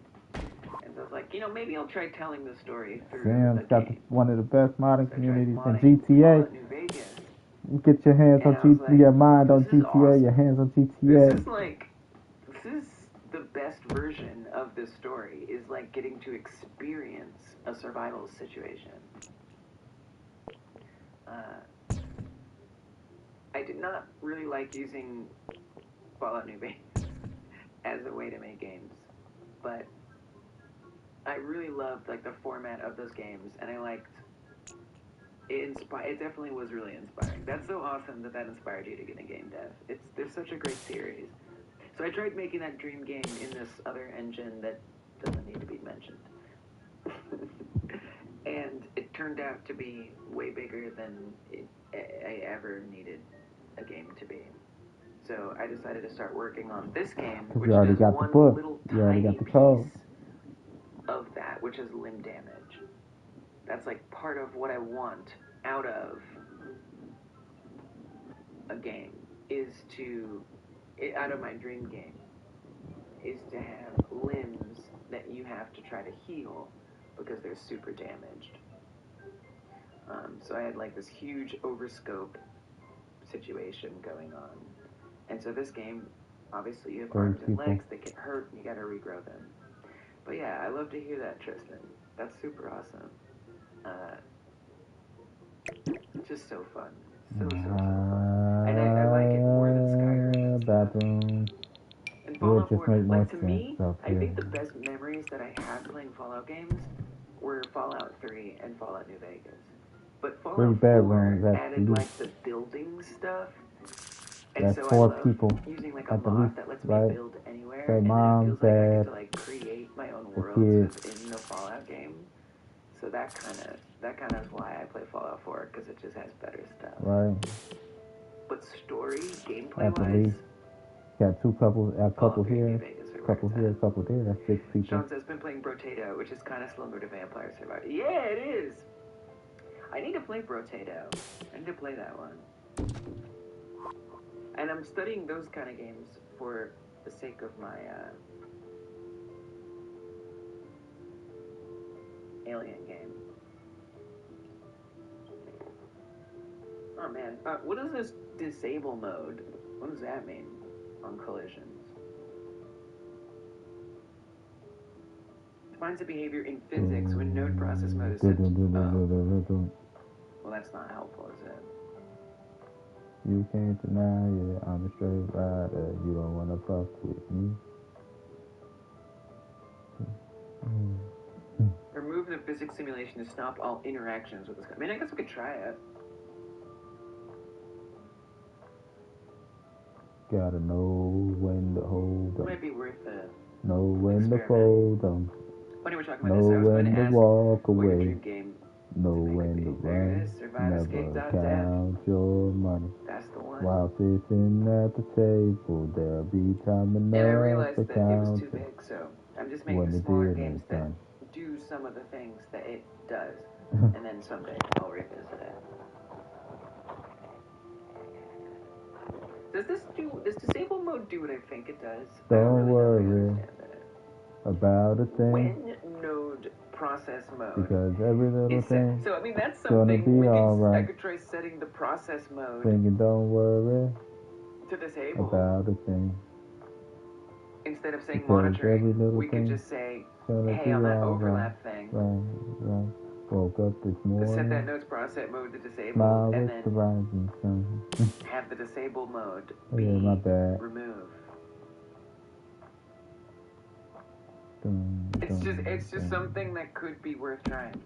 And so I was like, maybe I'll try telling the story through Sam's got one of the best modding so communities in GTA. New Vegas. You get your hands on GTA, like, your mind on GTA, awesome. Your hands on GTA. This is the best version of this story, is like getting to experience a survival situation. I did not really like using Fallout New Vegas as a way to make games, but I really loved like the format of those games, and I liked it. It definitely was really inspiring. That's so awesome that inspired you to get a game dev. There's such a great series. So I tried making that dream game in this other engine that doesn't need to be mentioned. And it turned out to be way bigger than I ever needed a game to be. So I decided to start working on this game, which does one little tiny piece of that, which is limb damage. That's like part of what I want out of a game, out of my dream game, is to have limbs that you have to try to heal because they're super damaged. So I had like this huge overscope situation going on. And so this game, obviously you have arms and legs that get hurt and you gotta regrow them. But yeah, I love to hear that, Tristan. That's super awesome. Just so fun. So fun. And I like it more than Skyrim. Bathroom. And Fallout 4, like to me, I think the best memories that I had playing Fallout games were Fallout 3 and Fallout New Vegas. But Fallout 4 added like the building stuff. And so I love using like a mod that lets me build anywhere. And it feels like I get to like create my own worlds within the Fallout game. So that kind of is why I play Fallout 4, because it just has better stuff. Right. But story, gameplay-wise, got a couple here, couple here, couple there. That's 6 people. Sean says, been playing Brotato, which is kind of similar to Vampire Survivor. Yeah, it is. I need to play Brotato. I need to play that one. And I'm studying those kind of games for the sake of my Alien game. Oh man, what is this disable mode? What does that mean on collisions? Defines a behavior in physics when node process mode is set to... Well, that's not helpful, is it? You can't deny it. I'm a straight rider. You don't wanna fuck with me. Remove the physics simulation to stop all interactions with this guy. I mean, I guess we could try it. Gotta know when to hold It them. might be worth it. Know when to Experiment. fold them. Funny we're talking about Know this. I was going when to to ask walk what your away. dream game Know to make when would to be. There it run. is. Survive, escape, Never dot, death. count your money. That's the one. While sitting at the table, there'll be time And I enough realized for that it was too counting. big, so I'm just When making the smaller dinner games is that done. do some of the things that it does. And then someday I'll revisit it. Does disable mode do what I think it does? I Don't really worry understand it. about a thing, When node process mode because every little is set. thing So I mean that's gonna something be I alright. could try setting the process mode Thinking don't worry to disable. about a thing, Instead of saying because every monitoring, little we could thing just say, gonna hey, be on that alright. overlap thing, Right. Woke up this to morning. set that node's process mode to disable, Smile and with the then rising sun. have the disable mode Oh, be yeah, my bad. removed. Dun, It's just something that could be worth trying.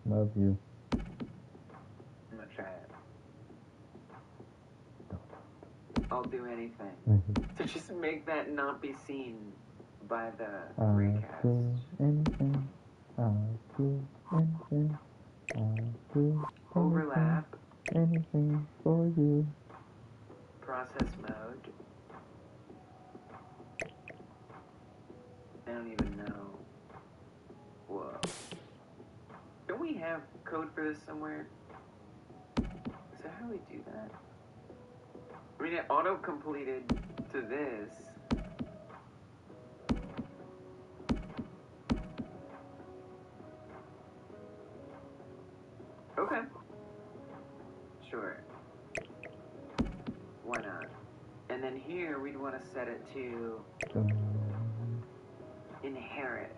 Love you. I'm gonna try it. I'll do anything to just make that not be seen by the recast. I'll do anything. I'll do anything. I'll do Overlap. anything for you. Process mode. I don't even know. Whoa. Don't we have code for this somewhere? Is that how we do that? I mean, it auto-completed to this. Okay. Sure. Why not? And then here, we'd want to set it to inherit.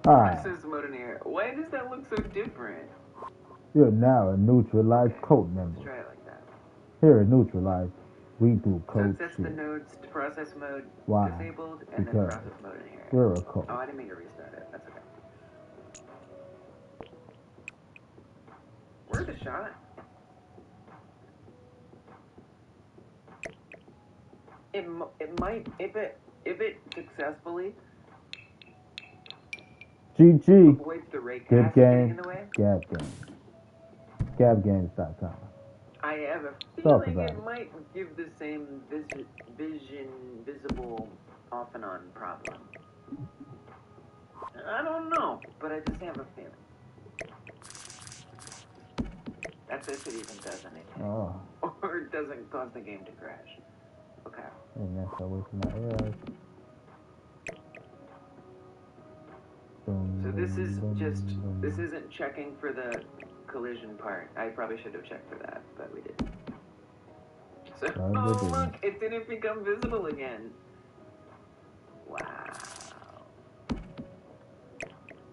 Process mode in here. Why does that look so different? You're now a neutralized code member. Let's try it like that. Here at Neutralized, we do So code it sets shit. the nodes to process mode Why? disabled and then Because process mode in here. we're a code. Oh, I didn't mean to restart it. That's okay. Worth a shot. It might if it successfully GG. avoids the rate Good cast getting game. in the way. Gab Games. GabGames.com. I have a Talk feeling about it it. might give the same visible off and on problem. I don't know, but I just have a feeling. That's if it even does anything. Oh. Or it doesn't cause the game to crash. Okay. And that's how we my arrows. So this isn't checking for the collision part. I probably should have checked for that, but we didn't. So, oh look, it didn't become visible again. Wow.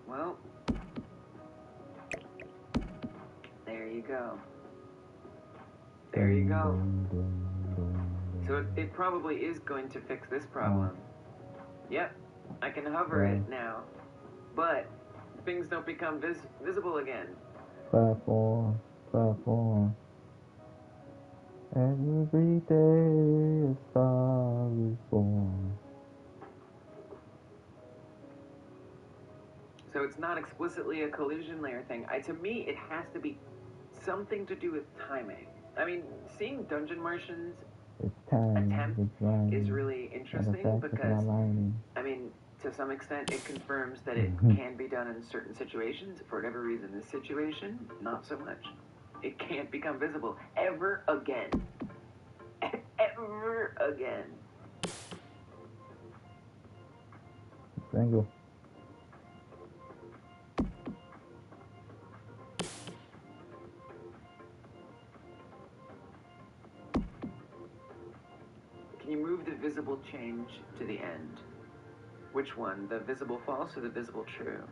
Well, there you go. There you go. So it probably is going to fix this problem. Yep, I can hover it now, but things don't become visible again. Platform. Every day a star is born. So it's not explicitly a collision layer thing. To me, it has to be something to do with timing. I mean, seeing Dungeon Martians attempt is really interesting because, I mean, to some extent, it confirms that it can be done in certain situations. For whatever reason, this situation, not so much. It can't become visible ever again. Ever again. Single. Can you move the visible change to the end? Which one? The visible false or the visible true?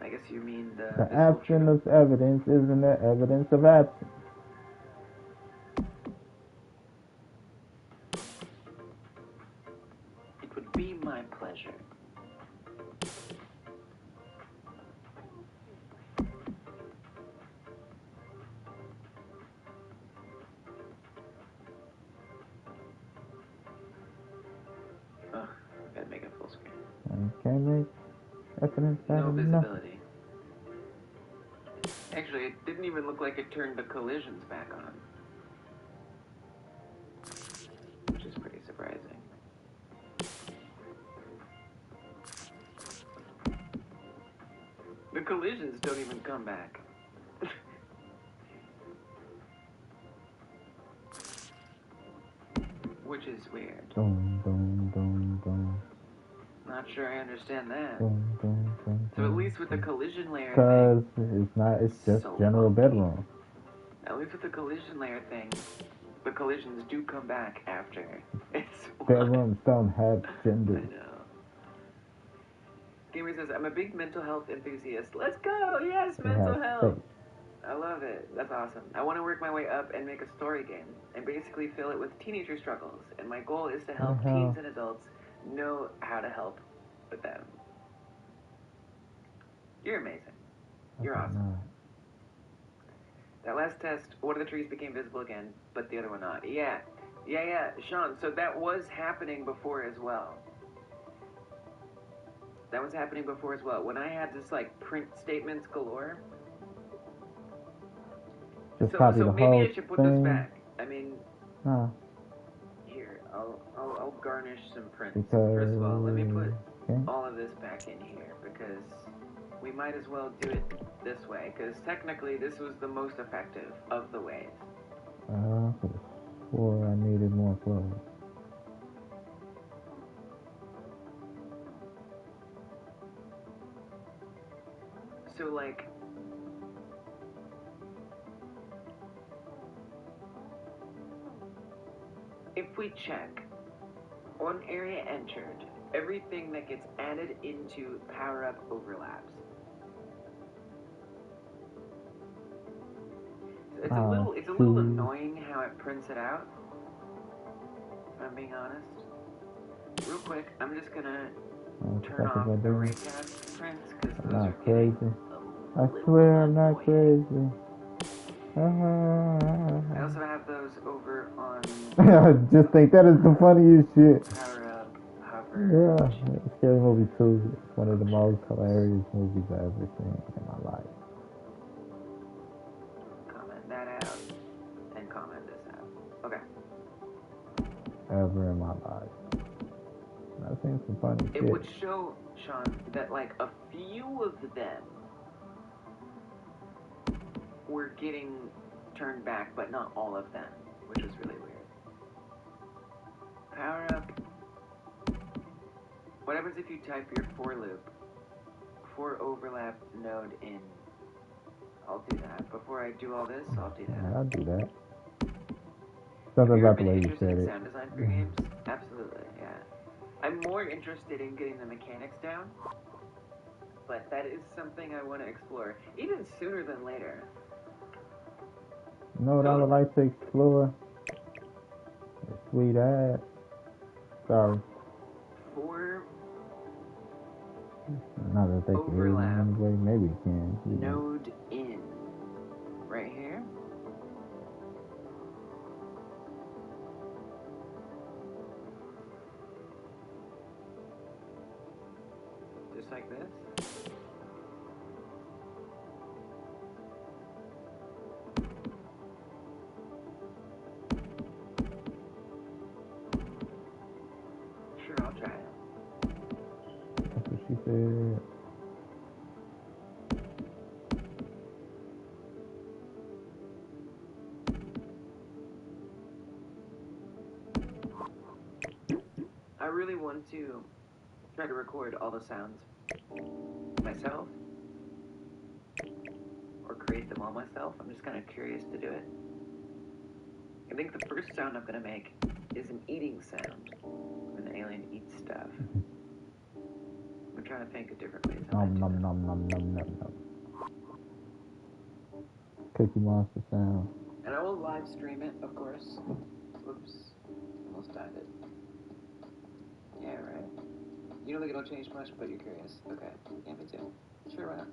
I guess you mean the The absence of evidence isn't the evidence of absence. It would be my pleasure. Ugh, gotta make it full screen. Can't make evidence out No of visibility. Actually, it didn't even look like it turned the collisions back on. Which is pretty surprising. The collisions don't even come back. Which is weird. Dum, dum, dum, dum. Not sure I understand that. Dum, dum, dum, So at dum, least with the dum. collision layer Because thing, it's just so general funky. bedroom. At least with the collision layer thing, the collisions do come back after. It's Bedrooms don't have gender. I know. Gamer says, I'm a big mental health enthusiast. Let's go! Yes, It mental has health! space. I love it. That's awesome. I want to work my way up and make a story game and basically fill it with teenager struggles. And my goal is to help the hell? teens and adults know how to help with them. You're amazing. You're Okay, awesome. no. That last test, one of the trees became visible again, but the other one not. Yeah. Sean, so that was happening before as well. That was happening before as well. When I had this, like, print statements galore. Just So copy the maybe whole I should put thing. this back. I mean, No, here, I'll garnish some prints. because First of all, let me put okay. all of this back in here because we might as well do it this way because technically this was the most effective of the ways. I could have swore I needed more clothes. So like, if we check on area entered, everything that gets added into power-up overlaps. It's a little annoying how it prints it out, if I'm being honest. Real quick, I'm just gonna turn off the raycast prints because those are crazy. I swear I'm not crazy. I also have those over on I just think that is the funniest shit. power-up, hover. Yeah, Scary Movie 2 is one of the most hilarious movies I've ever seen in my life. Comment that out and comment this out. Okay. Ever in my life. I've seen some funny shit. It would show, Sean, that like a few of them were getting turned back, but not all of them, which was really weird. Power up. What happens if you type your for loop? For overlap node in. I'll do that. Before I do all this, I'll do that. Yeah, I'll do that. Have Something you ever about the been way you interested said in it. sound design for games? Absolutely, yeah. I'm more interested in getting the mechanics down, but that is something I want to explore, even sooner than later. You know what I would like to explore? Your sweet ass. Sorry. For Not that they can hear me overlap anyway. Maybe you can. You know. node in. Right here. Just like this. Sure, I'll try it. That's what she said. really want to try to record all the sounds myself or create them all myself. I'm just kind of curious to do it. I think the first sound I'm going to make is an eating sound. When the alien eats stuff. I'm trying to think of different ways. Nom nom nom nom nom nom nom. Cookie Monster sound. And I will live stream it, of course. Whoops. Almost died it. Yeah, right. You don't think it'll change much, but you're curious. Okay. Yeah, me too. Sure, why not?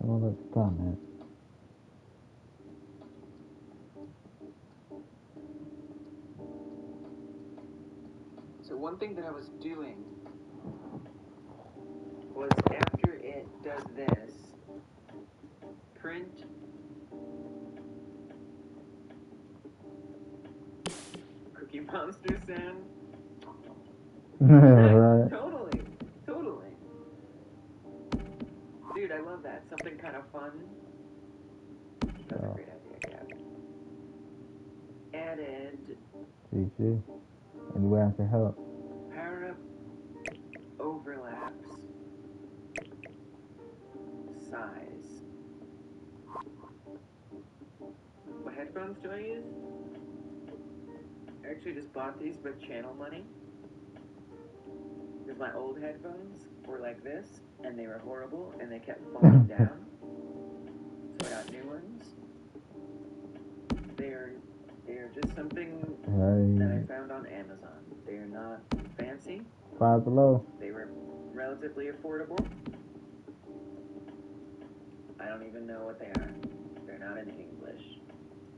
I don't know the comment. So one thing that I was doing was after it does this, print Cookie Monster sound. Right. Totally. Dude, I love that. Something kind of fun. That's a great idea, Cap. Added. GG. Any way I can help? Power up overlaps. Size. What headphones do I use? I actually just bought these with channel money. Because my old headphones were like this, and they were horrible, and they kept falling down. So I got new ones. They are just something that I found on Amazon. They are not fancy. Five Below. They were relatively affordable. I don't even know what they are. They're not in English.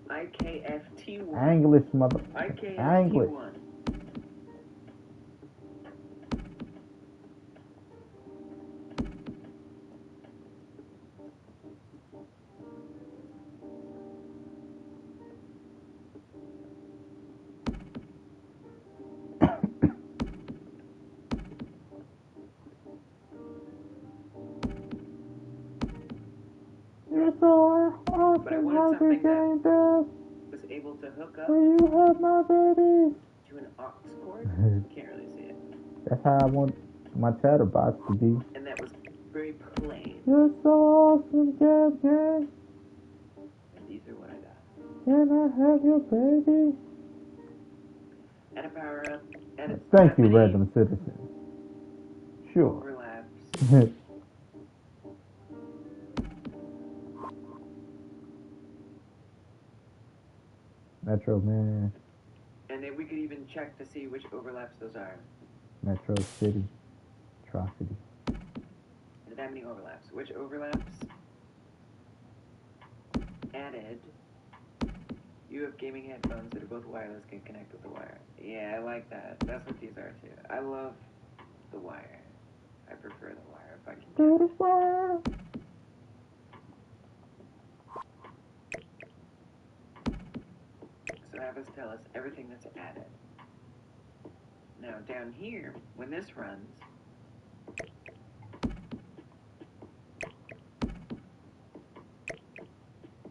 IKFT1. English, mother. IKFT1. English. You're so awesome. But I wanted something that was able to hook up you have my baby to an aux cord. Can't really see it. That's how I want my chatterbox to be. And that was very plain. You're so awesome, Gab Gang. And these are what I got. Can I have your baby? And a power up. And Thank you, Random Citizen. Sure. Overlaps. Metro Man. And then we could even check to see which overlaps those are. Metro City. Atrocity. Does it have any overlaps? Which overlaps? Added. You have gaming headphones that are both wireless, can connect with the wire. Yeah, I like that. That's what these are too. I love the wire. I prefer the wire if I can. Do the wire. So have us tell us everything that's added. Now down here, when this runs,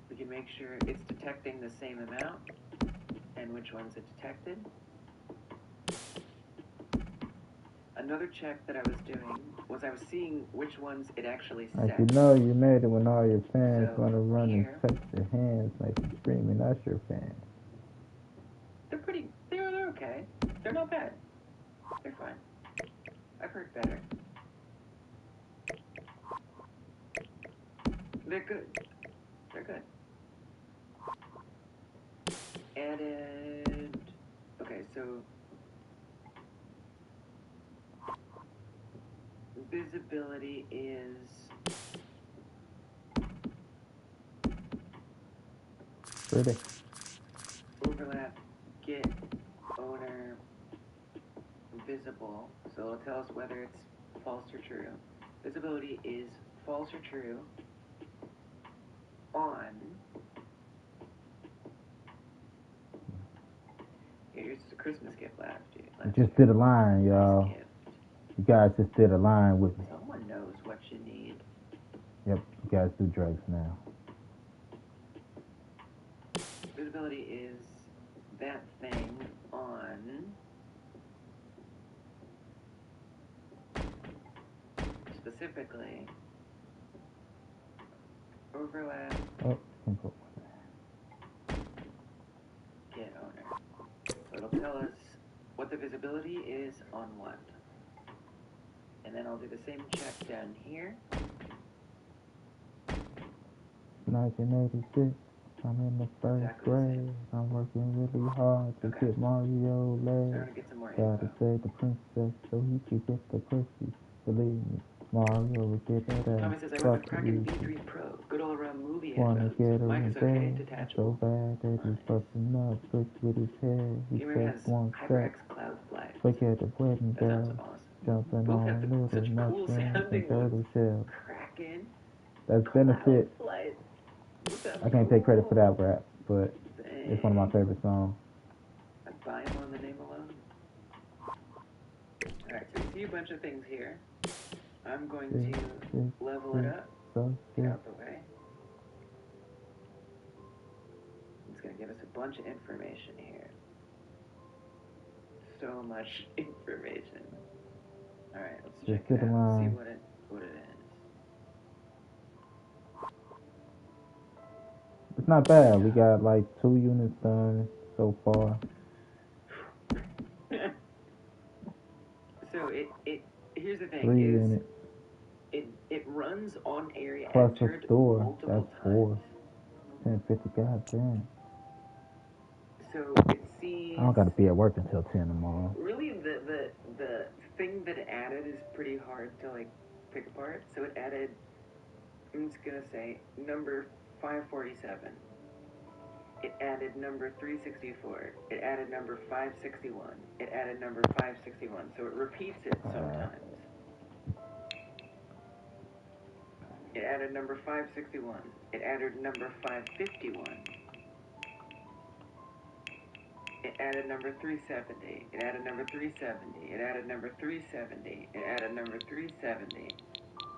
we can make sure it's detecting the same amount and which ones it detected. Another check that I was doing was I was seeing which ones it actually set. Like you know you made it when all your fans So, want to run here. and touch your hands, make them screaming, that's your fans. They're okay. They're not bad. They're fine. I've heard better. They're good. They're good. Added. Okay, so visibility is Pretty. overlap, get owner visible. So it'll tell us whether it's false or true. Visibility is false or true on. Here's a Christmas gift last year. You just did a line, y'all. You guys just did a line with me. Someone knows what you need. Yep, you guys do drugs now. Visibility is that thing on specifically overlap get owner. So it'll tell us what the visibility is on what. And then I'll do the same check down here. 1986, I'm in the first grade. I'm working really hard to get Mario laid. Gotta save the princess so he could get the pussy. Believe me, Mario will get that ass. Thomas says, I went with Kraken B3 Pro. Good all-around movie Wanna headphones. get her Mic in is okay, bed detachable. so bad that he's busting up bricks with his head. He said one step, Cloud Flight. forget the wedding That sounds bell. awesome. Jumping Both on have little such cool mushrooms and sounding turtle ones. shells. Kraken. That's benefit. Flight. I can't take credit for that rap, but it's one of my favorite songs. I'd buy him on the name alone. Alright, so you see a bunch of things here. I'm going to level it up. Get out the way. It's going to give us a bunch of information here. So much information. Alright, let's check it out. See what it is. It's not bad. We got like 2 units done so far. So here's the thing. 3 units. It runs on area plus entered a store. multiple That's times. 4. 10:50. Goddamn. So it sees. I don't gotta be at work until 10 tomorrow. Really, the thing that it added is pretty hard to like pick apart. So it added. I'm just gonna say number 547. It added number 364. It added number 561. It added number 561. So it repeats it sometimes. It added number 561. It added number 551. It added number 370. It added number 370. It added number 370. It added number 370.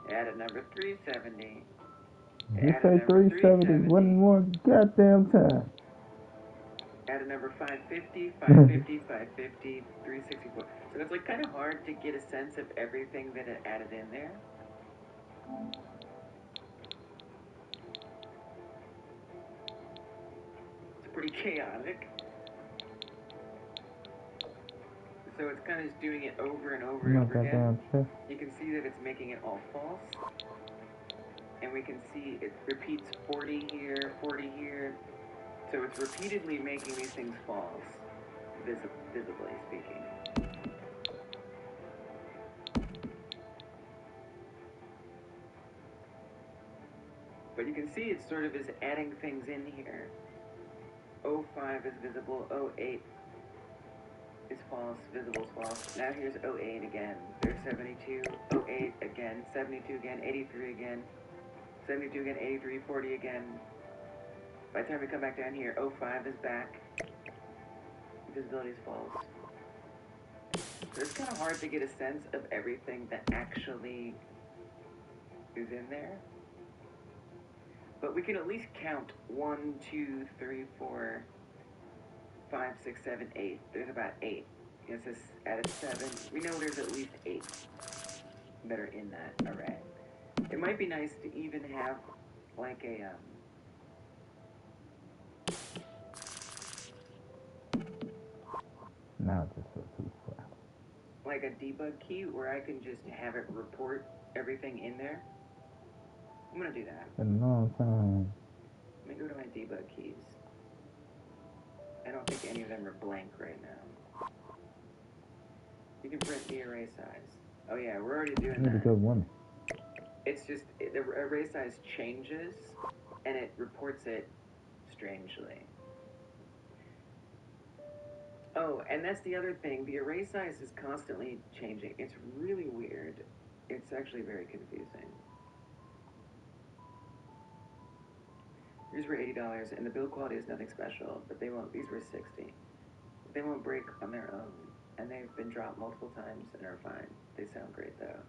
It added number 370. You say 370 one more goddamn time. Added number 550, 550, 550, 364. So it's like kind of hard to get a sense of everything that it added in there. It's pretty chaotic. So it's kind of just doing it over and over and over again. You can see that it's making it all false. And we can see it repeats 40 here, 40 here. So it's repeatedly making these things false, visibly speaking. But you can see it sort of is adding things in here. 05 is visible, 08 is false, visible is false. Now here's 08 again. There's 72, 08 again, 72 again, 83 again, 72 again, 83, 40 again. By the time we come back down here, 05 is back. Visibility is false. So it's kind of hard to get a sense of everything that actually is in there. But we can at least count 1, 2, 3, 4, 5, 6, 7, 8. There's about 8. It says added 7. We know there's at least 8 that are in that array. It might be nice to even have like a now it's just too flat. Like a debug key where I can just have it report everything in there. I'm gonna do that. In a long time. Let me go to my debug keys. I don't think any of them are blank right now. You can print the array size. Oh yeah, we're already doing that. Really good one. It's just the array size changes and it reports it strangely. Oh, and that's the other thing. The array size is constantly changing. It's really weird. It's actually very confusing. These were $80, and the build quality is nothing special, but they won't. These were $60. They won't break on their own, and they've been dropped multiple times and are fine. They sound great though.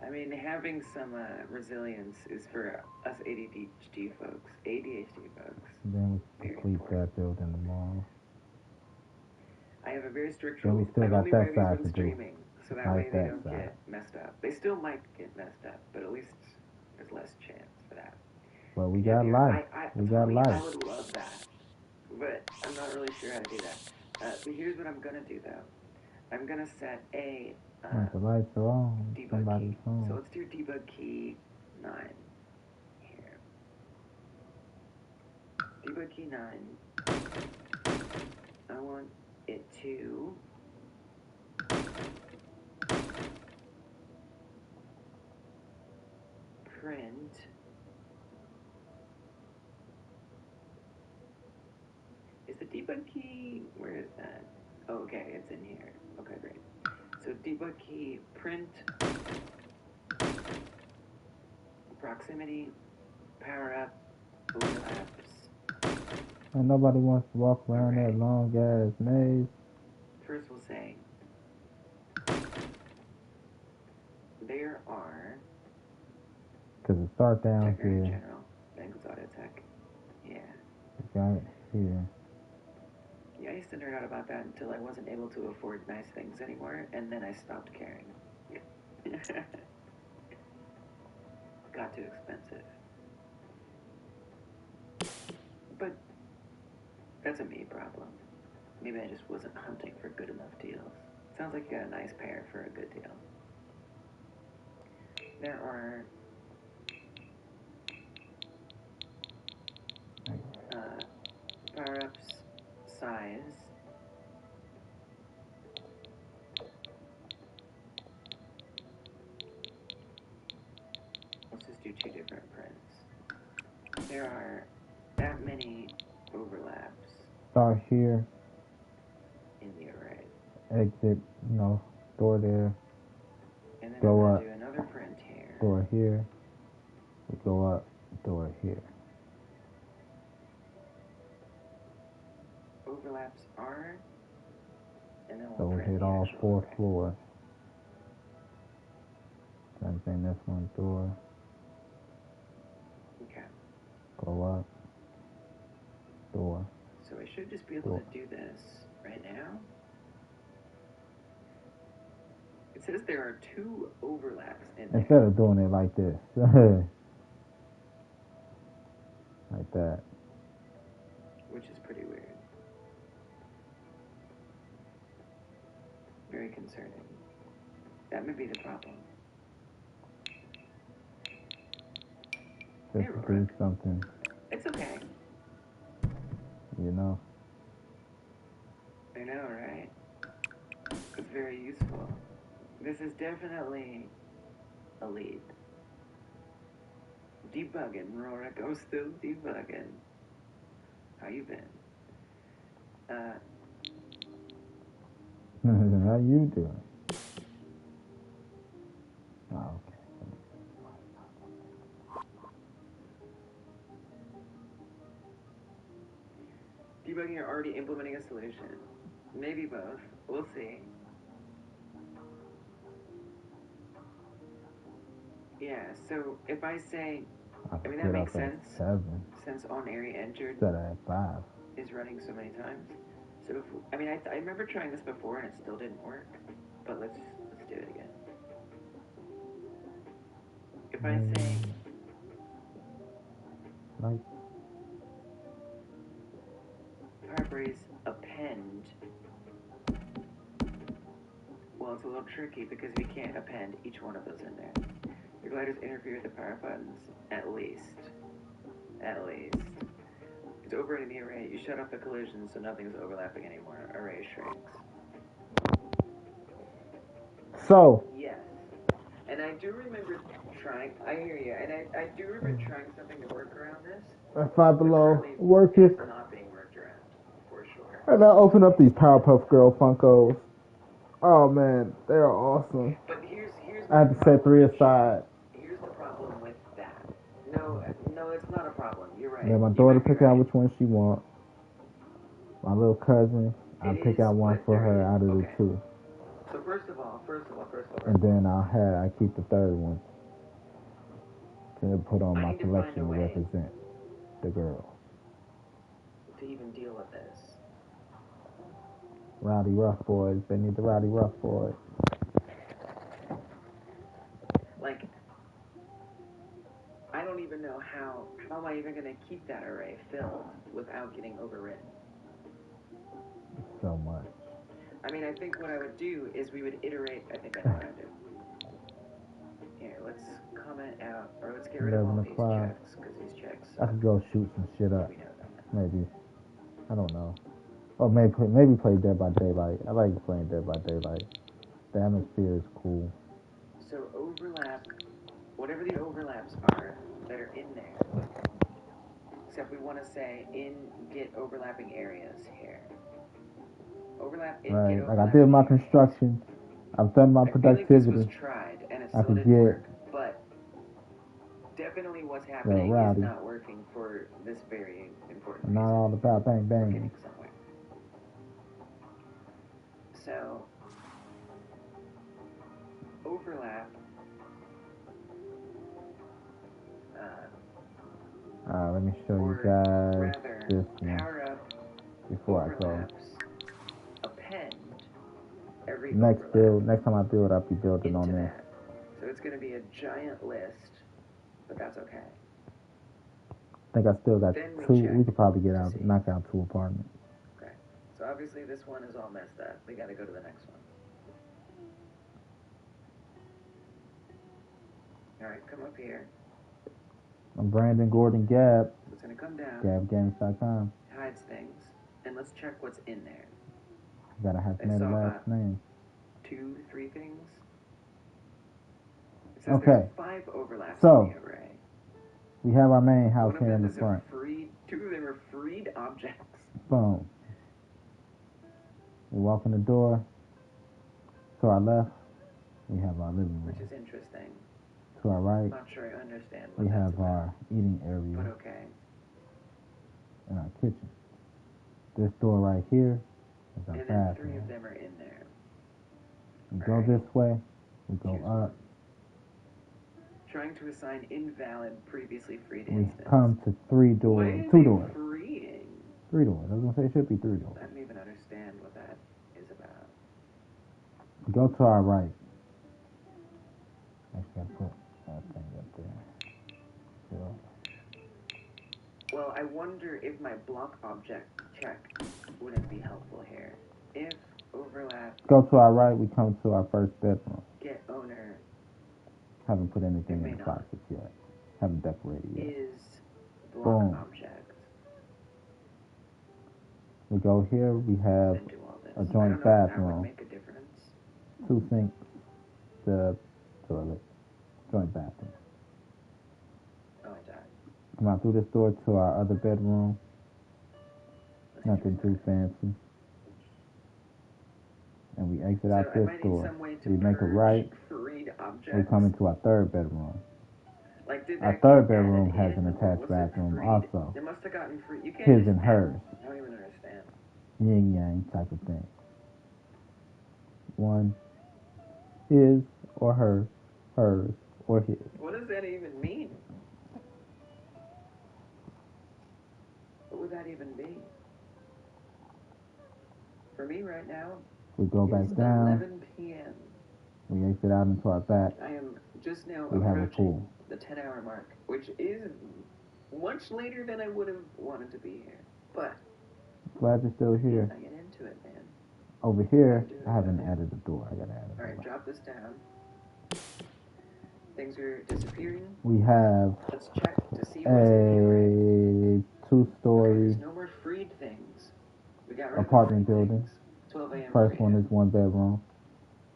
I mean, having some resilience is for us ADHD folks. ADHD folks. Then we complete that building tomorrow. I have a very strict Then we rule. still I got only that wear these side when to do. streaming, so that Like way they that don't side. get messed up. They still might get messed up, but at least there's less chance for that. But we Yeah, got dude, life. I We got totally, I life. would love that, but I'm not really sure how to do that. But here's what I'm gonna do though. I'm gonna set a Once the lights are on, debug somebody's key. home. So let's do debug key 9 here. Debug key 9. I want it to print is the debug key, where is that? Oh, okay, it's in here. Okay, great. So debug key print proximity, power up, overlaps. And nobody wants to walk around Alright. that long ass maze. First we'll say there are Cause it start down Tech Nerd in here. general. Bengals Auto Tech. Yeah. It got it here. Yeah, I used to nerd out about that until I wasn't able to afford nice things anymore, and then I stopped caring. Got too expensive. But that's a me problem. Maybe I just wasn't hunting for good enough deals. Sounds like you got a nice pair for a good deal. There are power-ups, size. Let's just do 2 different prints. There are that many overlaps Start here. in the array. Exit, door there. And then Go I'm up. going to do another print here. Door here. We go up. Door here. Overlaps are, and then So we'll we print hit the all actual 4 array. floors. Same thing, this one door. Okay. Go up. Door. So I should just be able to do this right now. It says there are 2 overlaps in there. Instead of doing it like this. Like that. Which is pretty weird. Very concerning. That may be the problem. Just Hey, to do Rorik. something, It's okay. you know. I know, right? It's very useful. This is definitely a lead. Debugging, Rorik. I'm still debugging. How you been? How you doing? Oh, okay. Debugging or already implementing a solution? Maybe both. We'll see. Yeah, so if I say, I mean, that makes sense. 7 Since on area entered instead of at 5. is running so many times. So if, I mean, I remember trying this before and it still didn't work. But let's do it again. If I say Like paraphrase append, well, it's a little tricky because we can't append each one of those in there. The gliders interfere with the power buttons, at least. At least. It's overriding the array. You shut off the collision so nothing's overlapping anymore. Array shrinks. so. Yes. And I do remember trying, I hear you, and I do remember trying something to work around this. At 5 below, Currently, work it. it's not being worked around, for sure. And I open up these Powerpuff Girl Funkos. Oh man, they are awesome. But here's I had to set 3 aside. Here's the problem with that. No, it's not a problem. You're right. Let my daughter pick out which one she wants. My little cousin, I pick out one for her out of the 2. So first of all. And then I keep the 3rd one to put on my collection to represent the girls. To even deal with this. Rowdy Rough Boys. They need the Rowdy Rough Boys. Like, I don't even know how am I even going to keep that array filled without getting overwritten? So much. I mean, I think what I would do is we would iterate. I think I know what I'd do. Here, let's comment out, or let's get rid of all these checks, because these checks I could go shoot some shit up. We know that. Maybe. I don't know. Or maybe play Dead by Daylight. I like playing Dead by Daylight. The atmosphere is cool. So overlap, whatever the overlaps are that are in there. Except we want to say in get overlapping areas here. Overlap in right. get Like overlapping I did my areas. construction. I've done my productivity. I feel like this was tried and it still didn't work, but definitely what's happening is not working for this very important reason. Not all about bang bang. We're getting somewhere. So overlap. Let me show you guys this one power up before I go. Append every Next overlap time I build, I'll be building on this. So it's going to be a giant list, but that's okay. I think I still got two. We could probably knock out 2 apartments. Okay. So obviously this one is all messed up. We got to go to the next one. All right, come up here. I'm Brandon Gordon Gab. It's going to come down. GabGames.com. Hides things. And let's check what's in there. You gotta have made a last name. 2, 3 things. It says okay. There's 5 overlaps so, in the array. We have our main house here in the front. 2 of them are freed objects. Boom. We walk in the door. To our left, we have our living room. Which is interesting. To our right, I'm not sure I understand what we have our eating area. But okay. And our kitchen. This door right here is our bathroom. And then 3 of them are in there. We go this way. We go up. Trying to assign invalid previously freed we instance. Come to 3 doors. 2 doors. Freeing? 3 doors. I was gonna say it should be 3 doors. I don't even understand what that is about. We go to our right. Actually, I put that thing up there. So. Well, I wonder if my block object check wouldn't be helpful here. If overlap. Go to our right. We come to our first bedroom. Get owner. Haven't put anything in the boxes yet. Haven't decorated yet. Is block object. We go here. We have a joint bathroom. Make a difference. 2 sinks. The toilet. Joint bathroom. Oh, I died. Come out through this door to our other bedroom. Nothing too fancy. And we exit out this door. We make a right. We come into our 3rd bedroom. Our 3rd bedroom has an attached bathroom also. They must have gotten free. You can't his and hers. I don't even understand. Yin yang type of thing. One, his or her, hers or his. What does that even mean? What would that even be? For me right now, we go back down. 11 p.m. We exit out into our back. I am just now approaching the 10-hour mark, which is much later than I would have wanted to be here. But glad you're still here. I get into it, man. Over here, I haven't added the door. I gotta add it. All right, drop this down. Things are disappearing. We have Let's check to see what's in a 2-story there's no more freed things. We got rid apartment building. 12 a.m. First one is 1 bedroom.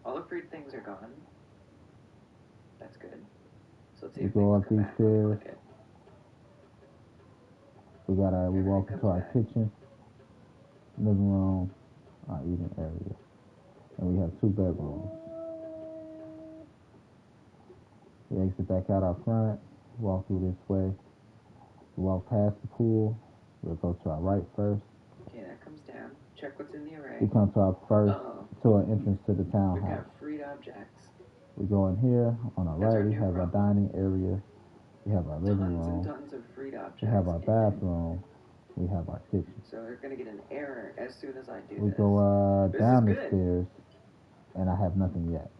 All the freed things are gone. That's good. So let's see we go up these stairs. We walk into our kitchen, living room, our eating area. And we have 2 bedrooms. We exit back out our front, walk through this way. We walk past the pool. We'll go to our right first. Okay, that comes down. Check what's in the array. We come to our first, to an entrance to the townhouse. We got freed objects. We go in here. On our right, we have our dining area. We have our living room. Tons of freed objects. We have our bathroom. we have our kitchen. So they're gonna get an error as soon as I do We this. go This down is the good. stairs, and I have nothing yet.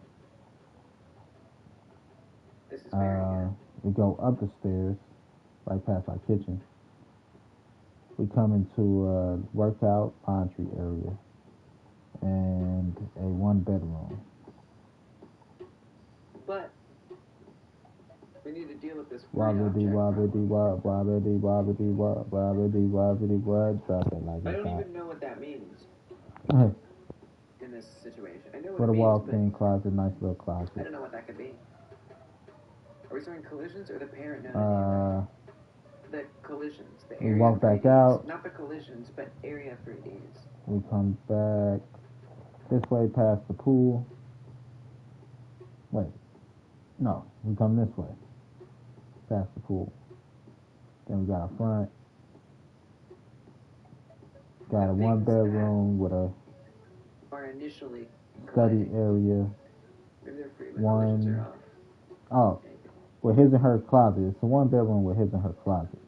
This is very good. We go up the stairs, right past our kitchen. We come into a workout laundry area and a 1 bedroom. But we need to deal with this Wobbity wobbity wop, wobbity wobbity wop, wobbity wobbity wop. Drop it like I it's don't hot. even know what that means in this situation. I know what What it a means, walk-in closet, nice little but I closet. don't know what that could be. Are we showing collisions or the parent known? The collisions. The We area walk back 3Ds. out. Not the collisions, but area 3Ds. We come back this way past the pool. Wait, no, we come this way past the pool. Then we got our front. Got The a things 1 bedroom with a Are initially study colliding. area. Maybe they're free. The One- collisions are off. Oh, with his and her closet. It's a 1 bedroom with his and her closet.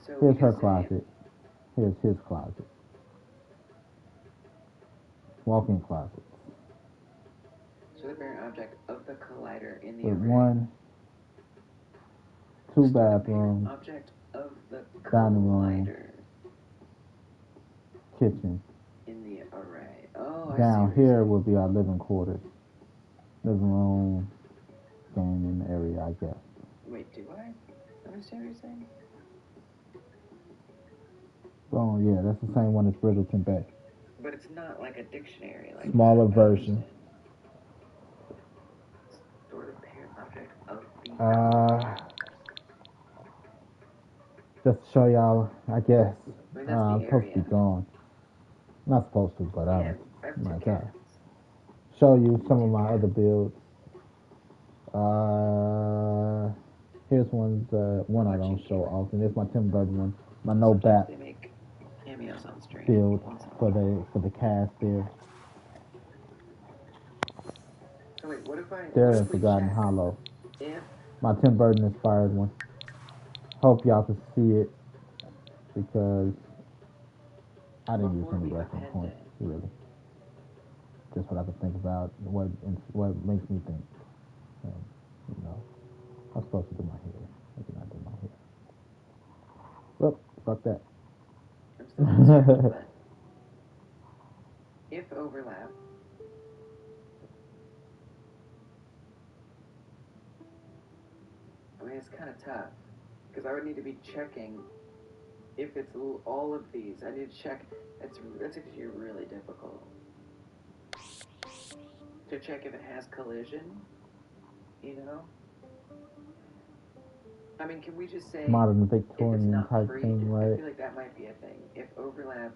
So Here's we her could say- closet. Here's his closet. Walk-in closet. So the parent object of the collider in the With array. 1, So 2 the parent bathrooms, object of the dining room, collider kitchen. in the array. Oh, I Down see. here will be our living quarters. Living room, gaming area, I guess. Wait, do I understand what you're saying? Oh, yeah, that's the same one as Bridgerton Bay. But it's not like a dictionary. Like Smaller that. version. Store the parent object of the Just to show y'all, I guess, I mean, that's the I'm supposed to be area. gone. Not supposed to, but Yeah, I'm. I have 2 my cats. God. Show you some of my other builds. Here's one I don't show often. It's my Tim Burton one. My no bat They make cameos on stream. build Once in a for while. the cast there. So wait, what if There what in if we Forgotten check Hollow. if My Tim Burton inspired one. Hope y'all can see it because I didn't use before any we reference append points it, really. Just what I could think about, what makes me think. You know, I'm supposed to do my hair. I did not do my hair. Well, fuck that. I'm still concerned, but if overlap, I mean, it's kind of tough because I would need to be checking if it's all of these. I need to check. That's actually really difficult to check if it has collision. You know. I mean, can we just say Modern if it's Victorian not type free? thing, I right? feel like that might be a thing. If overlap,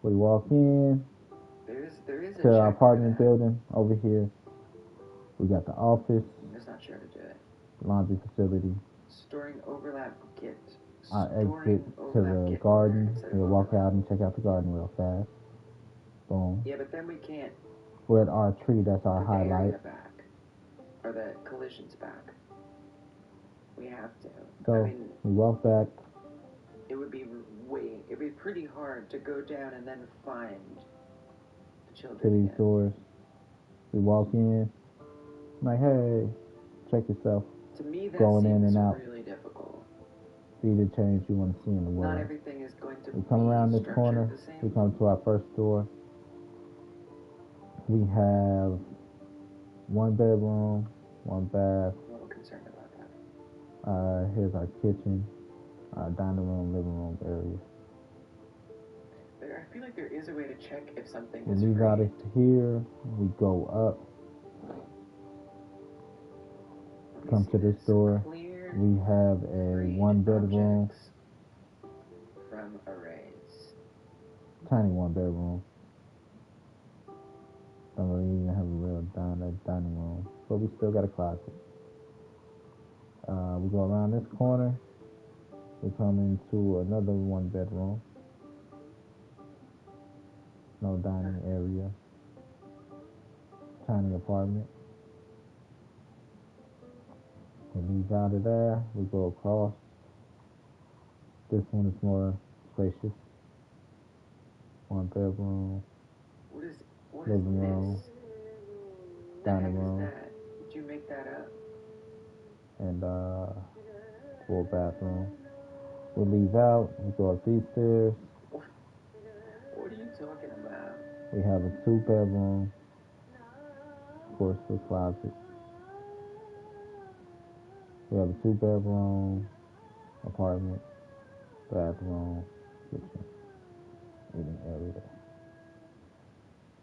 We walk in there is a to our check for apartment that. building over here. We got the office, I'm just not sure to do it. laundry facility, Storing overlap get. our Storing exit to overlap the get garden. instead of We'll walk overlap. out and check out the garden real fast. Boom. Yeah, but then we can't We're at our tree, that's our put the area highlight. back. Or the collisions back. We have to. So I mean, we walk back. it'd be pretty hard to go down and then find the To children these again. doors. We walk in. Like, hey, check yourself. To me, that Going in seems and out. really difficult. See the change you want to see in the Not world. everything is going to We come around be this structured corner. the same. We come to our first door. We have 1 bedroom, 1 bath. I'm a little concerned about that. Here's our kitchen, our dining room, living room area. I feel like there is a way to check if something We is leave free. out of here. We go up. Let me Come see to this door. Clear We have a free 1 bedroom, objects from arrays. tiny 1 bedroom. Don't really even have a real dining room, but we still got a closet. We go around this corner. We come into another 1 bedroom. No dining area. Tiny apartment. We leave out of there. We go across. This one is more spacious. One bedroom, What is living room, this? The heck dining is room, that? Did you make that up? and full bathroom. We leave out, we go up these stairs. What are you talking about? We have a 2-bedroom, of course, with closet. We have a 2-bedroom apartment, bathroom, kitchen, eating area,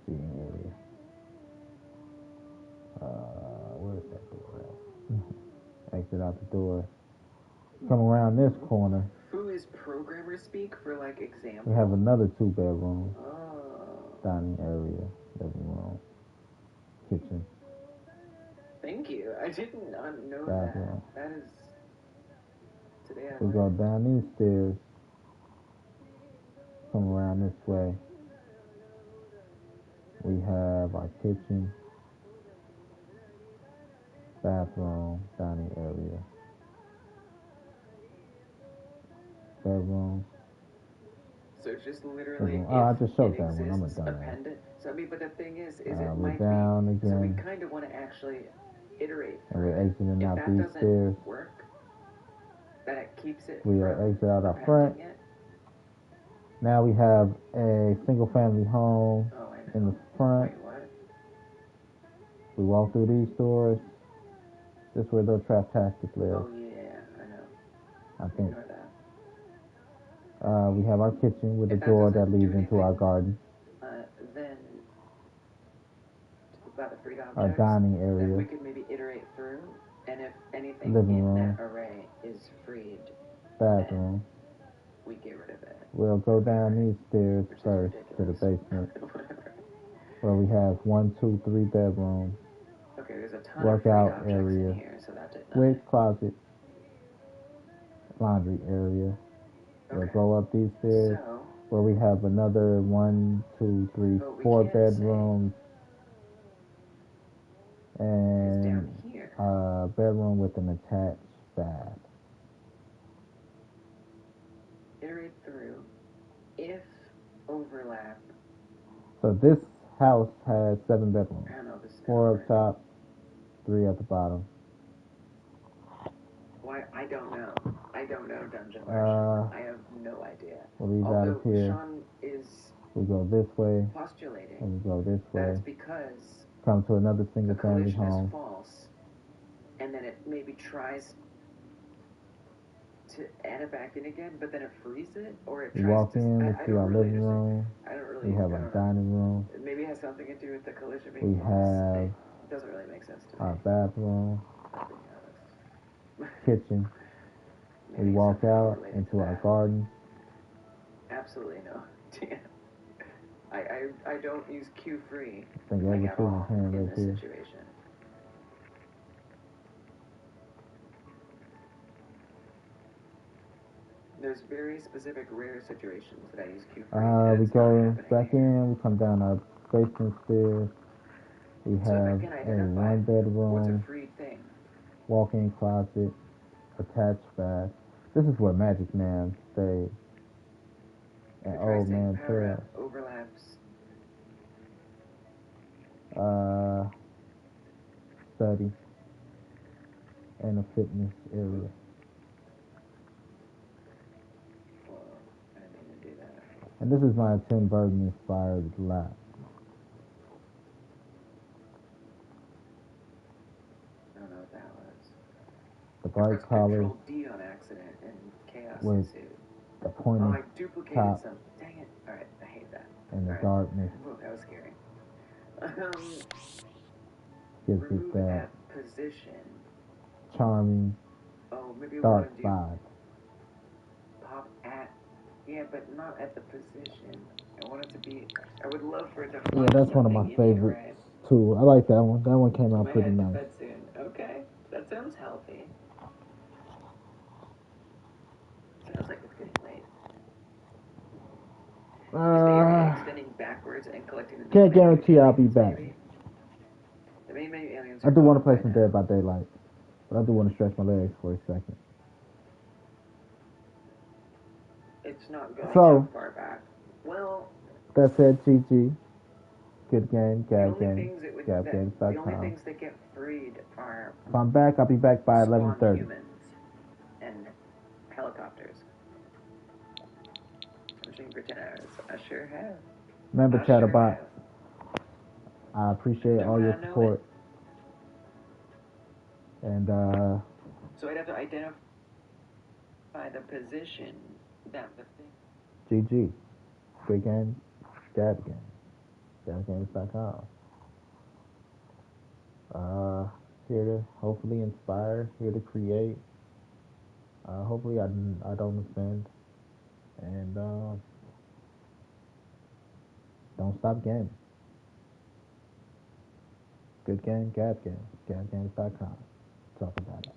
seating area. Where's that door at? Exit out the door. Come around this corner. Who is programmer speak for like example? We have another 2-bedroom, Oh. dining area, living room, kitchen. Thank you. I did not know Bathroom. that. That is. Today I We go learned. down these stairs, come around this way. We have our kitchen, bathroom, dining area, bedroom. So it's just literally. Oh, I if just showed it that one. I'm a exists, dumbass. append it. So I mean, but the thing is it We're might down be. again. So we kind of want to actually iterate. And we're exiting if out that these doesn't stairs. work, then it keeps it. We from exit out our appending front. it. Now we have a single family home Oh, I know. in the front. Wait, what? We walk through these doors. This is where those traptastic live. Oh yeah, I know. I think. Ignore that. We have our kitchen with a If that door doesn't that leads do into our anything, garden. Then about the freed objects, Our dining then we area, could maybe iterate through, and if anything living in room, that array is freed, bathroom. we get rid of it. We'll go down these stairs Which is first to the ridiculous. basement, Whatever. where we have 1, 2, 3 bedrooms, Okay, there's a ton of freed workout objects area, in here, so that did with nothing. closet, laundry area. We'll Okay. go up these stairs, So, where we have another 1, 2, 3, what we 4 can bedrooms, say is and down here. a bedroom with an attached bath. Iterate through. If overlap. So this house has 7 bedrooms. I don't know, this is 4 gonna up top, 3 at the bottom. Why? I don't know. I don't know, Dungeon Martian. I have no idea. We'll leave Although out of here. Sean is We go this way, postulating and we go this way. that's because Come to another single the family collision home. is false, and then it maybe tries to add it back in again, but then it frees it, or it We tries walk to. in, we I see don't our really living room. I don't really. We have I our don't know. dining room. Maybe it has something to do with the collision We being false. have It doesn't really make sense to me. our bathroom, To be honest. kitchen. We Maybe walk something out related into to our that. garden. Absolutely no. I don't use Q free I think like every at all hand in right this here. situation. There's very specific rare situations that I use Q free. We go back in, we come down our basement stairs. We So have if I can a identify 1 bedroom, what's a free thing. walk-in closet, attached bath. This is where Magic Man stayed. And Old Man Power Trail. overlaps. Study and a fitness area. Whoa, I didn't mean to do that. And this is my Tim Burton inspired lap. I don't know what that was. The bright Press collar Control D on accident and chaos with ensued. the Oh, pointy I duplicated top some. Dang it. Alright, I hate that. and the Alright. darkness Whoa, that was scary. gives it Remove that at position. charming Oh, maybe we dark want to do vibe. pop at. Yeah, but not at the position. I want it to be. I would love for it to. Yeah, that's one of my favorites too. I like that one. That one came out pretty nice. Bed soon. Okay, that sounds healthy. Sounds like it's getting late. Is the area extending backwards and collecting the can't guarantee I'll be back. Maybe? The main menu aliens I do want to play some Dead by Daylight, but I do want to stretch my legs for a second. It's not going So- too far back. Well, That said, GG. Good game, the Gab only Game, things the only GabGames.com. things that get freed are If I'm back, I'll be back by spawn 11:30. humans and helicopters. I'm saying for 10 hours. I sure have. Remember, I sure Chatterbot, have. I appreciate all your Don't I know support. And, So I'd have to identify the position that the thing. GG. Good game, Gab Game, GabGames.com. Here to hopefully inspire, here to create. Hopefully I don't offend. And don't stop gaming. Good game, Gab Game, GabGames.com. Talk about it.